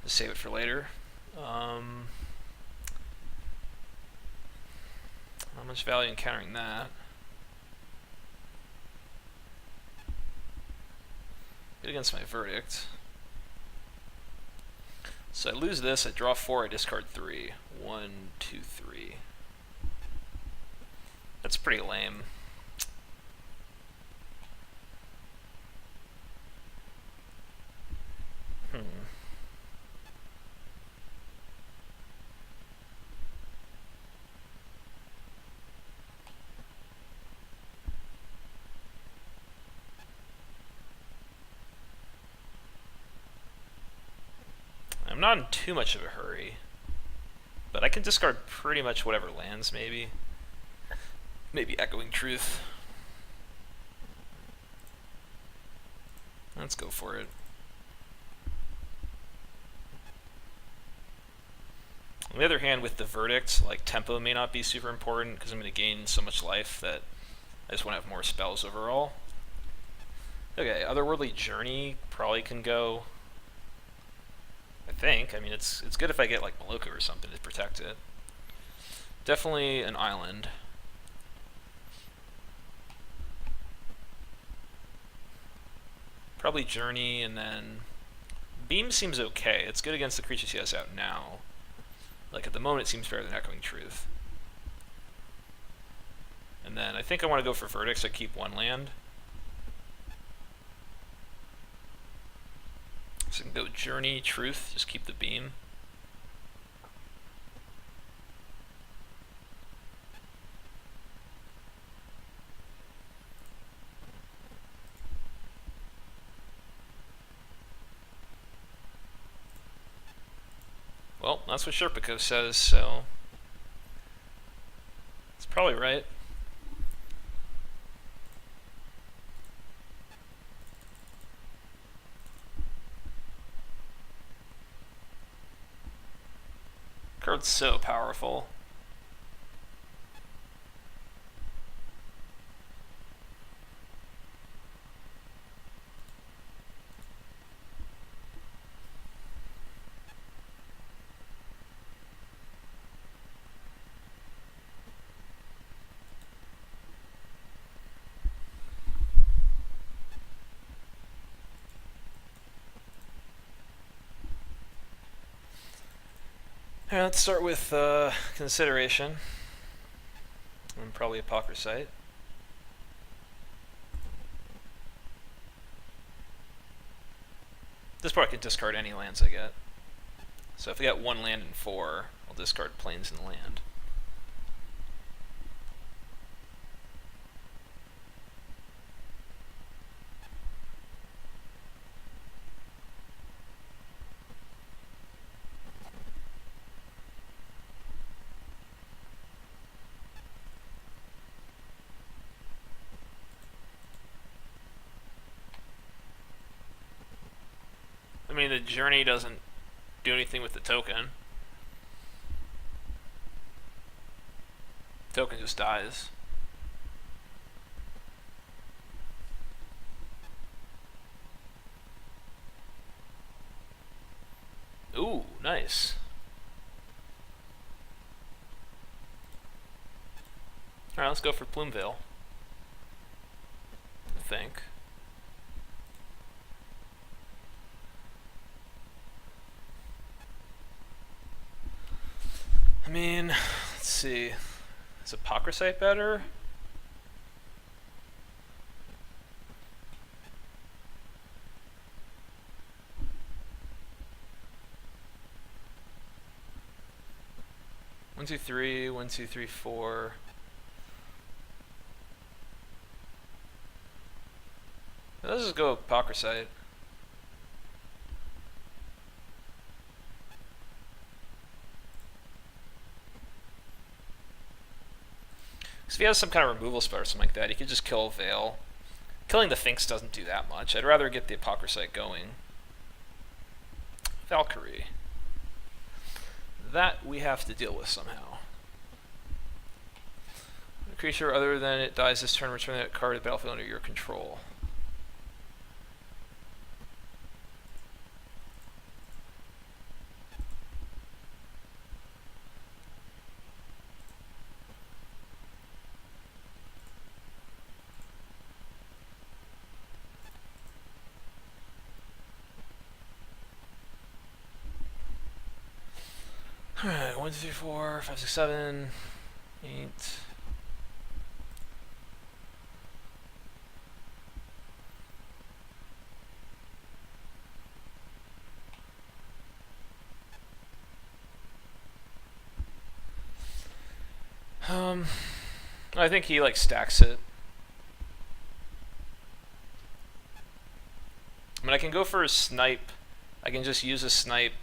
Just save it for later. Not much value in countering that. Good against my Verdict. So I lose this, I draw 4, I discard 3. 1, 2, 3. That's pretty lame. I'm not in too much of a hurry, but I can discard pretty much whatever lands, maybe. Maybe Echoing Truth. Let's go for it. On the other hand, with the Verdict, like tempo may not be super important because I'm going to gain so much life that I just want to have more spells overall. Okay, Otherworldly Journey probably can go. I think. I mean, it's good if I get like Maloko or something to protect it. Definitely an island. Probably Journey, and then Beam seems okay. It's good against the creatures he has out now. Like at the moment, it seems better than Echoing Truth. And then I think I want to go for Verdict, so I keep 1 land. So I can go Journey, Truth, just keep the Beam. Well, that's what Sherpiko says, so it's probably right. Card's so powerful. Alright, let's start with Consideration. And probably Apocryphite. This part I can discard any lands I get. So if I get 1 land and 4, I'll discard Plains and land. I mean, the Journey doesn't do anything with the token. Token just dies. Ooh, nice. Alright, let's go for Plumevale. I think. I mean, let's see. Is Apocryphite better? One, two, three, 1, 2, 3, 4. Let's just go Apocryphite. Because if he has some kind of removal spell or something like that, he could just kill Veil. Killing the Finks doesn't do that much. I'd rather get the Apocryphite going. Valkyrie. That we have to deal with somehow. A creature other than it dies this turn, return that card to the battlefield under your control. Alright, 1, 2, 3, 4, 5, 6, 7, 8. I think he like stacks it. I mean, I can go for a snipe. I can just use a snipe,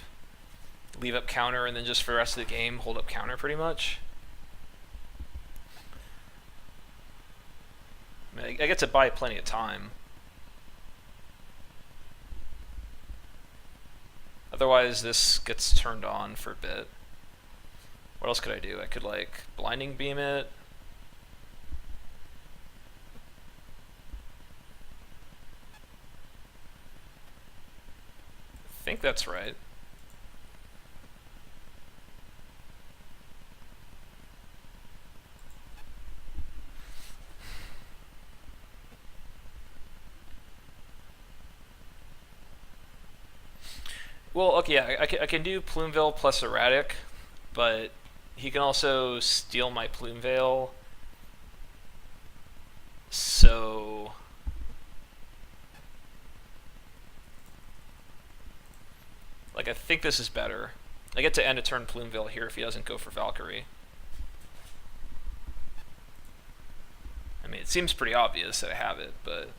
leave up counter, and then just for the rest of the game hold up counter pretty much. I mean, I get to buy plenty of time. Otherwise this gets turned on for a bit. What else could I do? I could like blinding beam it. I think that's right. Well, okay, yeah, I can do Plumeveil plus Erratic, but he can also steal my Plumeveil. So like, I think this is better. I get to end a turn Plumeveil here if he doesn't go for Valkyrie. I mean, it seems pretty obvious that I have it, but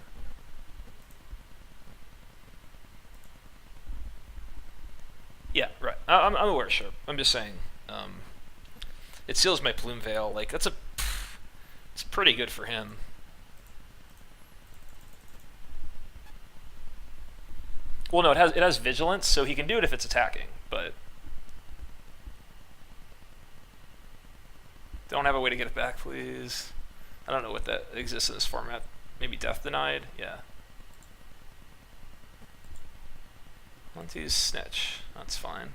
yeah, right. I'm aware, sure. I'm just saying, it seals my Plumeveil. Like, it's pretty good for him. Well, no, it has vigilance, so he can do it if it's attacking, but don't have a way to get it back, please. I don't know what that exists in this format. Maybe Death Denied? Yeah. Let's use Snitch. That's fine.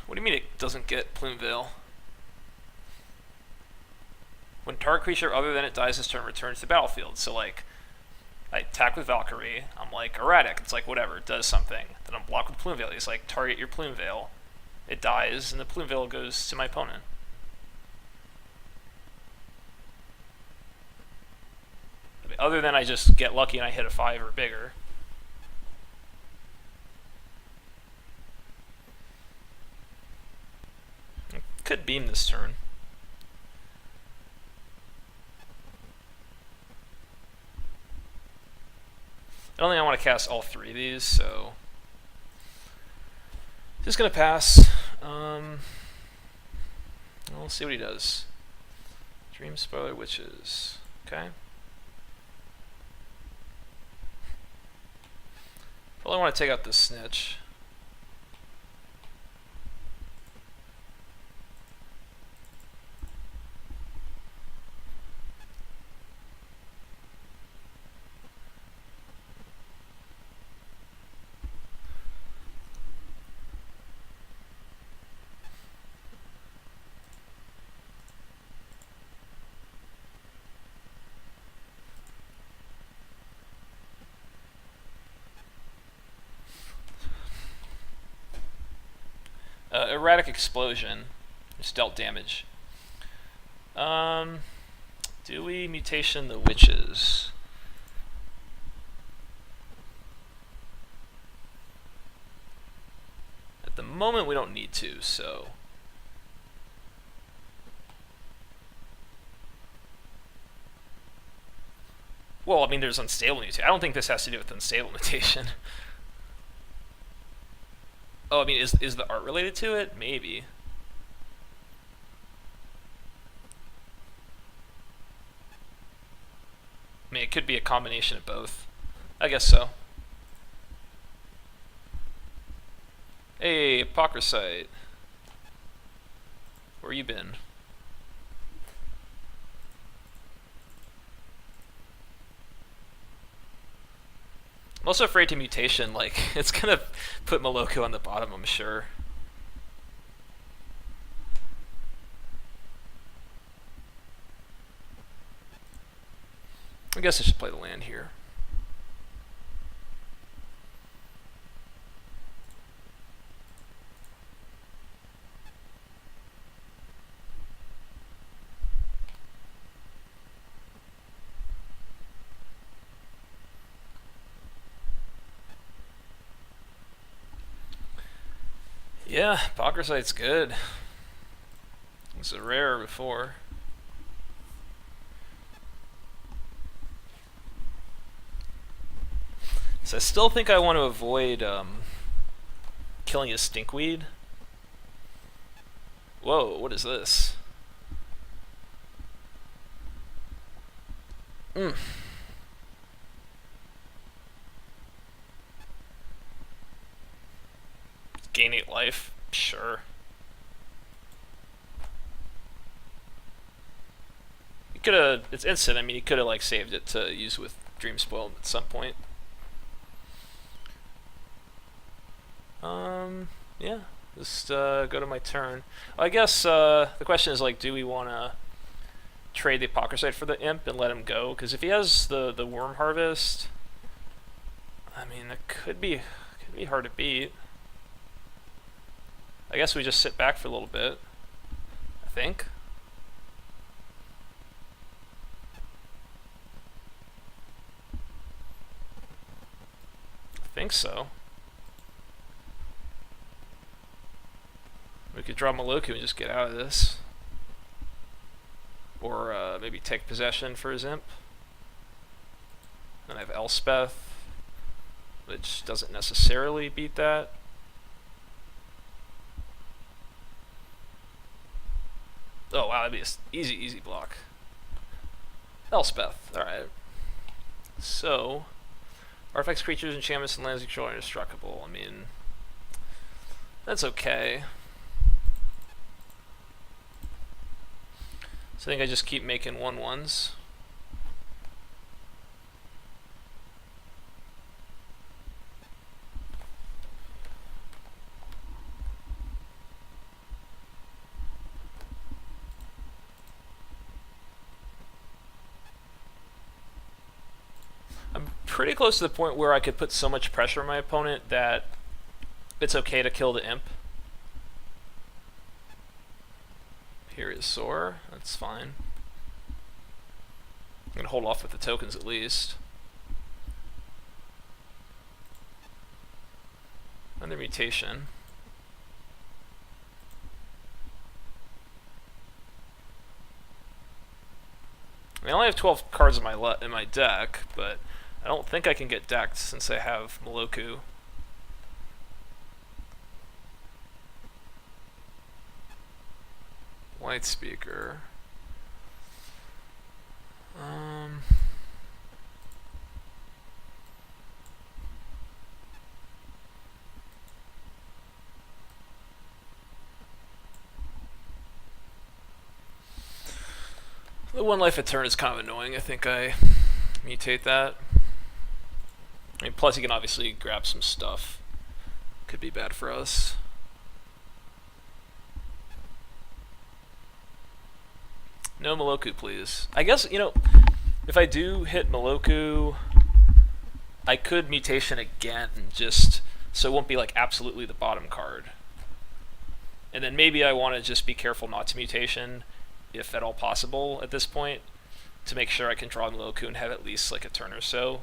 What do you mean it doesn't get Plumeveil? When target creature other than it dies this turn returns to the battlefield. So like, I attack with Valkyrie, I'm like Erratic, it's like whatever, it does something. Then I'm blocked with Plumeveil, he's like target your Plumeveil. It dies, and the Plumeveil goes to my opponent. I mean, other than I just get lucky and I hit a 5 or bigger. Could beam this turn. I don't think I want to cast all 3 of these, so just gonna pass. We'll see what he does. Dream Spoiler Witches. Okay. Probably want to take out this Snitch. Erratic Explosion. Just dealt damage. Do we mutation the witches? At the moment, we don't need to, so. Well, I mean, there's unstable mutation. I don't think this has to do with unstable mutation. Oh, I mean, is the art related to it? Maybe. I mean, it could be a combination of both. I guess so. Hey, Apocryphite. Where you been? I'm also afraid to mutation, like, it's gonna put Moloko on the bottom, I'm sure. I guess I should play the land here. Yeah, Apocryphite's good. It was a rare before. So I still think I want to avoid killing his stinkweed. Whoa, what is this? Gain 8 life? Sure. You could've... It's instant, I mean, you could've, like, saved it to use with Dream Spoil at some point. Yeah. Just go to my turn. Well, I guess the question is, like, do we want to trade the Apocryphite for the Imp and let him go? Because if he has the Worm Harvest, I mean, that could be hard to beat. I guess we just sit back for a little bit, I think. I think so. We could draw Moloko and just get out of this. Or maybe take possession for his Imp. Then I have Elspeth, which doesn't necessarily beat that. Oh wow, that'd be an easy block. Elspeth, alright. So, artifacts, creatures, enchantments, and lands you control are indestructible. I mean, that's okay. So I think I just keep making 1/1s. I'm pretty close to the point where I could put so much pressure on my opponent that it's okay to kill the Imp. Here is Soar, that's fine. I'm gonna hold off with the tokens at least. Another mutation. I mean, I only have 12 cards in my deck, but I don't think I can get decked since I have Moloko. Light Speaker. The 1 life a turn is kind of annoying. I think I mutate that. I mean, plus you can obviously grab some stuff. Could be bad for us. No Moloko, please. I guess, you know, if I do hit Moloko, I could mutation again, just so it won't be like absolutely the bottom card. And then maybe I want to just be careful not to mutation, if at all possible at this point, to make sure I can draw Miloku and have at least like a turn or so.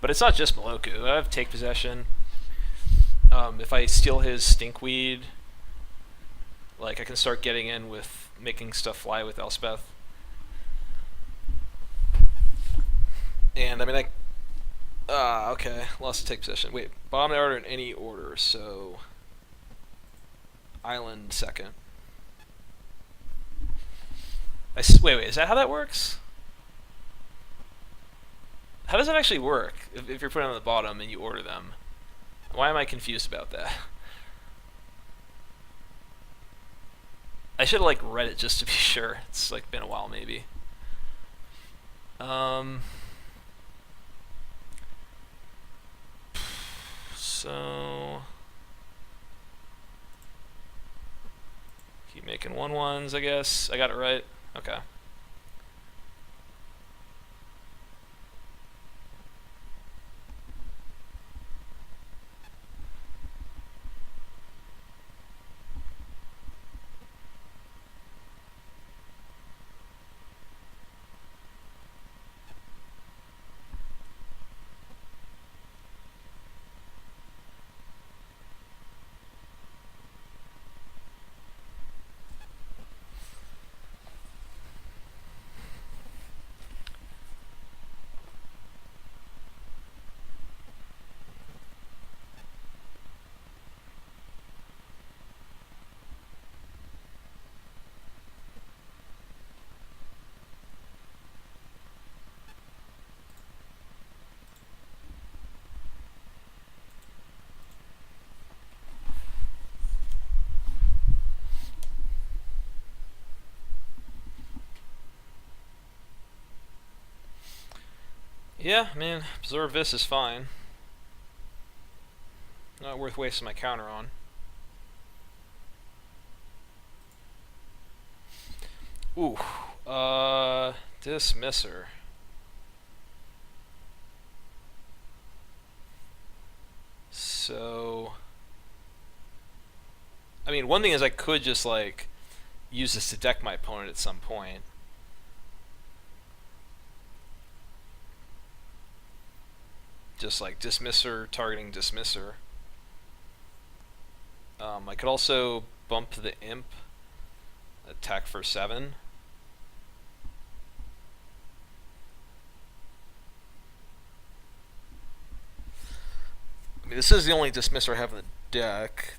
But it's not just Miloku. I have take possession. If I steal his stinkweed, like I can start getting in with making stuff fly with Elspeth. And I mean, okay, lost to take possession. Wait, bottom of the order in any order, so island second. Wait, is that how that works? How does that actually work if you're putting on the bottom and you order them? Why am I confused about that? I should have like read it just to be sure. It's like been a while maybe. So keep making 1/1s, I guess. I got it right. Okay. Yeah, I mean, absorb this is fine. Not worth wasting my counter on. Ooh, dismisser. So, I mean, one thing is I could just like use this to deck my opponent at some point. Just like dismisser targeting dismisser. I could also bump the imp, attack for 7. I mean, this is the only dismisser I have in the deck.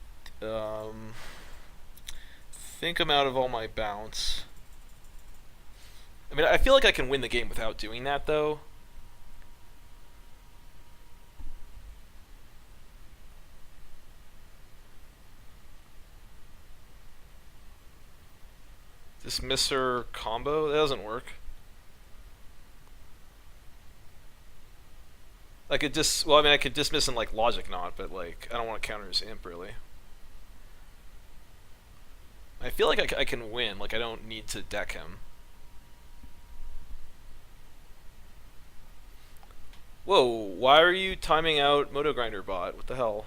Think I'm out of all my bounce. I mean, I feel like I can win the game without doing that, though. Dismisser combo? That doesn't work. I could well, I mean, I could dismiss in like Logic Knot, but like, I don't want to counter his imp, really. I feel like I can win, like I don't need to deck him. Whoa, why are you timing out Moto Grinder bot? What the hell?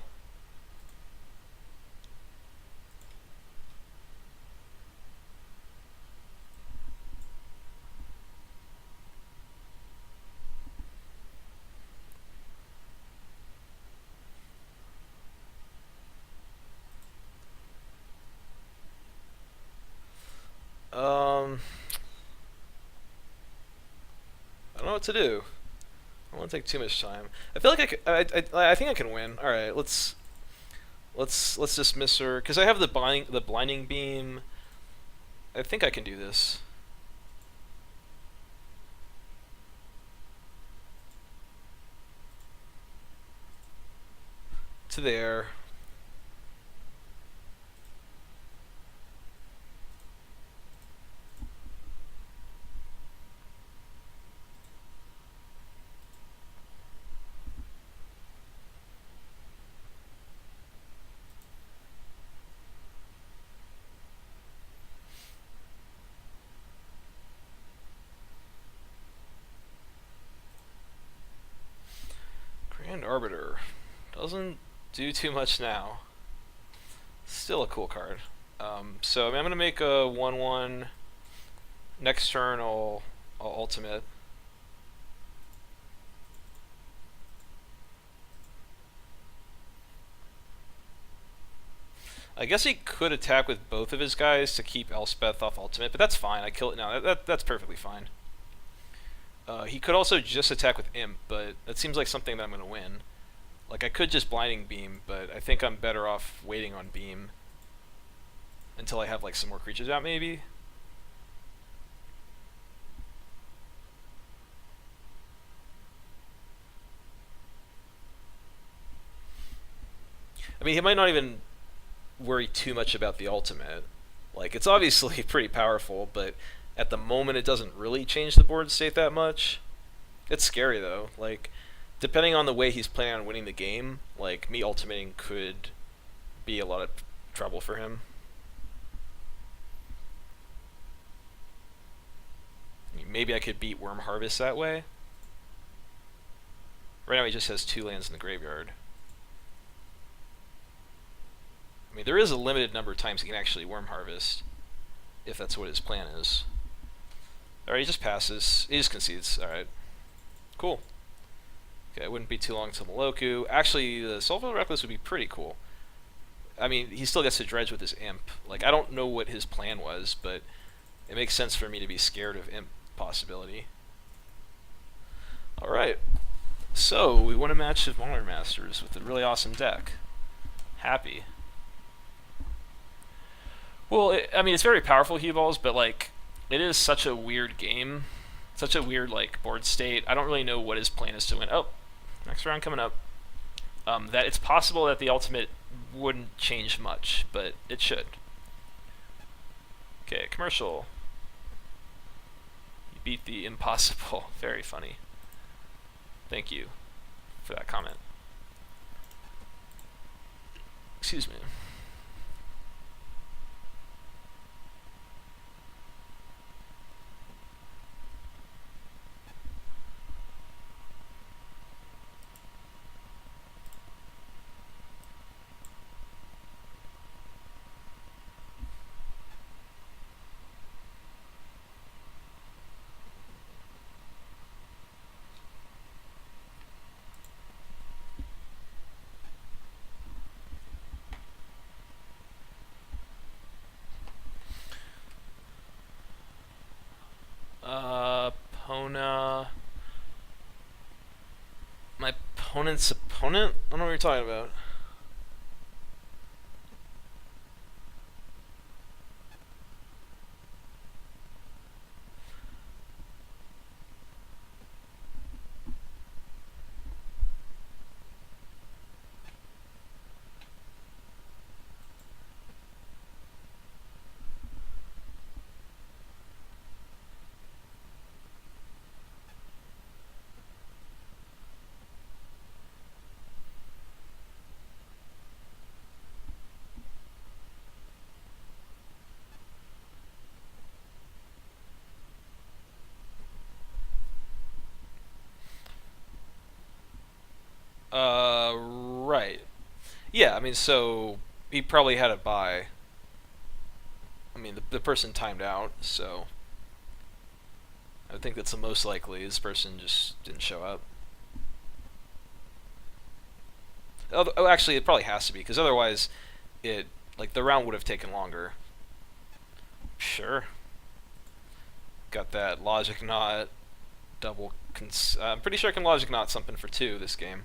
I don't know what to do. I don't want to take too much time. I feel like I think I can win. All right, let's dismiss her because I have the blinding beam. I think I can do this. To there. Grand Arbiter. Doesn't do too much now. Still a cool card. So I mean, I'm gonna make a 1/1. Next turn, I'll ultimate. I guess he could attack with both of his guys to keep Elspeth off ultimate, but that's fine. I kill it now. That's perfectly fine. He could also just attack with Imp, but that seems like something that I'm gonna win. Like, I could just Blinding Beam, but I think I'm better off waiting on Beam until I have like some more creatures out, maybe. I mean, he might not even worry too much about the ultimate. Like, it's obviously pretty powerful, but at the moment it doesn't really change the board state that much. It's scary though. Like, depending on the way he's planning on winning the game, like, me ultimating could be a lot of trouble for him. Maybe I could beat Worm Harvest that way. Right now he just has 2 lands in the graveyard. I mean, there is a limited number of times he can actually Worm Harvest, if that's what his plan is. Alright, he just passes. He just concedes. Alright. Cool. Okay, it wouldn't be too long until Moloku. Actually, the Soulful Reckless would be pretty cool. I mean, he still gets to dredge with his Imp. Like, I don't know what his plan was, but it makes sense for me to be scared of Imp possibility. Alright. So, we won a match of Modern Masters with a really awesome deck. Happy. Well, I mean, it's very powerful, He Balls, but, like, it is such a weird game. Such a weird, like, board state. I don't really know what his plan is to win. Oh, next round coming up. That it's possible that the ultimate wouldn't change much, but it should. Okay, commercial. You beat the impossible. Very funny. Thank you for that comment. Excuse me. Pona. My opponent's opponent? I don't know what you're talking about. Right. Yeah, I mean, so he probably had a buy. I mean, the person timed out, so I think that's the most likely. This person just didn't show up. Oh, actually, it probably has to be, because otherwise, the round would have taken longer. Sure. Got that Logic Knot, double. I'm pretty sure I can Logic Knot something for 2 this game.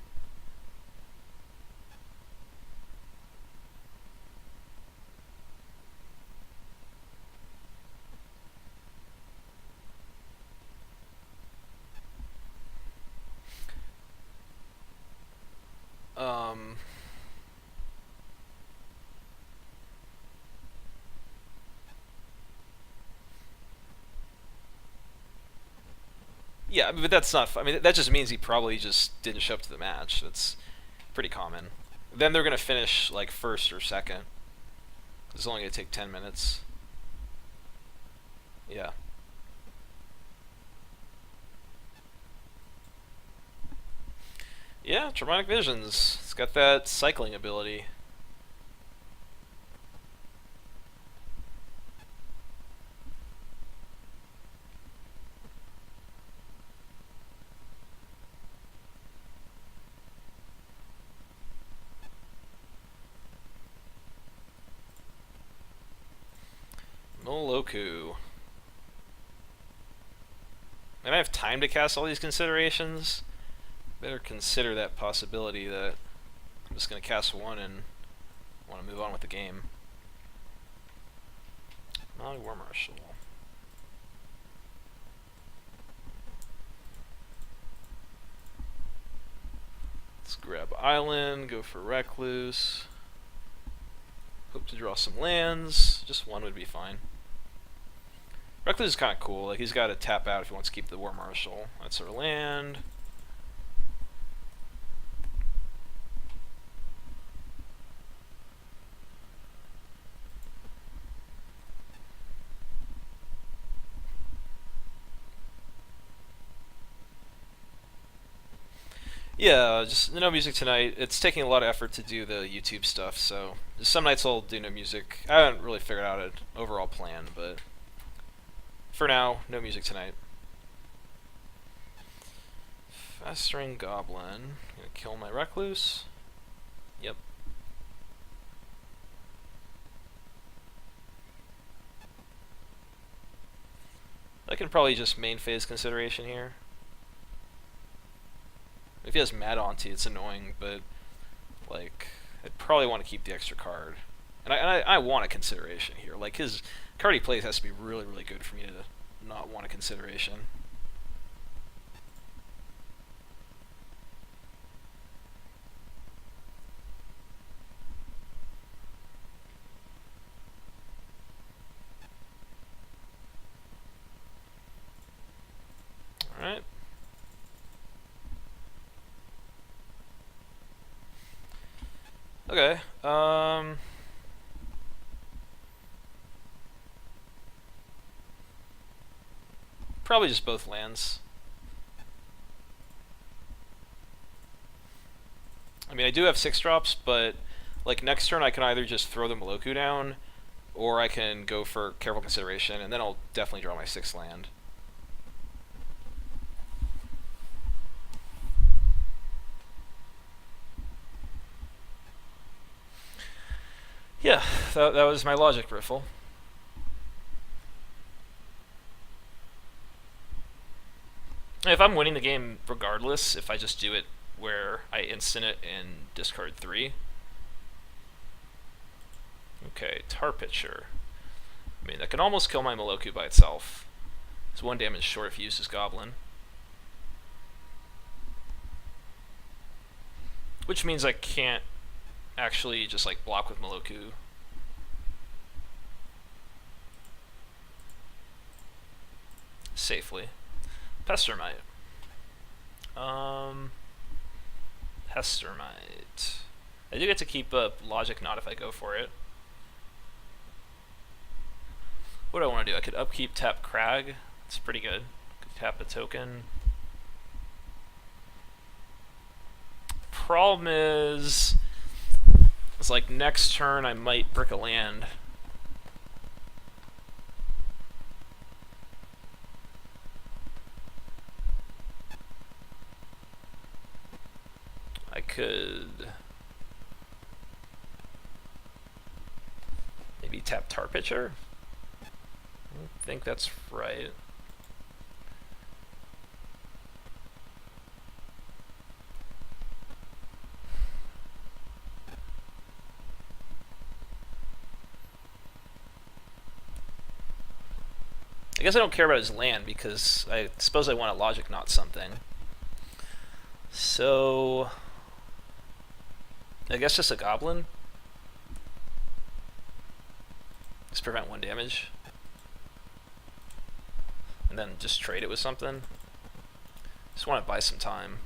Yeah, but that's not. I mean, that just means he probably just didn't show up to the match. That's pretty common. Then they're gonna finish like first or second. It's only gonna take 10 minutes. Yeah. Yeah, Traumatic Visions. It's got got that cycling ability. Moloku. I might have time to cast all these considerations. Better consider that possibility that I'm just going to cast one and want to move on with the game. Molly War Marshal. Let's grab Island, go for Recluse. Hope to draw some lands. Just one would be fine. Recluse is kind of cool. Like, he's got to tap out if he wants to keep the War Marshal. That's our land. Yeah, just no music tonight. It's taking a lot of effort to do the YouTube stuff, so some nights I'll do no music. I haven't really figured out an overall plan, but for now, no music tonight. Festering Goblin. Gonna kill my Recluse. Yep. I can probably just main phase consideration here. If he has Mad Auntie, it's annoying, but like I'd probably want to keep the extra card. And I want a consideration here. Like, his card he plays has to be really, really good for me to not want a consideration. Alright. Okay, probably just both lands. I mean, I do have 6-drops, but like next turn I can either just throw the Moloku down, or I can go for Careful Consideration, and then I'll definitely draw my 6th land. Yeah, that was my logic, Riffle. If I'm winning the game regardless, if I just do it where I instant it and discard 3. Okay, Tar Pitcher. I mean, that can almost kill my Moloku by itself. It's 1 damage short if he uses Goblin. Which means I can't actually just like block with Moloku. Safely. Pestermite. Pestermite. I do get to keep up Logic Knot if I go for it. What do I want to do? I could upkeep, tap Crag. It's pretty good. Could tap a token. Problem is, it's like next turn I might brick a land. I could maybe tap Tar Pitcher. I don't think that's right. I guess I don't care about his land because I suppose I want to Logic Knot something. So I guess just a Goblin. Just prevent 1 damage. And then just trade it with something. Just want to buy some time.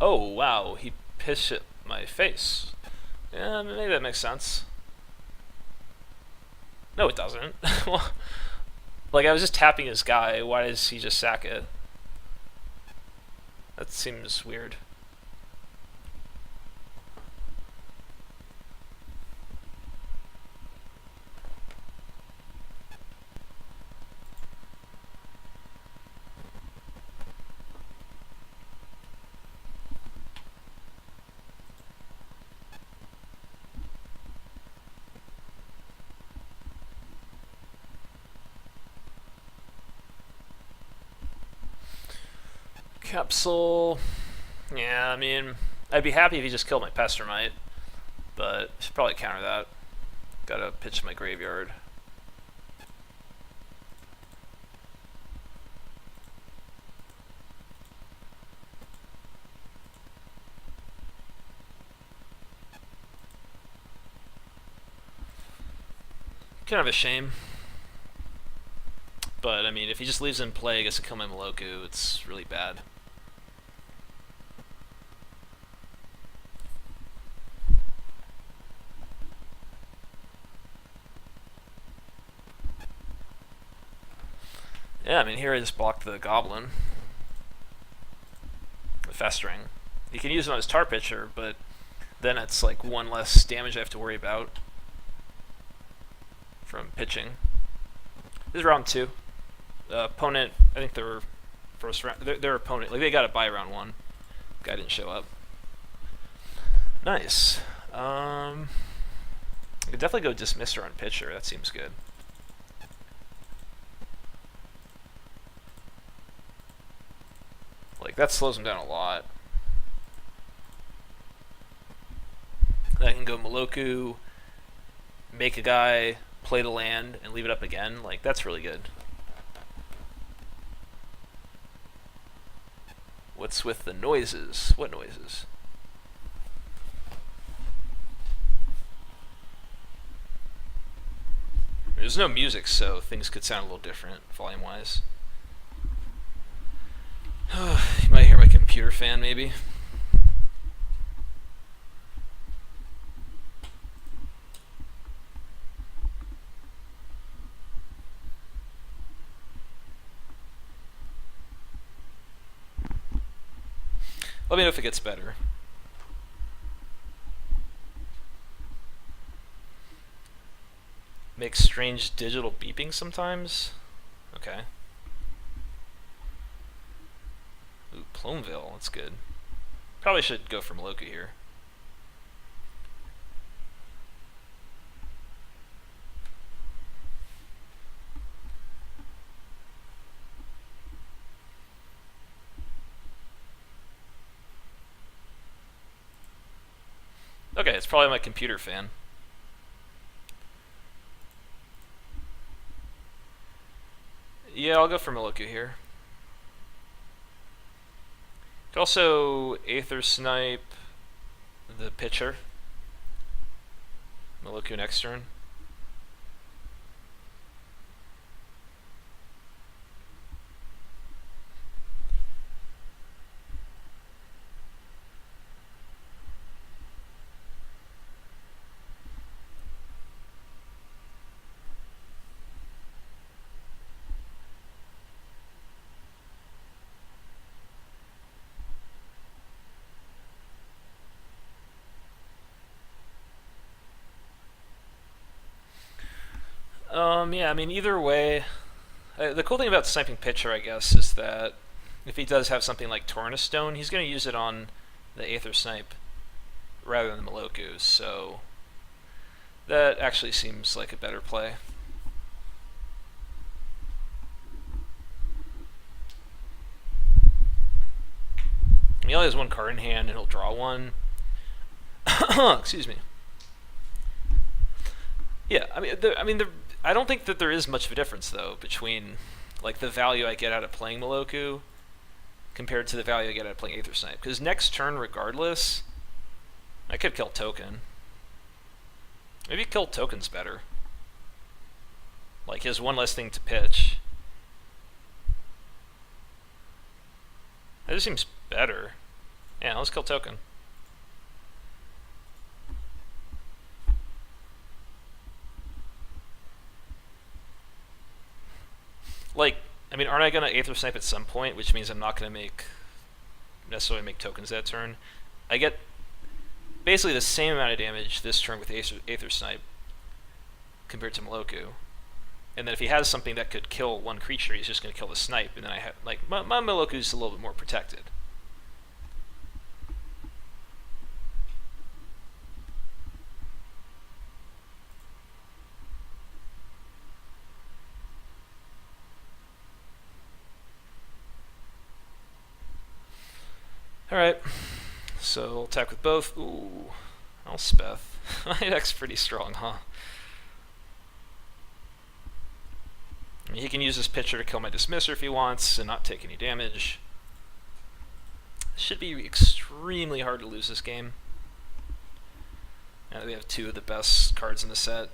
Oh, wow, he pitched at my face. Yeah, maybe that makes sense. No, it doesn't. Like, I was just tapping his guy. Why does he just sack it? That seems weird. Capsule. Yeah, I mean, I'd be happy if he just killed my Pestermite, but I should probably counter that. Gotta pitch my graveyard. Kind of a shame. But, I mean, if he just leaves in play, gets to kill my Moloku, it's really bad. Yeah, I mean, here I just blocked the Goblin. The Festering. He can use it on his Tar Pitcher, but then it's like one less damage I have to worry about from pitching. This is round 2. Opponent, I think their first round, their opponent, like they got it by round 1. Guy didn't show up. Nice. I could definitely go Dismisser on pitcher. That seems good. Like, that slows him down a lot. I can go Moloku, make a guy, play the land, and leave it up again. Like, that's really good. What's with the noises? What noises? There's no music, so things could sound a little different, volume-wise. You might hear my computer fan, maybe. Let me know if it gets better. Makes strange digital beeping sometimes? Okay. Ooh, Plumeville, that's good. Probably should go for Moloku here. Okay, it's probably my computer fan. Yeah, I'll go for Moloku here. Could also Aether Snipe the pitcher. Moloku next turn. Yeah, I mean, either way, the cool thing about sniping pitcher, I guess, is that if he does have something like Torrent Stone, he's going to use it on the Aether Snipe rather than the Moloku, so that actually seems like a better play. He only has one card in hand, and he'll draw one. Excuse me. Yeah, I don't think that there is much of a difference though between like the value I get out of playing Moloku compared to the value I get out of playing Aether Snipe. Because next turn, regardless, I could kill Token. Maybe kill Token's better. Like, he has one less thing to pitch. That just seems better. Yeah, let's kill token. Like, I mean, aren't I gonna Aether Snipe at some point? Which means I'm not gonna necessarily make tokens that turn. I get basically the same amount of damage this turn with Aether Snipe compared to Moloku. And then if he has something that could kill one creature, he's just going to kill the snipe, and then I have like my Moloku's a little bit more protected. All right, so we'll attack with both. Ooh, Elspeth. My deck's pretty strong, huh? I mean, he can use this pitcher to kill my Dismisser if he wants and not take any damage. Should be extremely hard to lose this game. Now we have two of the best cards in the set.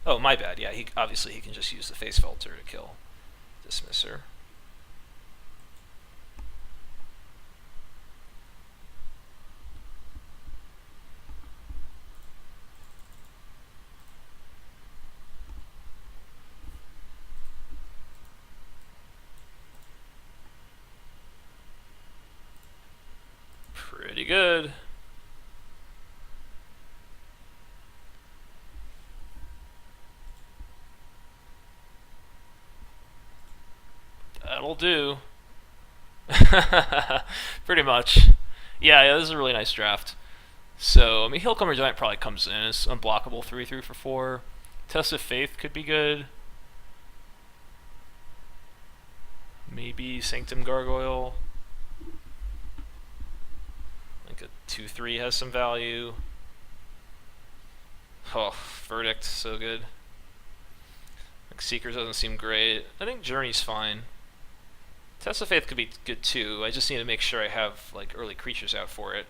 Oh, my bad. Yeah, obviously he can just use the Face Filter to kill Dismisser. Pretty good. That'll do. Pretty much. Yeah, this is a really nice draft. So, I mean, Hillcomer Giant probably comes in. It's unblockable 3/3 for 4. Test of Faith could be good. Maybe Sanctum Gargoyle. Like a 2/3 has some value. Oh, Verdict, so good. Like Seekers doesn't seem great. I think Journey's fine. Test of Faith could be good too. I just need to make sure I have like early creatures out for it.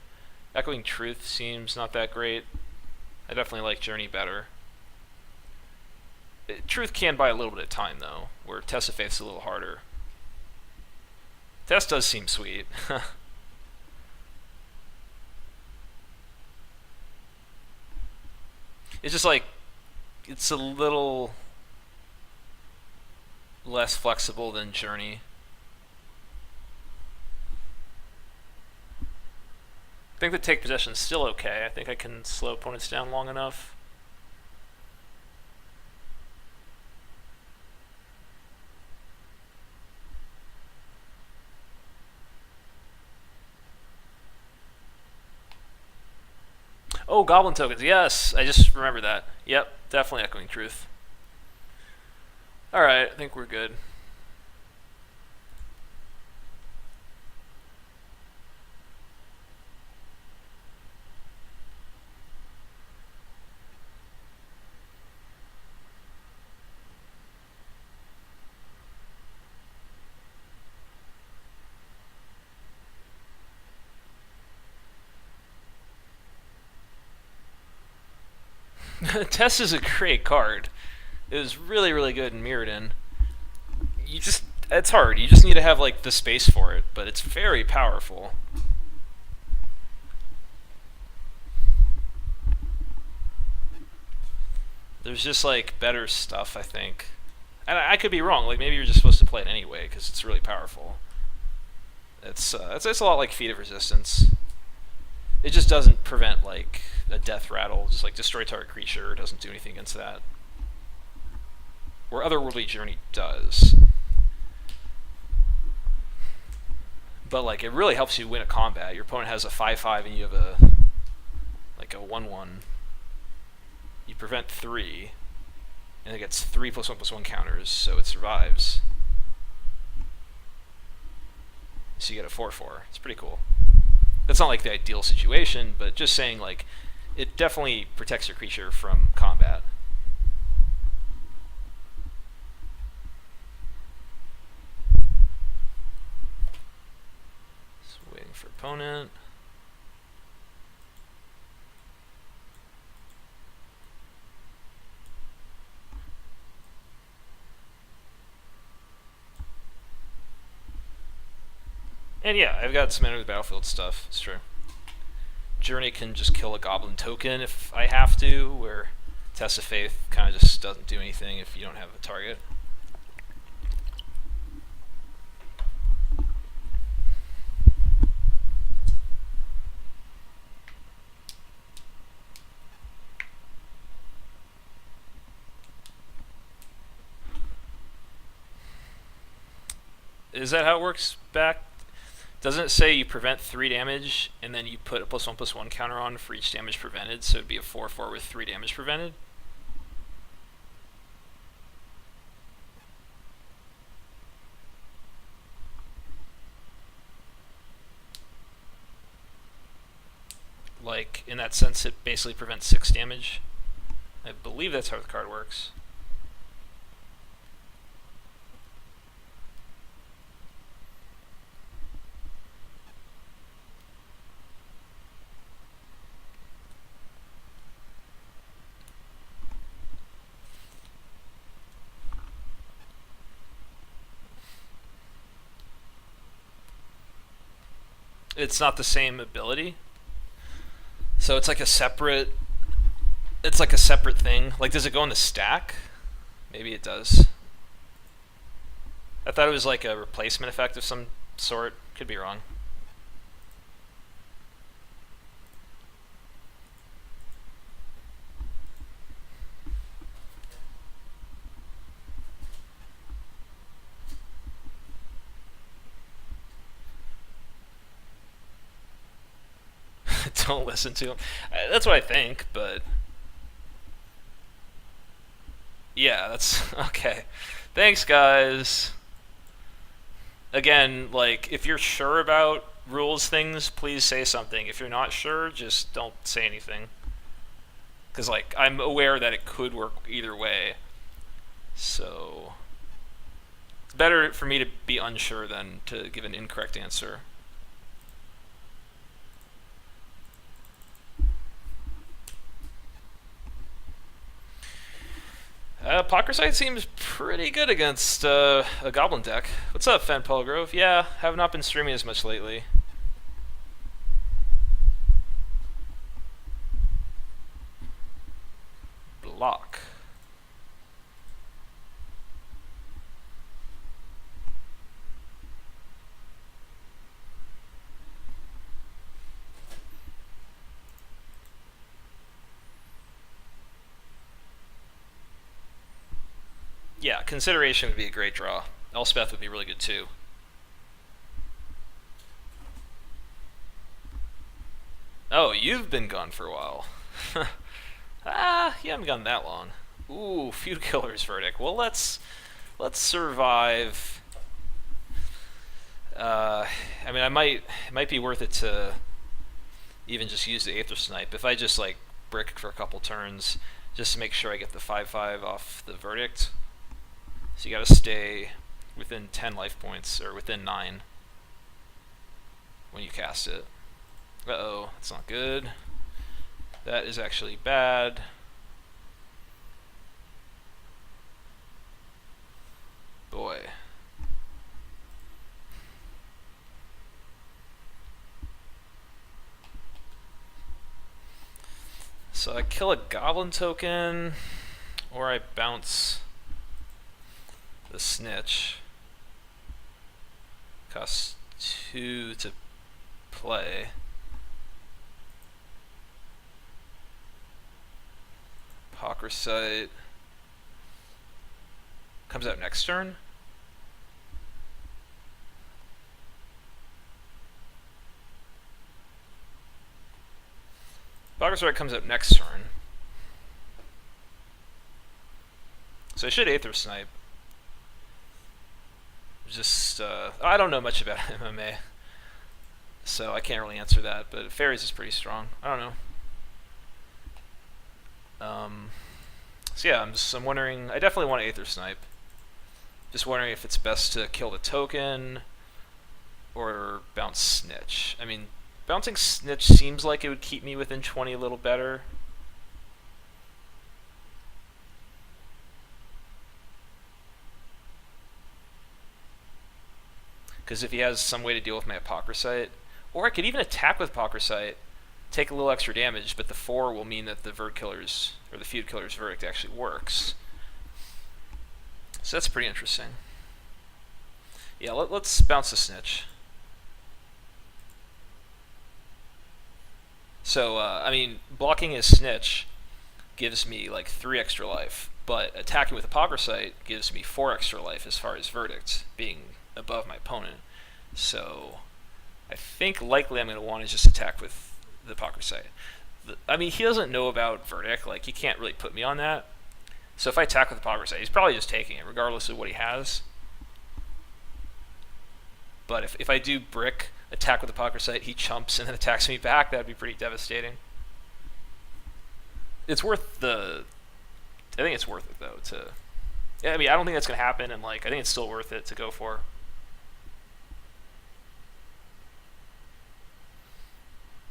Echoing Truth seems not that great. I definitely like Journey better. Truth can buy a little bit of time though, where Test of Faith's a little harder. Test does seem sweet. It's just like, it's a little less flexible than Journey. I think the take possession is still okay. I think I can slow opponents down long enough. Oh, Goblin tokens. Yes, I just remember that. Yep, definitely Echoing Truth. Alright, I think we're good. Tess is a great card. It was really, really good in Mirrodin. It's hard. You just need to have like the space for it, but it's very powerful. There's just like better stuff, I think. And I could be wrong. Like maybe you're just supposed to play it anyway because it's really powerful. It's a lot like Feat of Resistance. It just doesn't prevent like a death rattle. Just like destroy target creature. It doesn't do anything against that. Where Otherworldly Journey does. But like it really helps you win a combat. Your opponent has a 5/5 and you have a 1/1. You prevent 3, and it gets 3+1/+1 counters, so it survives. So you get a 4/4. It's pretty cool. That's not like the ideal situation, but just saying like it definitely protects your creature from combat. Just waiting for opponent. And yeah, I've got some Enter the Battlefield stuff. It's true. Journey can just kill a goblin token if I have to, where Test of Faith kind of just doesn't do anything if you don't have a target. Is that how it works back? Doesn't it say you prevent 3 damage and then you put a +1/+1 counter on for each damage prevented, so it'd be a 4/4 with 3 damage prevented? Like, in that sense, it basically prevents 6 damage. I believe that's how the card works. It's not the same ability, so it's like a separate. It's like a separate thing. Like, does it go in the stack? Maybe it does. I thought it was like a replacement effect of some sort. Could be wrong. Don't listen to him. That's what I think, but yeah, that's okay. Thanks, guys. Again, like, if you're sure about rules things, please say something. If you're not sure, just don't say anything. Because, like, I'm aware that it could work either way. So, it's better for me to be unsure than to give an incorrect answer. Pockerside seems pretty good against a goblin deck. What's up, Fen Pelgrove? Yeah, have not been streaming as much lately. Block. Yeah, Consideration would be a great draw. Elspeth would be really good too. Oh, you've been gone for a while. You haven't gone that long. Ooh, Feud Killer's Verdict. Well, let's survive. I mean, it might be worth it to even just use the Aether Snipe. If I just, like, brick for a couple turns, just to make sure I get the 5/5 off the Verdict. So you gotta stay within 10 life points, or within 9 when you cast it. Uh-oh, that's not good. That is actually bad. Boy. So I kill a goblin token, or I bounce the snitch. Costs 2 to play. Pockersite comes out next turn. Pockersite comes out next turn. So I should Aether Snipe. Just, I don't know much about MMA, so I can't really answer that, but Fairies is pretty strong. I don't know. So yeah, I'm wondering, I definitely want to Aether Snipe. Just wondering if it's best to kill the token or bounce Snitch. I mean, bouncing Snitch seems like it would keep me within 20 a little better. Because if he has some way to deal with my Apocryphite, or I could even attack with Apocryphite, take a little extra damage, but the 4 will mean that the Verd Killer's, or the Feud Killer's Verdict actually works. So that's pretty interesting. Yeah, let's bounce the Snitch. So, I mean, blocking his Snitch gives me like 3 extra life, but attacking with Apocryphite gives me 4 extra life as far as Verdict, being above my opponent. So I think likely I'm going to want to just attack with the Apocryphite. I mean, he doesn't know about Verdict, like he can't really put me on that. So if I attack with Apocryphite, he's probably just taking it, regardless of what he has. But if I do Brick, attack with Apocryphite, he chumps and then attacks me back, that'd be pretty devastating. It's worth the... I think it's worth it, though, to... Yeah, I mean, I don't think that's going to happen, and, like, I think it's still worth it to go for.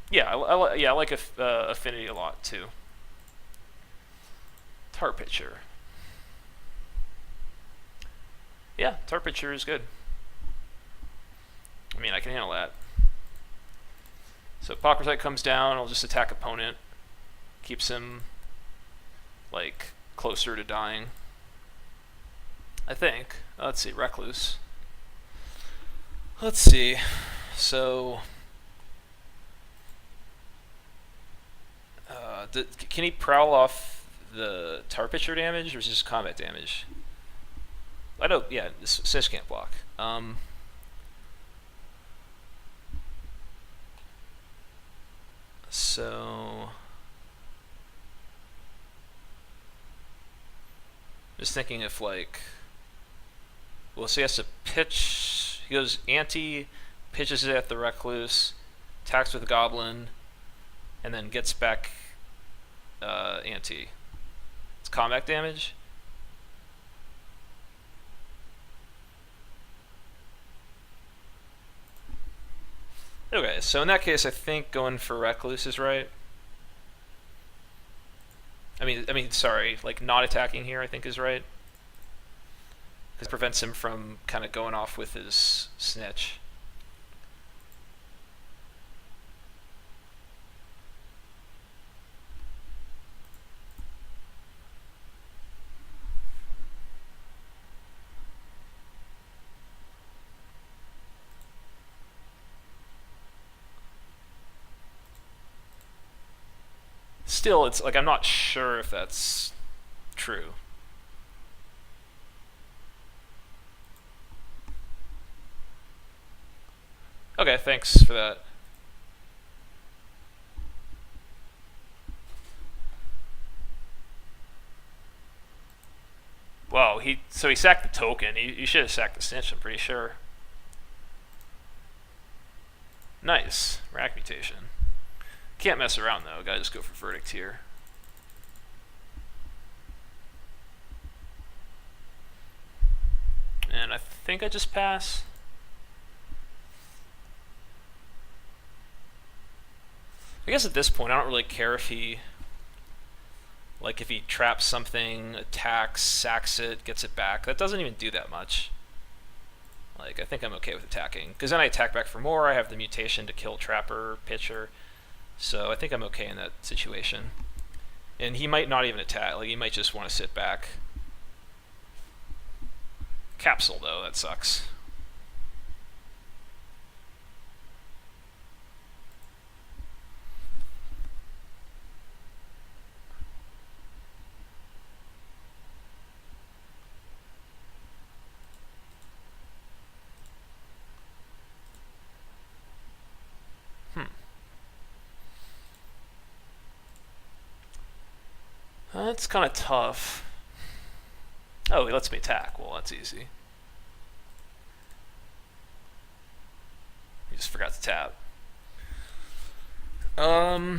Yeah, I like Affinity a lot, too. Tar Pitcher. Yeah, Tar Pitcher is good. I mean, I can handle that. So Apocryphite comes down, I'll just attack opponent. Keeps him, like, closer to dying. I think. Let's see, Recluse. Let's see. So... can he prowl off the Tar Pitcher damage, or is it just combat damage? I don't... Yeah, Snitch can't block. So... Just thinking if, like... Well, so he has to pitch... He goes anti, pitches it at the Recluse, attacks with the Goblin, and then gets back anti. It's combat damage? Okay, so in that case, I think going for Recluse is right. I mean, sorry, like not attacking here, I think is right, because it prevents him from kind of going off with his Snitch. Still, it's like I'm not sure if that's true. Okay, thanks for that. Wow, so he sacked the token. He should have sacked the Snitch, I'm pretty sure. Nice. Rack Mutation. Can't mess around though, gotta just go for Verdict here. And I think I just pass. I guess at this point I don't really care if he... Like if he traps something, attacks, sacks it, gets it back. That doesn't even do that much. Like I think I'm okay with attacking. Because then I attack back for more, I have the mutation to kill Trapper, Pitcher. So I think I'm okay in that situation. And he might not even attack, like he might just want to sit back. Capsule though, that sucks. That's kind of tough. Oh, he lets me attack. Well, that's easy. He just forgot to tap. Hmm.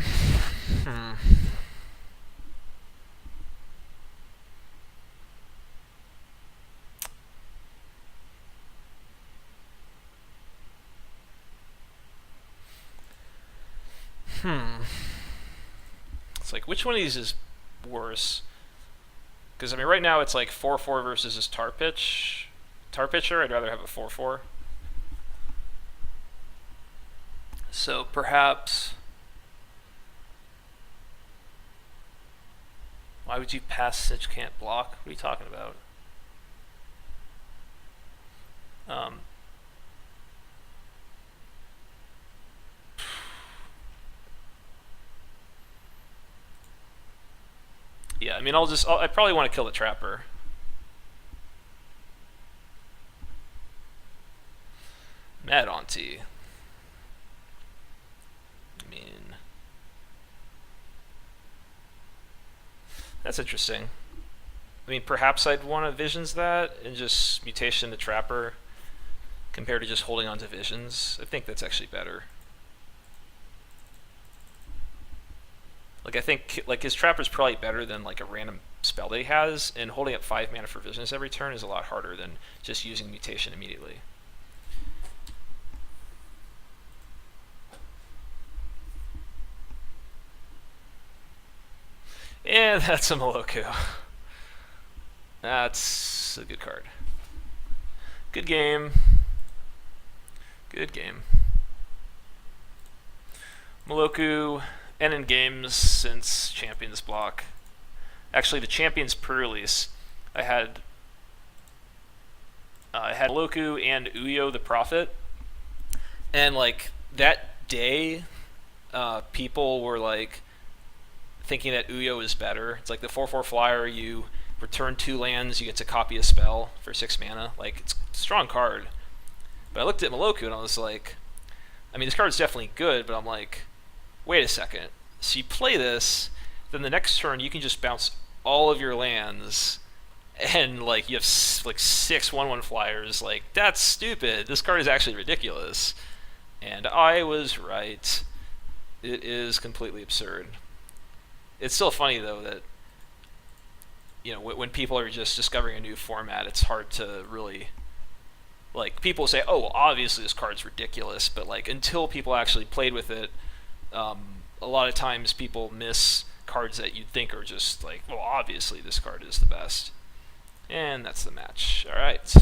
It's like, which one of these is worse? Because, I mean, right now it's like 4-4 versus his Tar Pitcher. I'd rather have a 4-4. So perhaps, why would you pass Sitch can't block? What are you talking about? Um, yeah, I mean, I probably want to kill the Trapper. Mad Auntie. I mean, that's interesting. I mean, perhaps I'd want to Visions that and just Mutation to Trapper compared to just holding on to Visions. I think that's actually better. Like, I think like his Trapper's probably better than like a random spell that he has, and holding up 5 mana for Visions every turn is a lot harder than just using Mutation immediately. And that's a Moloku. That's a good card. Good game. Good game. Moloku, and in games since Champions block. Actually, the Champions pre-release, I had Moloku and Uyo the Prophet, and like that day, people were like thinking that Uyo is better. It's like the 4/4 flyer. You return 2 lands, you get to copy a spell for 6 mana. Like, it's a strong card. But I looked at Moloku and I was like, I mean, this card is definitely good, but I'm like, wait a second. So you play this, then the next turn you can just bounce all of your lands, and like you have like 6 1/1 flyers. Like, that's stupid. This card is actually ridiculous. And I was right. It is completely absurd. It's still funny though that, you know, when people are just discovering a new format, it's hard to really, like, people say, oh, well, obviously this card's ridiculous, but like until people actually played with it, a lot of times people miss cards that you'd think are just like, well, obviously this card is the best. And that's the match. All right,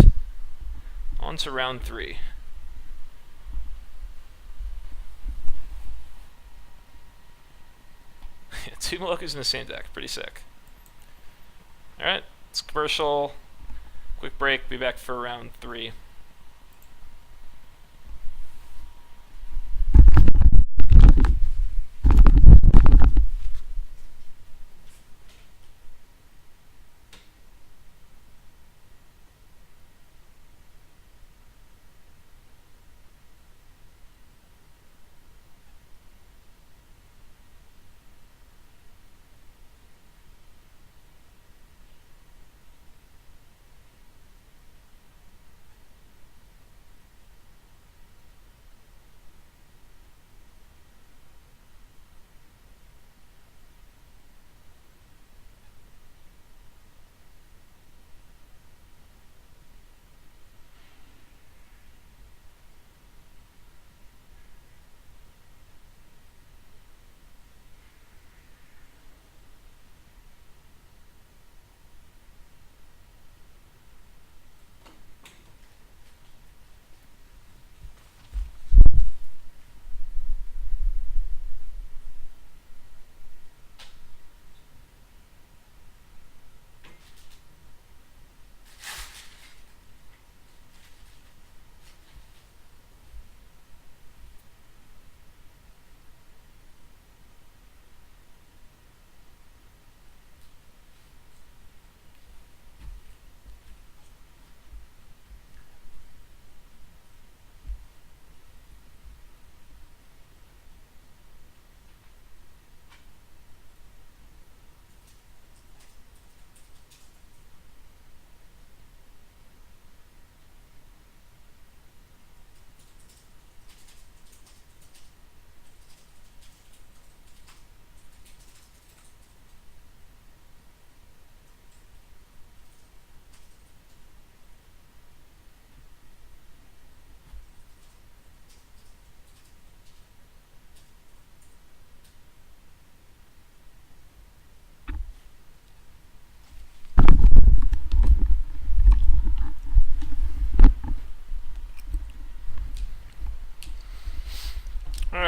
on to round 3. Yeah, 2 Molokus in the same deck. Pretty sick. Alright, it's commercial. Quick break. Be back for round 3.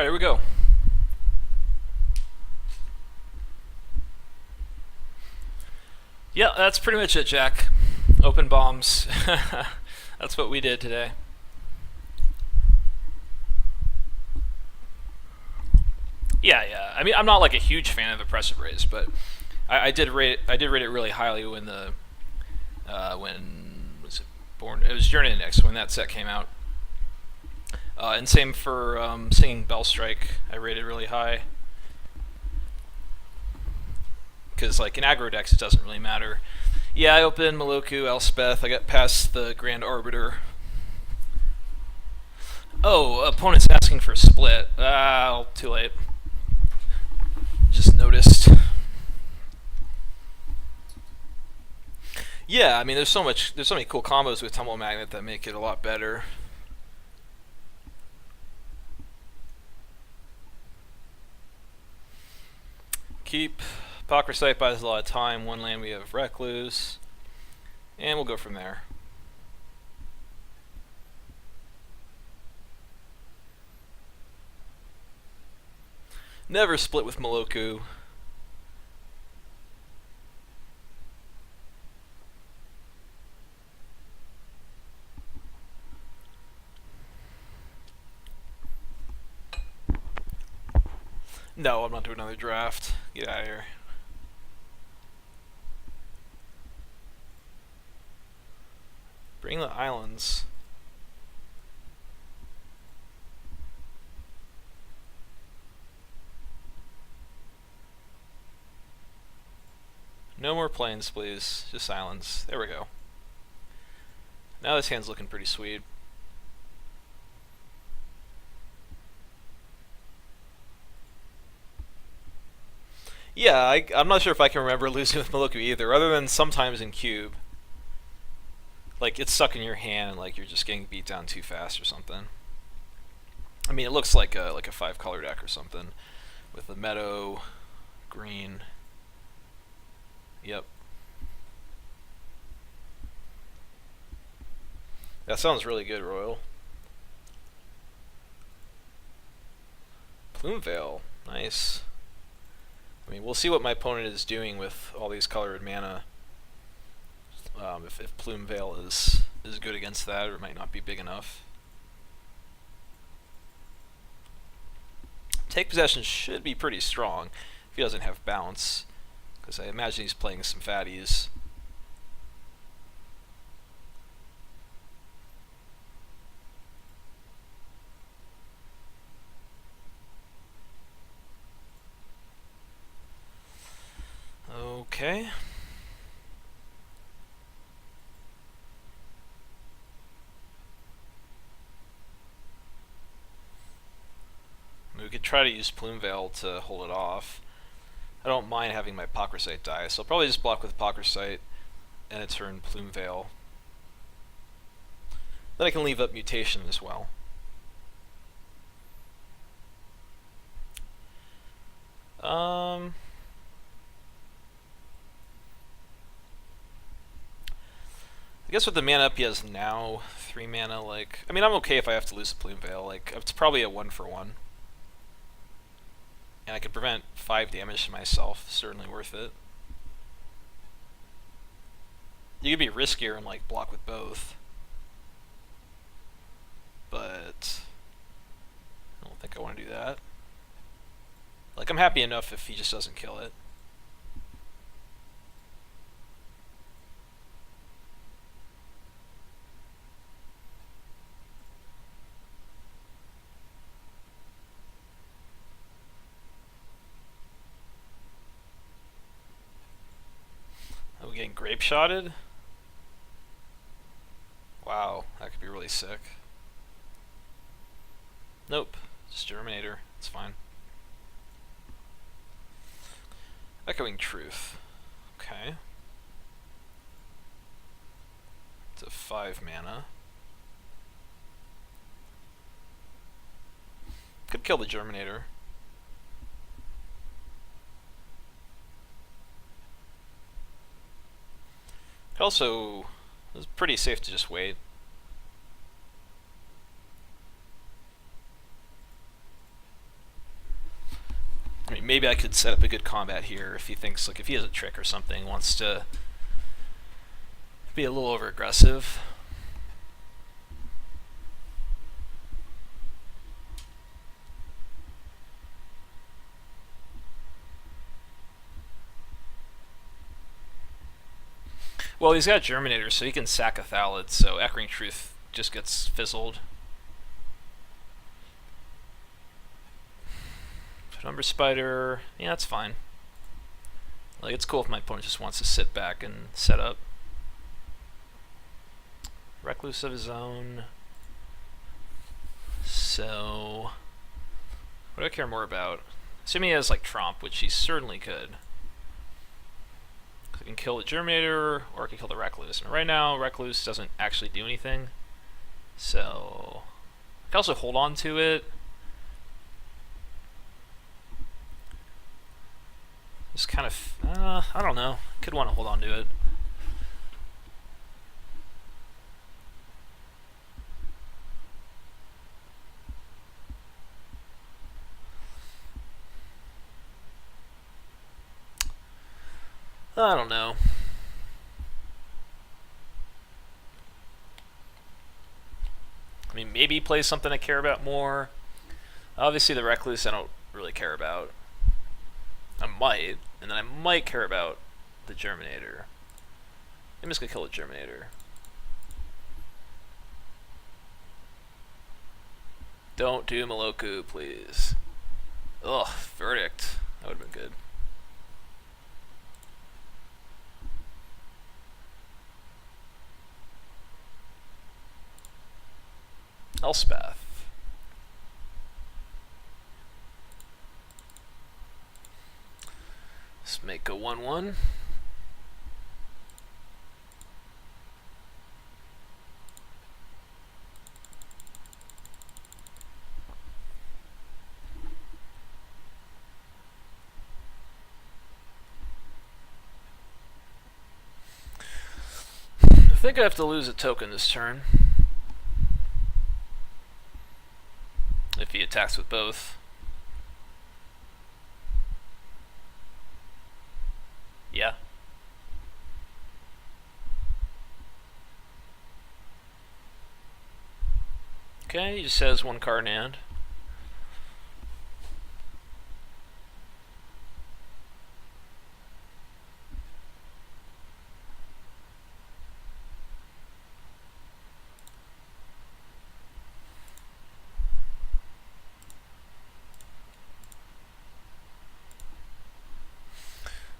here we go. Yeah, that's pretty much it, Jack. Open bombs. That's what we did today. Yeah, yeah. I mean, I'm not like a huge fan of Oppressive Rays, but I did rate it really highly when when was it born? It was Journey to the Next when that set came out. And same for Singing Bell Strike. I rated really high because like in aggro decks it doesn't really matter. Yeah, I opened Maloku, Elspeth. I got past the Grand Arbiter. Oh, opponent's asking for a split. Too late. Just noticed. Yeah, I mean, there's so many cool combos with Tumble Magnet that make it a lot better. Keep Apocryphite buys a lot of time. One land we have Recluse, and we'll go from there. Never split with Maloku. No, I'm not doing another draft. Get out of here. Bring the islands. No more planes, please. Just islands. There we go. Now this hand's looking pretty sweet. Yeah, I'm not sure if I can remember losing with Maloku either, other than sometimes in Cube. Like, it's stuck in your hand and like you're just getting beat down too fast or something. I mean, it looks like a 5-color deck or something. With the meadow, green. Yep. That sounds really good, Royal. Plumeveil. Nice. I mean, we'll see what my opponent is doing with all these colored mana. If Plumeveil is good against that, or it might not be big enough. Take Possession should be pretty strong if he doesn't have bounce, because I imagine he's playing some fatties. Okay. We could try to use Plumeveil to hold it off. I don't mind having my Apocryphite die, so I'll probably just block with Apocryphite and a turn Plumeveil. Then I can leave up Mutation as well. I guess with the mana up he has now, 3 mana, like... I mean, I'm okay if I have to lose the Plumeveil. Like, it's probably a 1-for-1. And I could prevent 5 damage to myself. Certainly worth it. You could be riskier and, like, block with both. But... I don't think I want to do that. Like, I'm happy enough if he just doesn't kill it. Oh, getting grape shotted? Wow, that could be really sick. Nope, just Germinator. It's fine. Echoing Truth. Okay. It's a 5 mana. Could kill the Germinator. Also, it's pretty safe to just wait. maybe I could set up a good combat here if he thinks, like, if he has a trick or something, wants to be a little over aggressive. Well, he's got Germinator, so he can sack a Thallid, so Echoing Truth just gets fizzled. Number Spider, yeah, that's fine. Like, it's cool if my opponent just wants to sit back and set up. Recluse of his own. So, what do I care more about? Assuming he has, like, Tromp, which he certainly could. I can kill the Germinator, or I can kill the Recluse. And right now, Recluse doesn't actually do anything. So, I can also hold on to it. Just kind of, I don't know. Could want to hold on to it. I don't know. I mean, maybe play something I care about more. Obviously, the Recluse I don't really care about. I might, and then I might care about the Germinator. I'm just gonna kill the Germinator. Don't do Maloku, please. Ugh, Verdict. That would have been good. Elspeth. Let's make a 1/1. I think I have to lose a token this turn. If he attacks with both. Yeah. Okay, he just has one card in hand.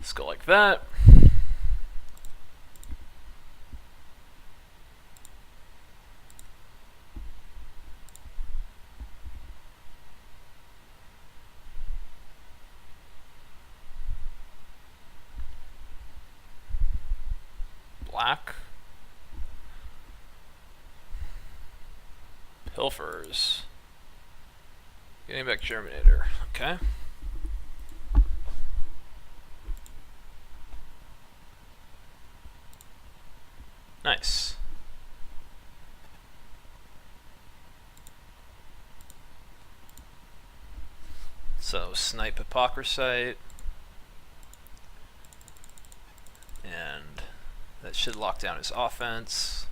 Let's go like that. Black. Pilfers. Getting back Germinator. Okay. Nice. So, snipe Hypocrisite. And that should lock down his offense.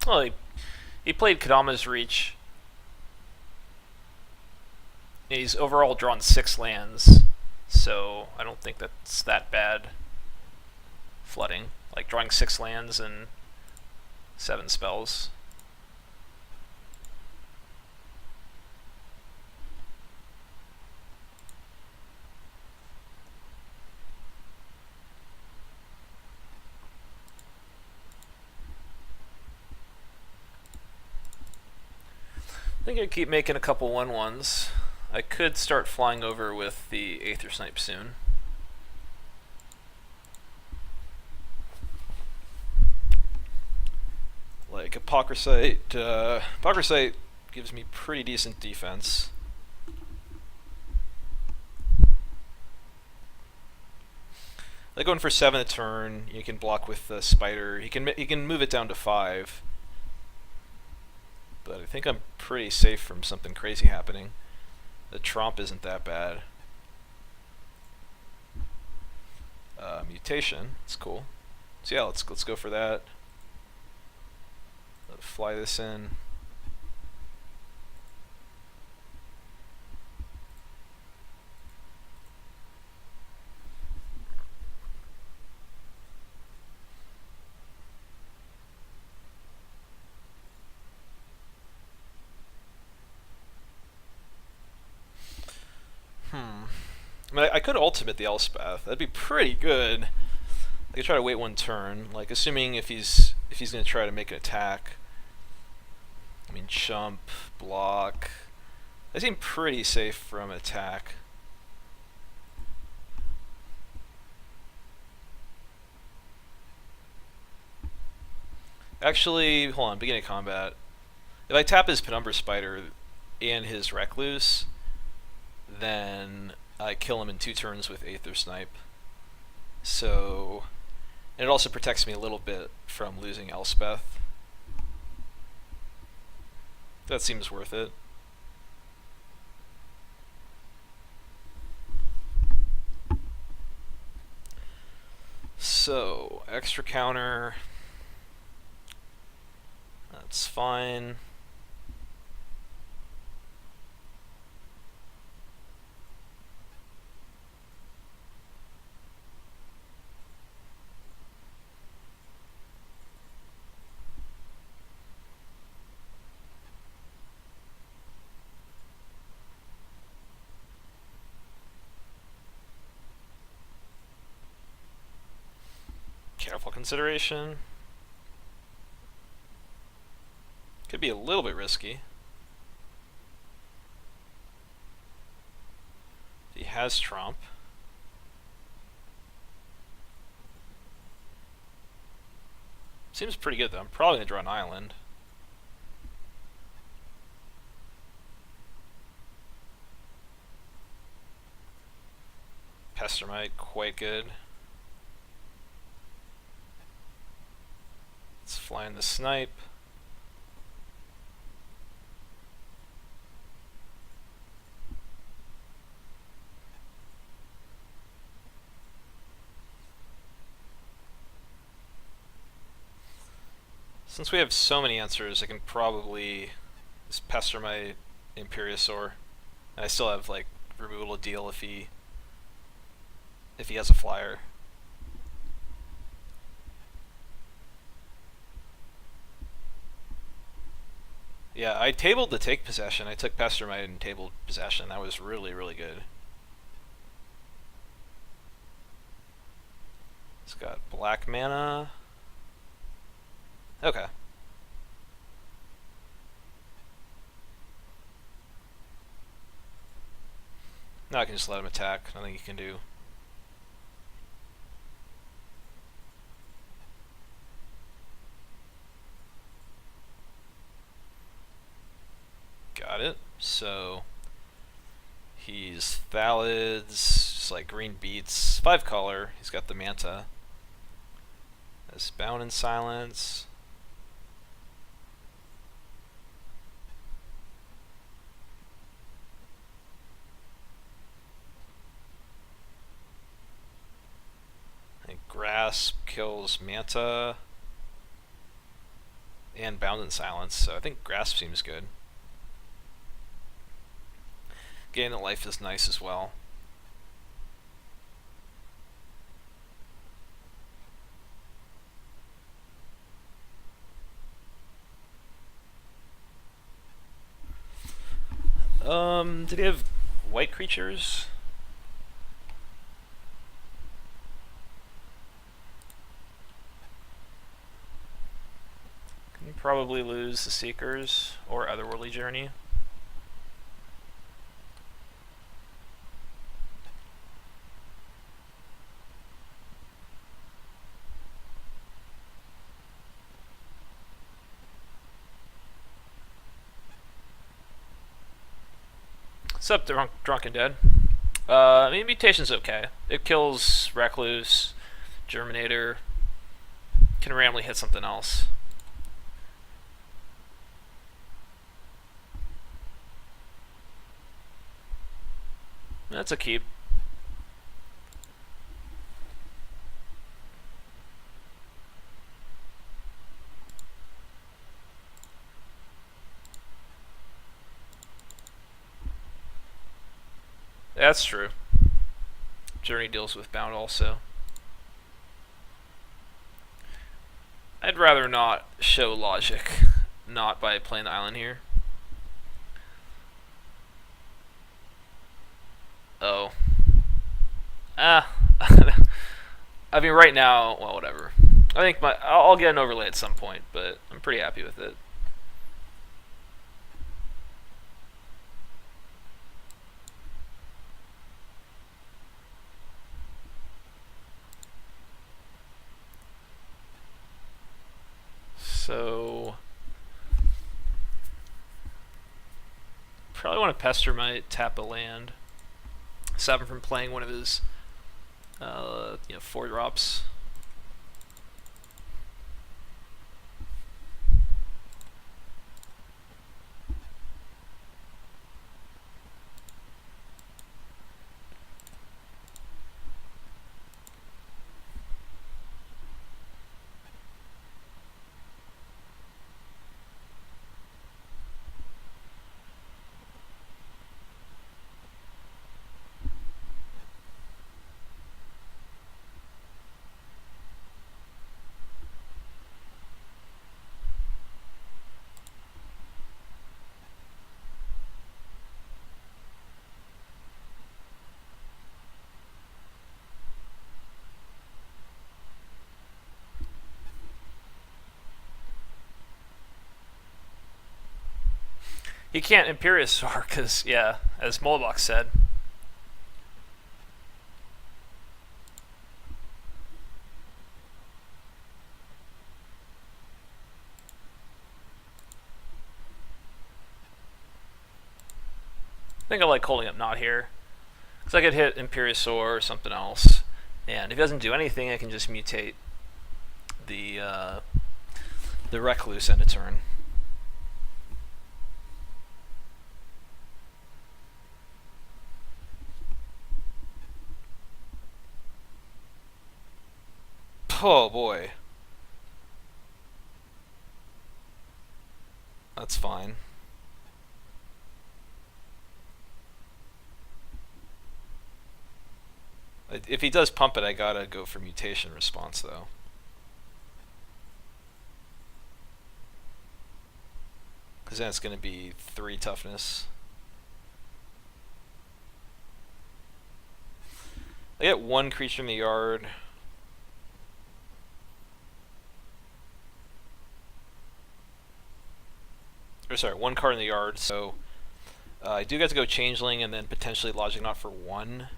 Well, he played Kadama's Reach. He's overall drawn 6 lands, so I don't think that's that bad. Flooding. Like, drawing 6 lands and 7 spells. I think I keep making a couple 1/1s. I could start flying over with the Aether Snipe soon. Like Hypocrisite. Hypocrisite gives me pretty decent defense. Like going for 7 a turn, you can block with the spider. He can move it down to 5. But I think I'm pretty safe from something crazy happening. The tromp isn't that bad. Mutation, it's cool. So yeah, let's go for that. Let's fly this in. I mean, I could ultimate the Elspeth. That'd be pretty good. I could try to wait 1 turn, like assuming if he's gonna try to make an attack. I mean, chump, block. I seem pretty safe from attack. Actually, hold on. Beginning of combat. If I tap his Penumbra Spider and his Recluse, then I kill him in 2 turns with Aether Snipe. So, and it also protects me a little bit from losing Elspeth. That seems worth it. So, extra counter. That's fine. Careful consideration. Could be a little bit risky. He has Trump. Seems pretty good though. I'm probably gonna draw an island. Pestermite, quite good. Let's fly in the snipe. Since we have so many answers, I can probably just pester my Imperiosaur. And I still have like removal to deal if he has a flyer. Yeah, I tabled the take possession. I took Pestermite and tabled possession. That was really, really good. It's got black mana. Okay. Now I can just let him attack. Nothing he can do. Got it. So he's Thalids, just like green beats, 5 color. He's got the Manta. Has Bound in Silence. I think Grasp kills Manta and Bound in Silence, so I think Grasp seems good. Gain of Life is nice as well. Did he have white creatures? Can you probably lose the Seekers or Otherworldly Journey? What's up, Drunken Dead? I mean, Mutation's okay. It kills Recluse, Germinator, can randomly hit something else. That's a keep. That's true. Journey deals with bound also. I'd rather not show logic, not by playing the island here. Oh. Ah. I mean, right now, well, whatever. I think I'll get an overlay at some point, but I'm pretty happy with it. So probably want to pester my tap a land, stop him from playing one of his 4 drops. He can't Imperiosaur because, yeah, as Molbach said. I think I like holding up not here. Because I could hit Imperiosaur or something else. And if he doesn't do anything, I can just mutate the Recluse end of turn. Oh boy. That's fine. If he does pump it, I gotta go for mutation response though. Because then it's gonna be 3 toughness. I get 1 creature in the yard. Or sorry, 1 card in the yard, so I do get to go Changeling and then potentially Logic Knot for 1.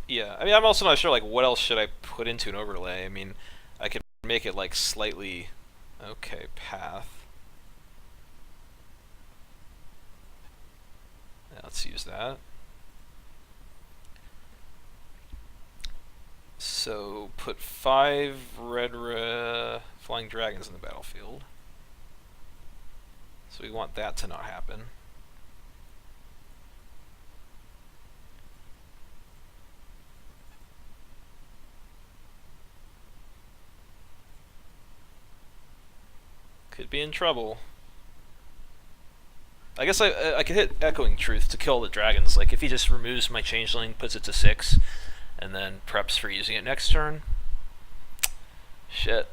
Yeah, I mean, I'm also not sure, like, what else should I put into an overlay? I mean, I could make it, like, slightly... Okay, path. Yeah, let's use that. So, put 5 red flying dragons in the battlefield. So we want that to not happen. Could be in trouble. I guess I could hit Echoing Truth to kill the dragons. Like, if he just removes my Changeling, puts it to 6, and then preps for using it next turn. Shit.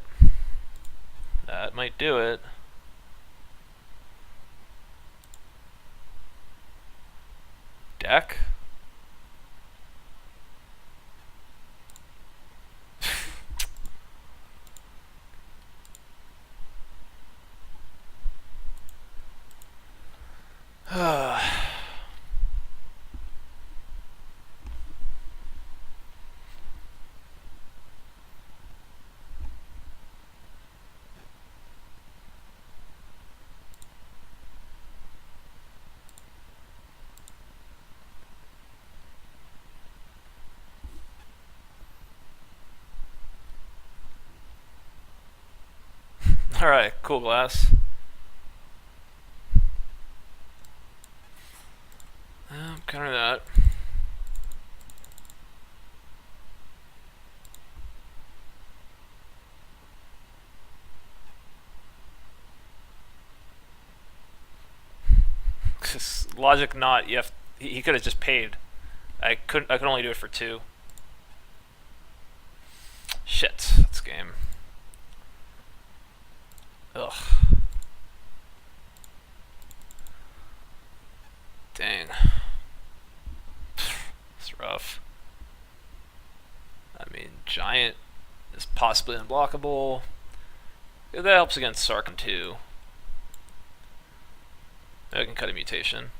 That might do it. Deck? Alright, cool glass. Counter that. Logic not. You have. He could have just paid. I could only do it for 2. Shit. That's game. Ugh. Dang. It's rough. I mean, giant is possibly unblockable. That helps against Sarkin too. I can cut a mutation.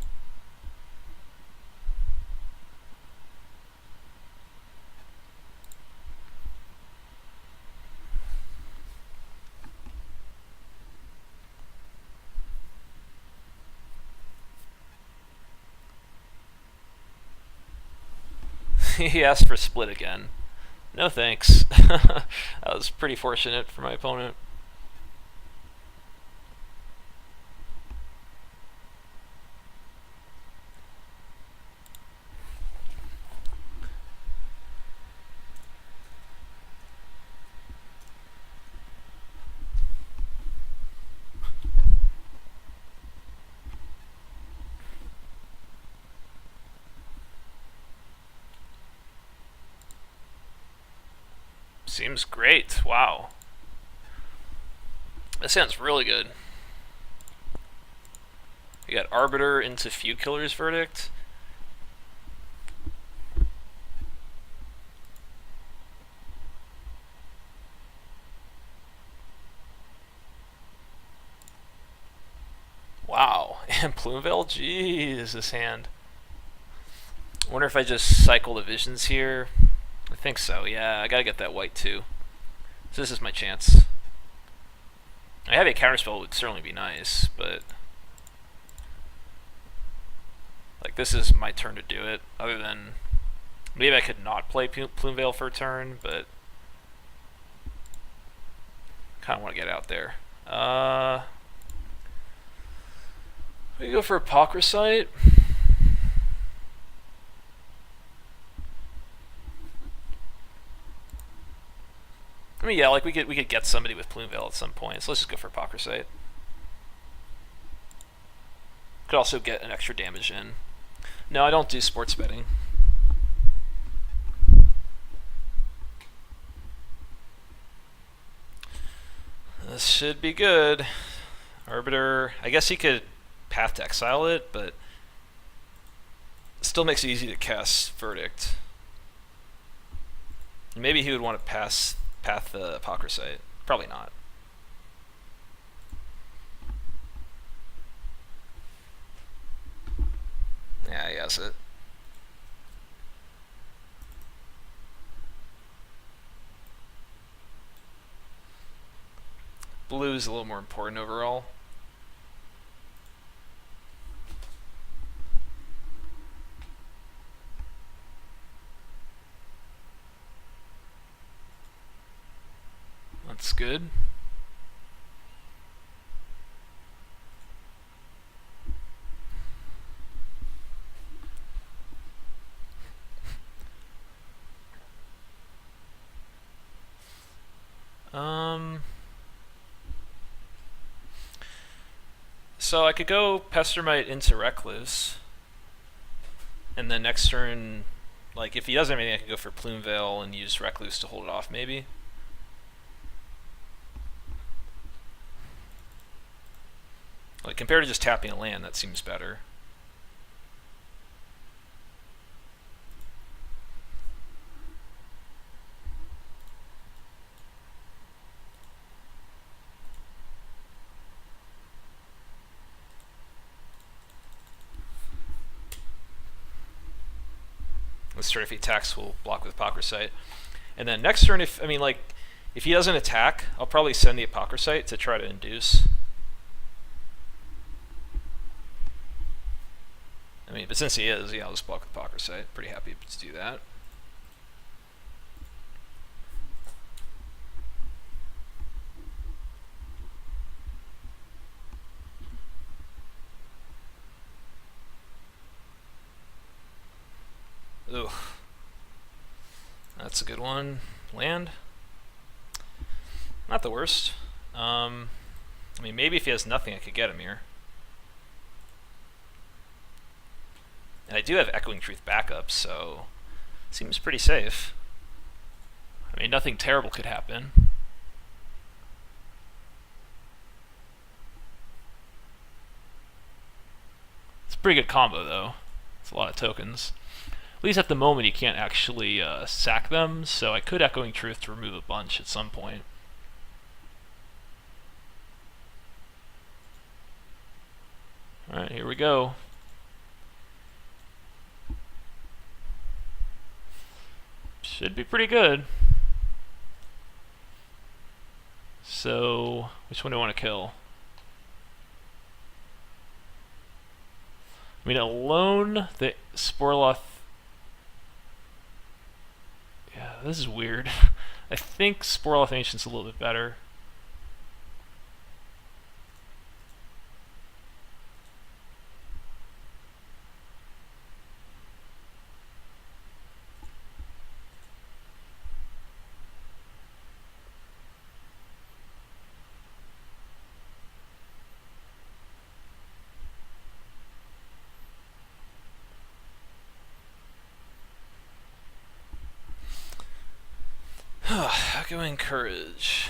He asked for split again. No thanks. That was pretty fortunate for my opponent. Seems great. Wow. That sounds really good. We got Arbiter into Few Killer's Verdict. Wow. And Plumeveil? Jeez, this hand. I wonder if I just cycle the visions here. I think so, yeah. I gotta get that white too. So this is my chance. I have a counterspell would certainly be nice, but like this is my turn to do it. Other than maybe I could not play Plumeveil for a turn, but kind of want to get out there. We go for Apocryphite. I mean, yeah, like we could get somebody with Plumeveil at some point, so let's just go for Apocryphite. Could also get an extra damage in. No, I don't do sports betting. This should be good. Arbiter, I guess he could Path to Exile it, but it still makes it easy to cast Verdict. Maybe he would want to Path the Apocryphite. Probably not. Yeah, he has it. Blue is a little more important overall. That's good. So I could go Pestermite into Recluse, and then next turn, like if he doesn't have anything, I could go for Plumeveil and use Recluse to hold it off, maybe. Like compared to just tapping a land, that seems better. This turn, if he attacks, we'll block with Apocryphite. And then next turn, if he doesn't attack, I'll probably send the Apocryphite to try to induce. I mean, but since he is, yeah, I'll just block with Apocryphite. Pretty happy to do that. Ugh. That's a good one. Land. Not the worst. I mean, maybe if he has nothing, I could get him here. And I do have Echoing Truth backup, so seems pretty safe. I mean, nothing terrible could happen. It's a pretty good combo, though. It's a lot of tokens. At least at the moment, you can't actually sack them, so I could Echoing Truth to remove a bunch at some point. Alright, here we go. Should be pretty good. So, which one do I want to kill? I mean, alone, the Sporloth... Yeah, this is weird. I think Sporloth Ancient's a little bit better. Echoing Courage.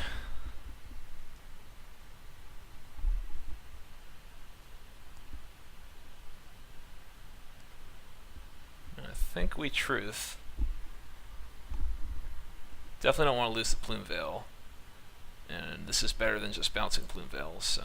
I think we Truth. Definitely don't want to lose the Plume Veil. And this is better than just bouncing Plume Veils, so...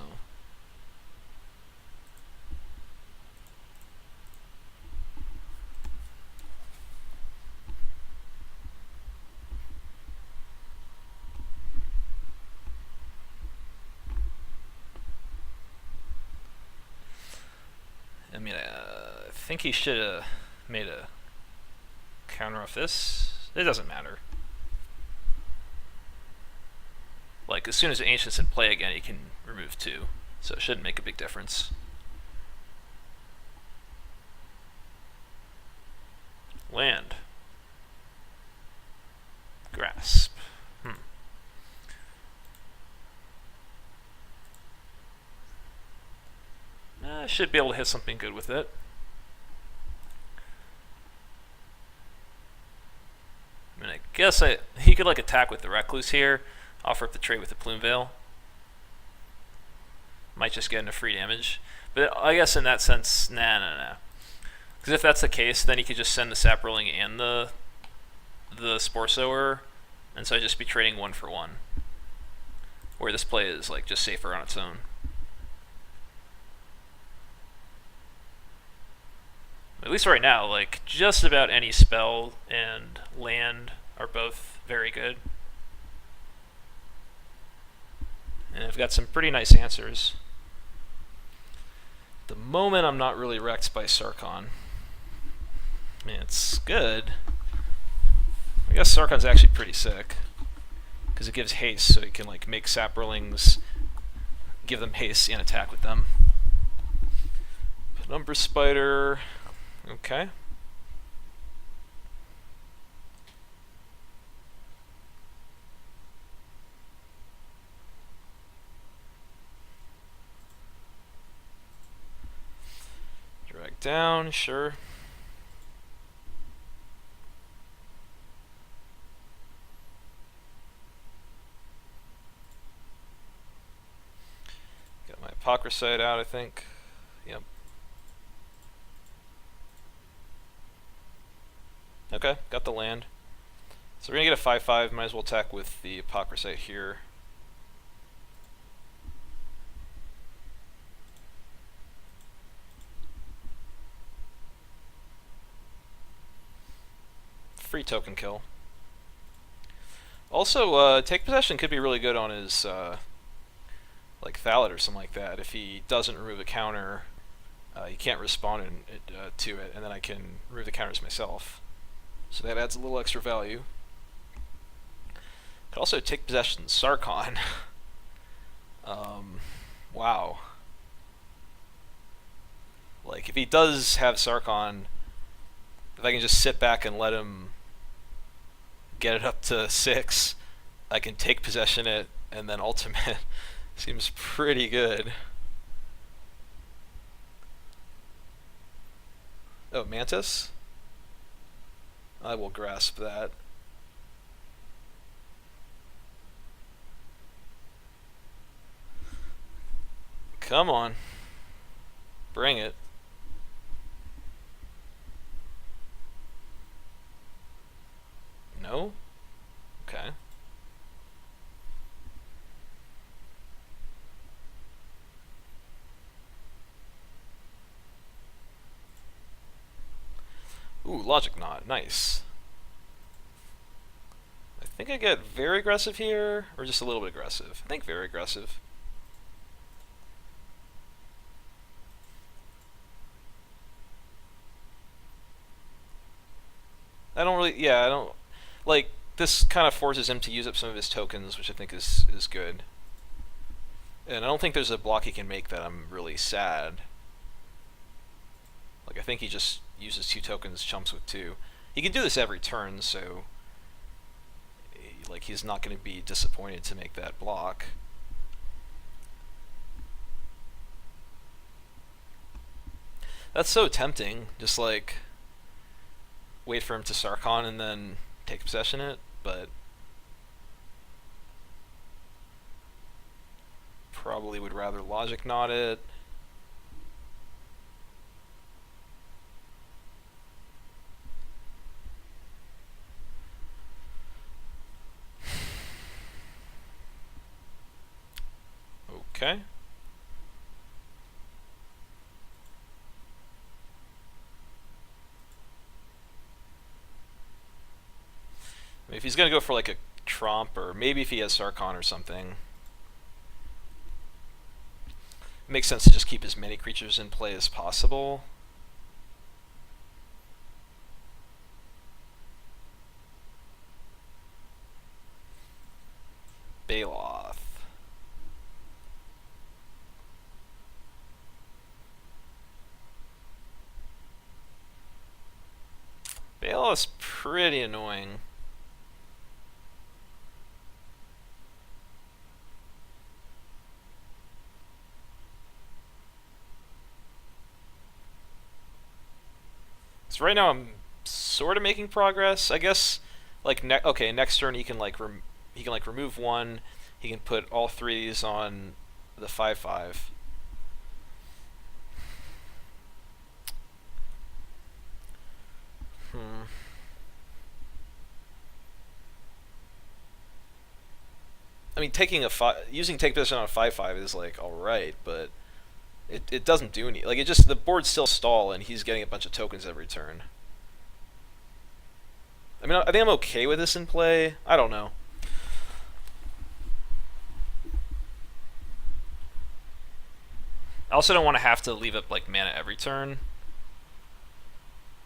I mean, I think he should have made a counter off this. It doesn't matter. Like, as soon as Ancient's in play again, he can remove 2. So it shouldn't make a big difference. Land. Grasp. I should be able to hit something good with it. I mean, I guess he could like attack with the Recluse here, offer up the trade with the Plume Veil. Might just get into free damage. But I guess in that sense, nah. Because if that's the case, then he could just send the Saproling and the Spore Sower, and so I'd just be trading 1 for 1. Where this play is like just safer on its own. At least right now, like, just about any spell and land are both very good. And I've got some pretty nice answers. At the moment, I'm not really wrecked by Sarkhan. I mean, it's good. I guess Sarkhan's actually pretty sick. Because it gives haste, so you can, like, make Saprolings, give them haste and attack with them. Penumbra Spider... Okay. Drag down, sure. Got my Apocryphite out, I think. Yep. Okay, got the land. So we're going to get a 5/5, might as well attack with the Apocryphite here. Free token kill. Also, Take Possession could be really good on his, like, Thallid or something like that. If he doesn't remove a counter, you can't respond to it, and then I can remove the counters myself. So that adds a little extra value. Could also Take Possession Sarkhan. Wow. Like, if he does have Sarkhan, if I can just sit back and let him get it up to 6, I can take possession it and then ultimate. Seems pretty good. Oh, Mantis? I will grasp that. Come on. Bring it. No? Okay. Ooh, Logic Knot. Nice. I think I get very aggressive here, or just a little bit aggressive. I think very aggressive. I don't really, yeah, I don't, like, this kind of forces him to use up some of his tokens, which I think is good. And I don't think there's a block he can make that I'm really sad. Like, I think he just uses 2 tokens, chumps with 2. He can do this every turn, so like he's not going to be disappointed to make that block. That's so tempting, just like wait for him to Sarkhan and then take possession it, but probably would rather Logic Knot it. Okay. I mean, if he's gonna go for like a Tromp, or maybe if he has Sarkhan or something, it makes sense to just keep as many creatures in play as possible. Baloth. Baloth's pretty annoying. So right now I'm sort of making progress. I guess like okay, next turn he can like remove 1. He can put all 3 of these on the 5/5. I mean, using take position on a 5/5 is like all right, but it doesn't do any. Like it just the board's still stall, and he's getting a bunch of tokens every turn. I mean, I think I'm okay with this in play. I don't know. I also don't want to have to leave up like mana every turn.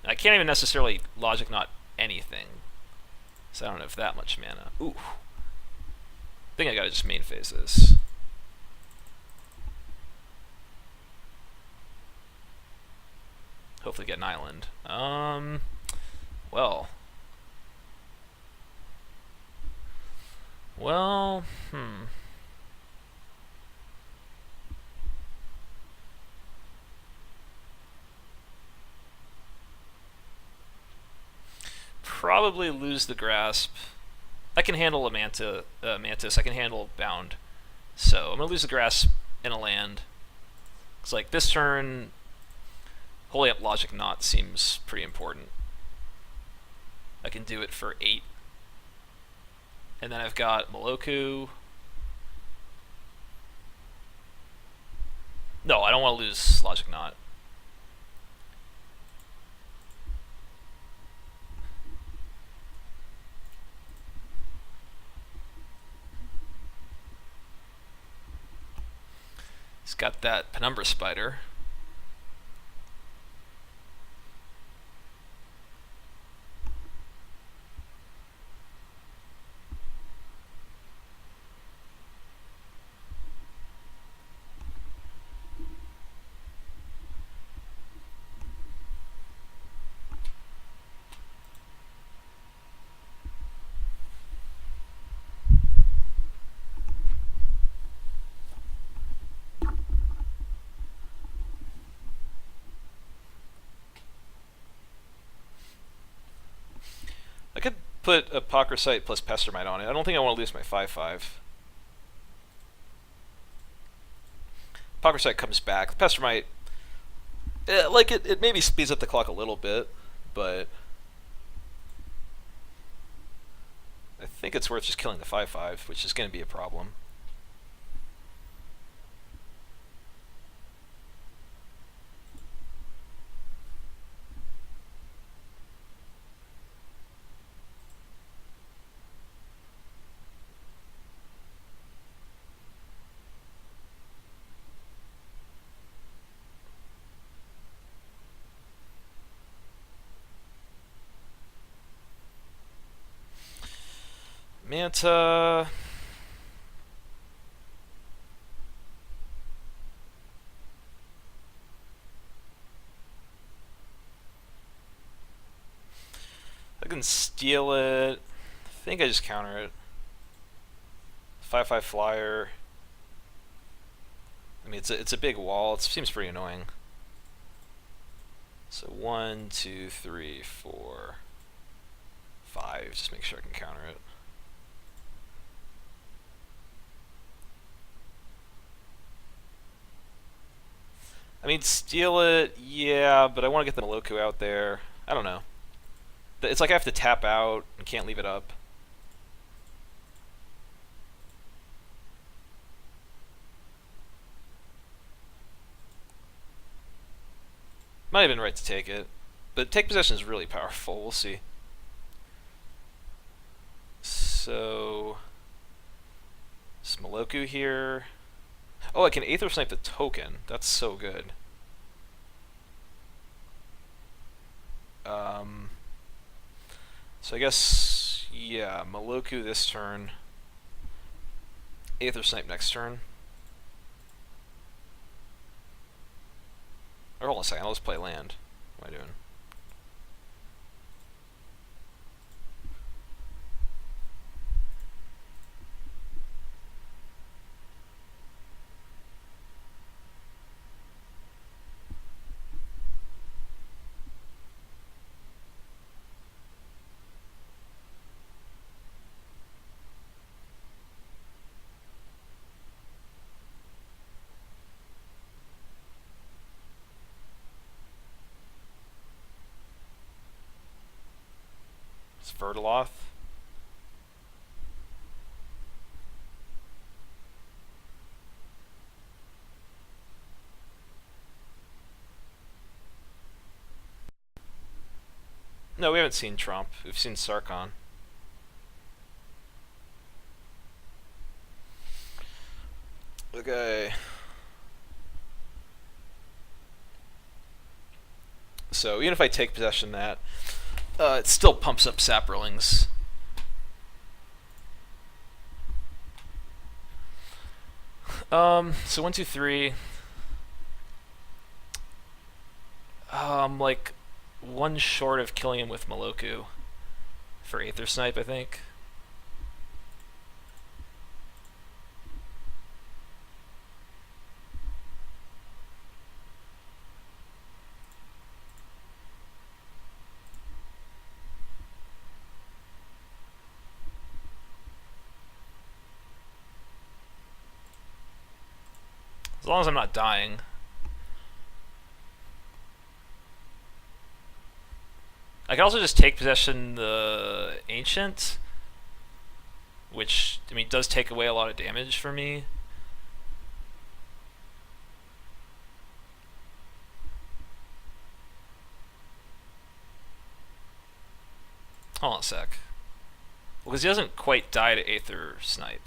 I can't even necessarily Logic Knot anything, so I don't have that much mana. Ooh. I think I gotta just main phase this. Hopefully get an island. Well. Probably lose the grasp. I can handle a Mantis. I can handle Bound. So I'm going to lose the grasp in a land. It's like this turn, holding up Logic Knot seems pretty important. I can do it for 8. And then I've got Moloku. No, I don't want to lose Logic Knot. He's got that Penumbra Spider. put Apocryphite plus Pestermite on it. I don't think I want to lose my 5/5. Apocryphite comes back. Pestermite, like it maybe speeds up the clock a little bit, but I think it's worth just killing the 5/5, which is going to be a problem. Manta. I can steal it. I think I just counter it. 5/5 flyer. I mean, it's a big wall. It seems pretty annoying. So 1, 2, 3, 4, 5. Just make sure I can counter it. I mean, steal it, yeah, but I want to get the Moloku out there. I don't know. It's like I have to tap out and can't leave it up. Might have been right to take it. But take possession is really powerful. We'll see. So... Moloku here. Oh, I can Aether Snipe the token. That's so good. So I guess, yeah, Moloku this turn. Aether Snipe next turn. Or hold on a second, I'll just play land. What am I doing? It's Vertaloth. No, we haven't seen Trump. We've seen Sarkon. Okay. So even if I take possession of that, it still pumps up Saprolings. So 1, 2, 3. Like one short of killing him with Moloku for Aether Snipe, I think. As long as I'm not dying. I can also just take possession the Ancient, which, I mean, does take away a lot of damage for me. Hold on a sec. Well, because he doesn't quite die to Aether Snipe.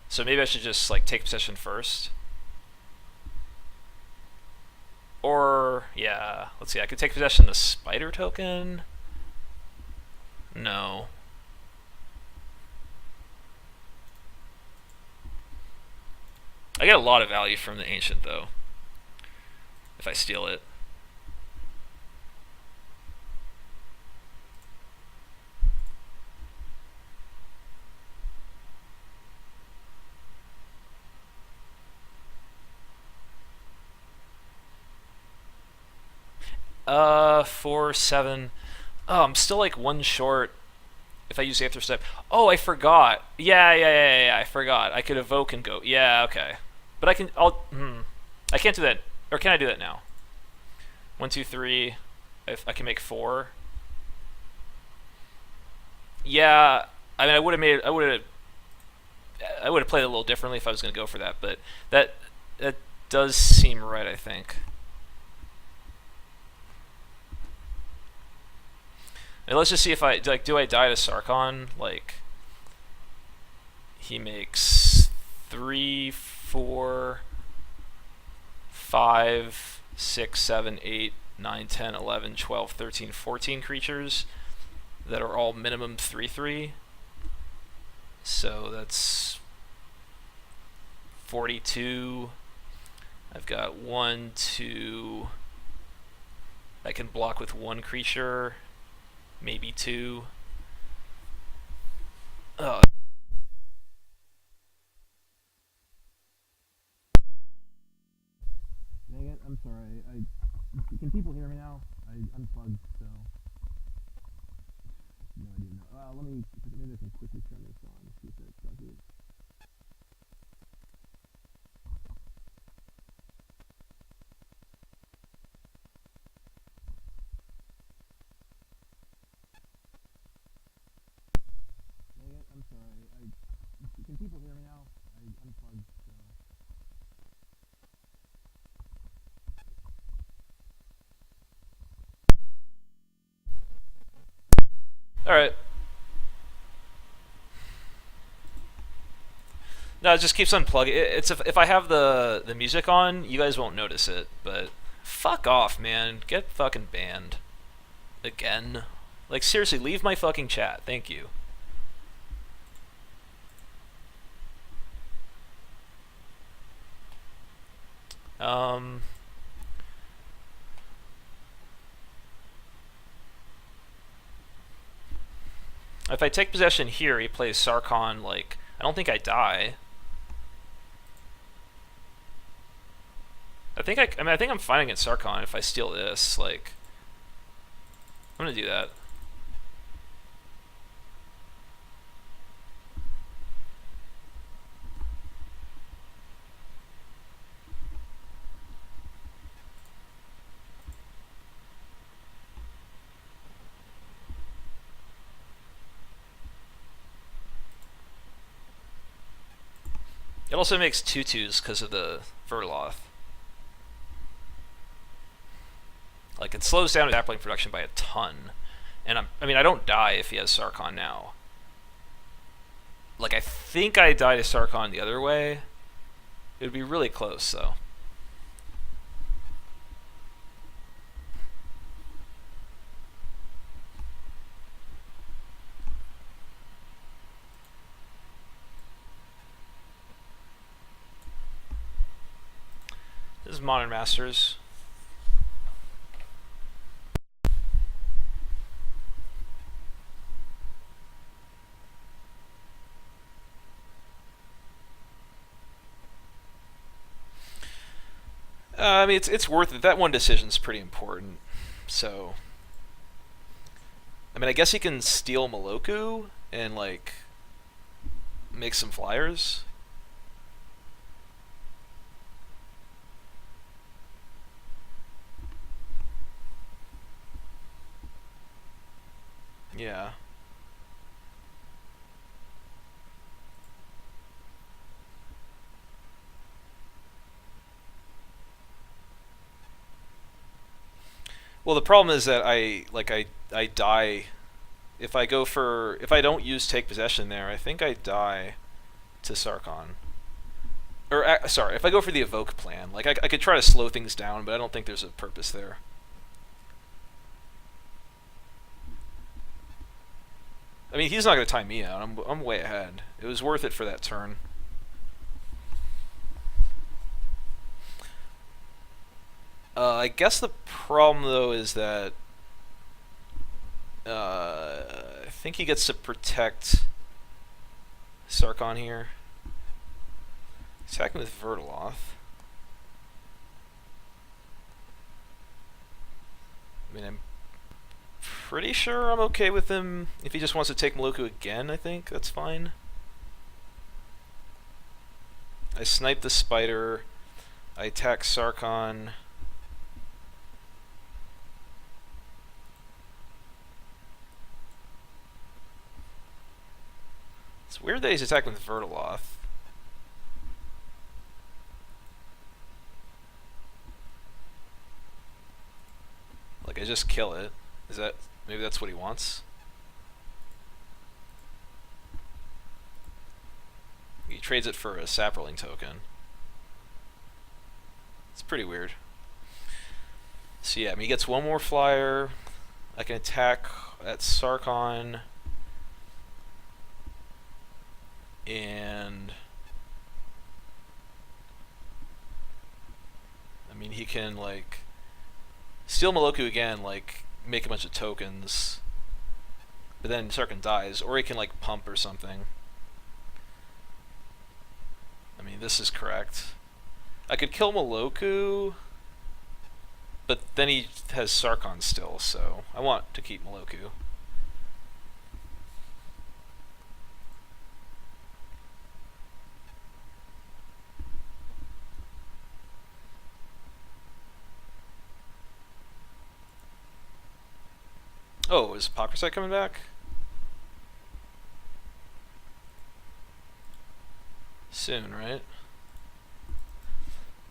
So maybe I should just like take possession first. Or, yeah, let's see, I could take possession of the Spider token. No. I get a lot of value from the Ancient, though, if I steal it. Uh, 4, 7. Oh, I'm still like one short if I use Aether Step. Oh, I forgot. Yeah. I forgot. I could evoke and go. Yeah, okay. But I can. I can't do that. Or can I do that now? 1, 2, 3. If I can make 4. Yeah. I mean, I would have made. I would have played it a little differently if I was going to go for that. But that that does seem right, I think. And let's just see if I like. Do I die to Sarkon? Like, he makes 3, 4, 5, 6, 7, 8, 9, 10, 11, 12, 13, 14 creatures that are all minimum 3/3. So that's 42. I've got 1, 2. I can block with 1 creature, maybe 2. Oh. Dang it, I'm sorry. Can people hear me now? I unplugged, so no idea. Let me, maybe I can quickly turn this on, see if that does it. Dang it, I'm sorry. Can people hear me now? I unplugged, so. Alright. No, it just keeps unplugging. It's if I have the music on, you guys won't notice it, but fuck off, man. Get fucking banned. Again. Like, seriously, leave my fucking chat. Thank you. If I take possession here, he plays Sarkon, like, I don't think I die. I mean, I think I'm fine against Sarkon if I steal this, like, I'm gonna do that. It also makes 2/2s because of the Verloth. Like, it slows down his sapling production by a ton. And I mean, I don't die if he has Sarkon now. Like, I think I die to Sarkon the other way. It would be really close, though. This is Modern Masters. I mean, it's worth it. That one decision's pretty important. So, I mean, I guess he can steal Moloku and, like, make some flyers. Yeah. Well, the problem is that I die if I go for if I don't use take possession there. I think I die to Sarkon. Or sorry, if I go for the evoke plan, like I could try to slow things down, but I don't think there's a purpose there. I mean, he's not gonna time me out. I'm way ahead. It was worth it for that turn. I guess the problem though is that I think he gets to protect Sarkon here. Attacking with Vertoloth. I mean, pretty sure I'm okay with him if he just wants to take Moloku again. I think that's fine. I snipe the spider. I attack Sarkon. It's weird that he's attacking with Vertaloth. Like, I just kill it. Is that... maybe that's what he wants? He trades it for a Saproling token. It's pretty weird. So yeah, I mean, he gets one more flyer. I can attack at Sarkon. And... I mean, he can, like... steal Moloku again, like, make a bunch of tokens. But then Sarkon dies. Or he can, like, pump or something. I mean, this is correct. I could kill Moloku, but then he has Sarkon still, so I want to keep Moloku. Oh, is Apocryphite coming back? Soon, right?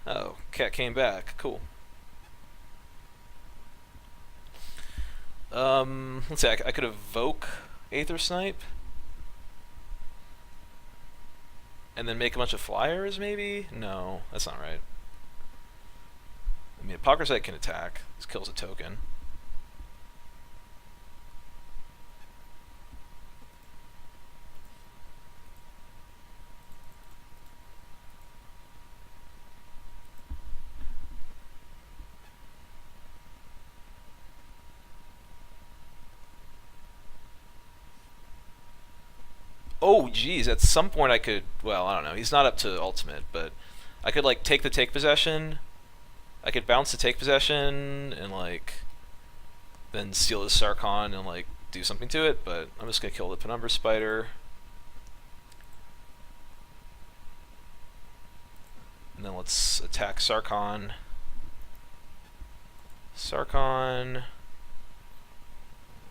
Oh, cat came back. Cool. Let's see, I could evoke Aether Snipe. And then make a bunch of flyers, maybe? No, that's not right. I mean, Apocryphite can attack. This kills a token. Oh, geez, at some point I could... well, I don't know. He's not up to ultimate, but I could, like, take the take possession. I could bounce the take possession and, like, then steal his Sarkon and, like, do something to it, but I'm just going to kill the Penumbra Spider. And then let's attack Sarkon. Sarkon...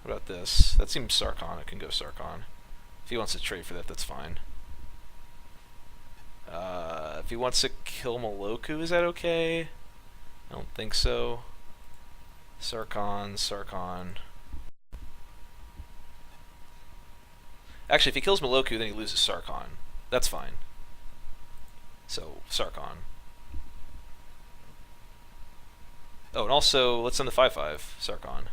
what about this? That seems Sarkon. I can go Sarkon. If he wants to trade for that, that's fine. If he wants to kill Moloku, is that okay? I don't think so. Sarkon, Sarkon. Actually, if he kills Moloku, then he loses Sarkon. That's fine. So, Sarkon. Oh, and also, let's send the 5/5, Sarkon.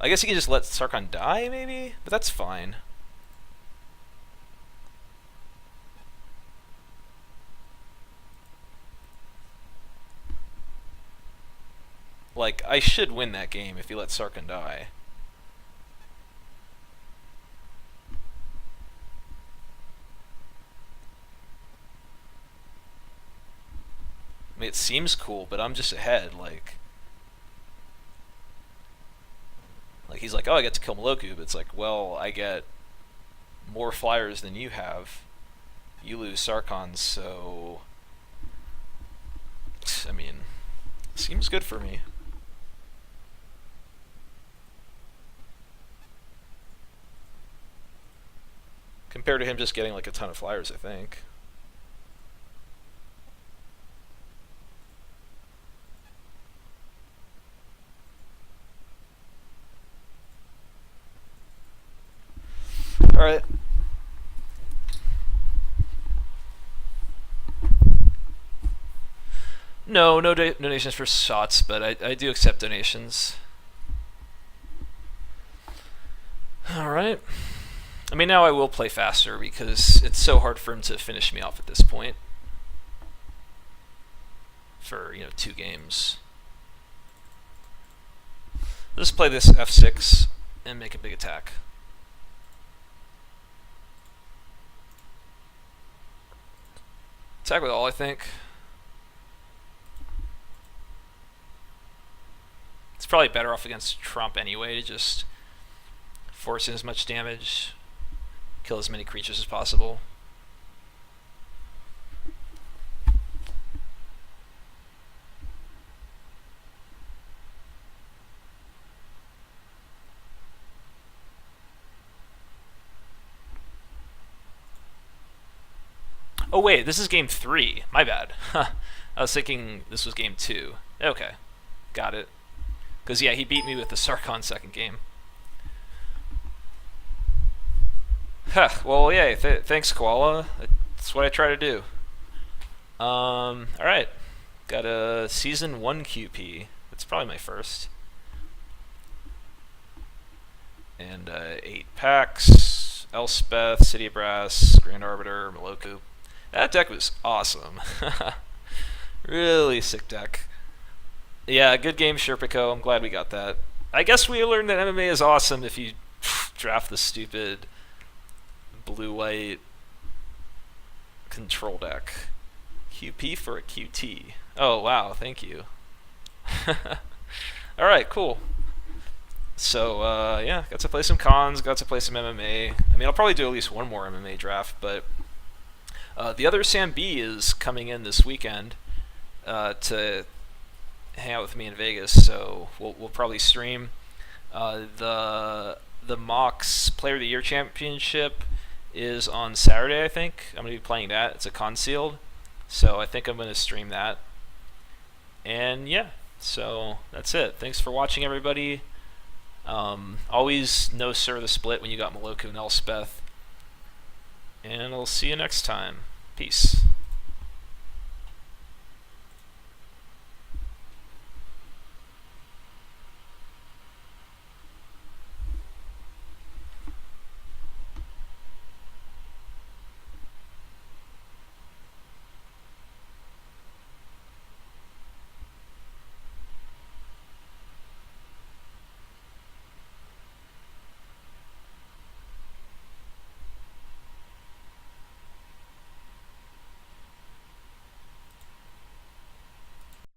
I guess he can just let Sarkon die, maybe? But that's fine. Like, I should win that game if he lets Sarkon die. I mean, it seems cool, but I'm just ahead, like... he's like, oh, I get to kill Moloku, but it's like, well, I get more flyers than you have. You lose Sarkon, so... I mean, seems good for me. Compared to him just getting, like, a ton of flyers, I think. Alright. No donations for shots, but I do accept donations. Alright. I mean, now I will play faster because it's so hard for him to finish me off at this point. For, 2 games. Let's play this F6 and make a big attack. Attack with all, I think. It's It's probably better off against Trump anyway to just force in as much damage, kill as many creatures as possible. Oh wait, this is game 3. My bad. I was thinking this was game 2. Okay, got it. Because yeah, he beat me with the Sarkhan second game. Huh, well, yeah, thanks, Koala. That's what I try to do. Alright. Got a Season 1 QP. That's probably my first. And 8 packs. Elspeth, City of Brass, Grand Arbiter, Maloku. That deck was awesome. Really sick deck. Yeah, good game, Sherpico. I'm glad we got that. I guess we learned that MMA is awesome if you draft the stupid blue-white control deck. QP for a QT. Oh, wow, thank you. Alright, cool. So, yeah, got to play some cons, got to play some MMA. I mean, I'll probably do at least one more MMA draft, but the other Sam B is coming in this weekend to hang out with me in Vegas, so we'll probably stream. The Mox Player of the Year Championship is on Saturday, I think. I'm going to be playing that. It's a concealed, so I think I'm going to stream that. And yeah, so that's it. Thanks for watching, everybody. Always no Sir the Split when you got Maloku and Elspeth. And I'll see you next time. Peace.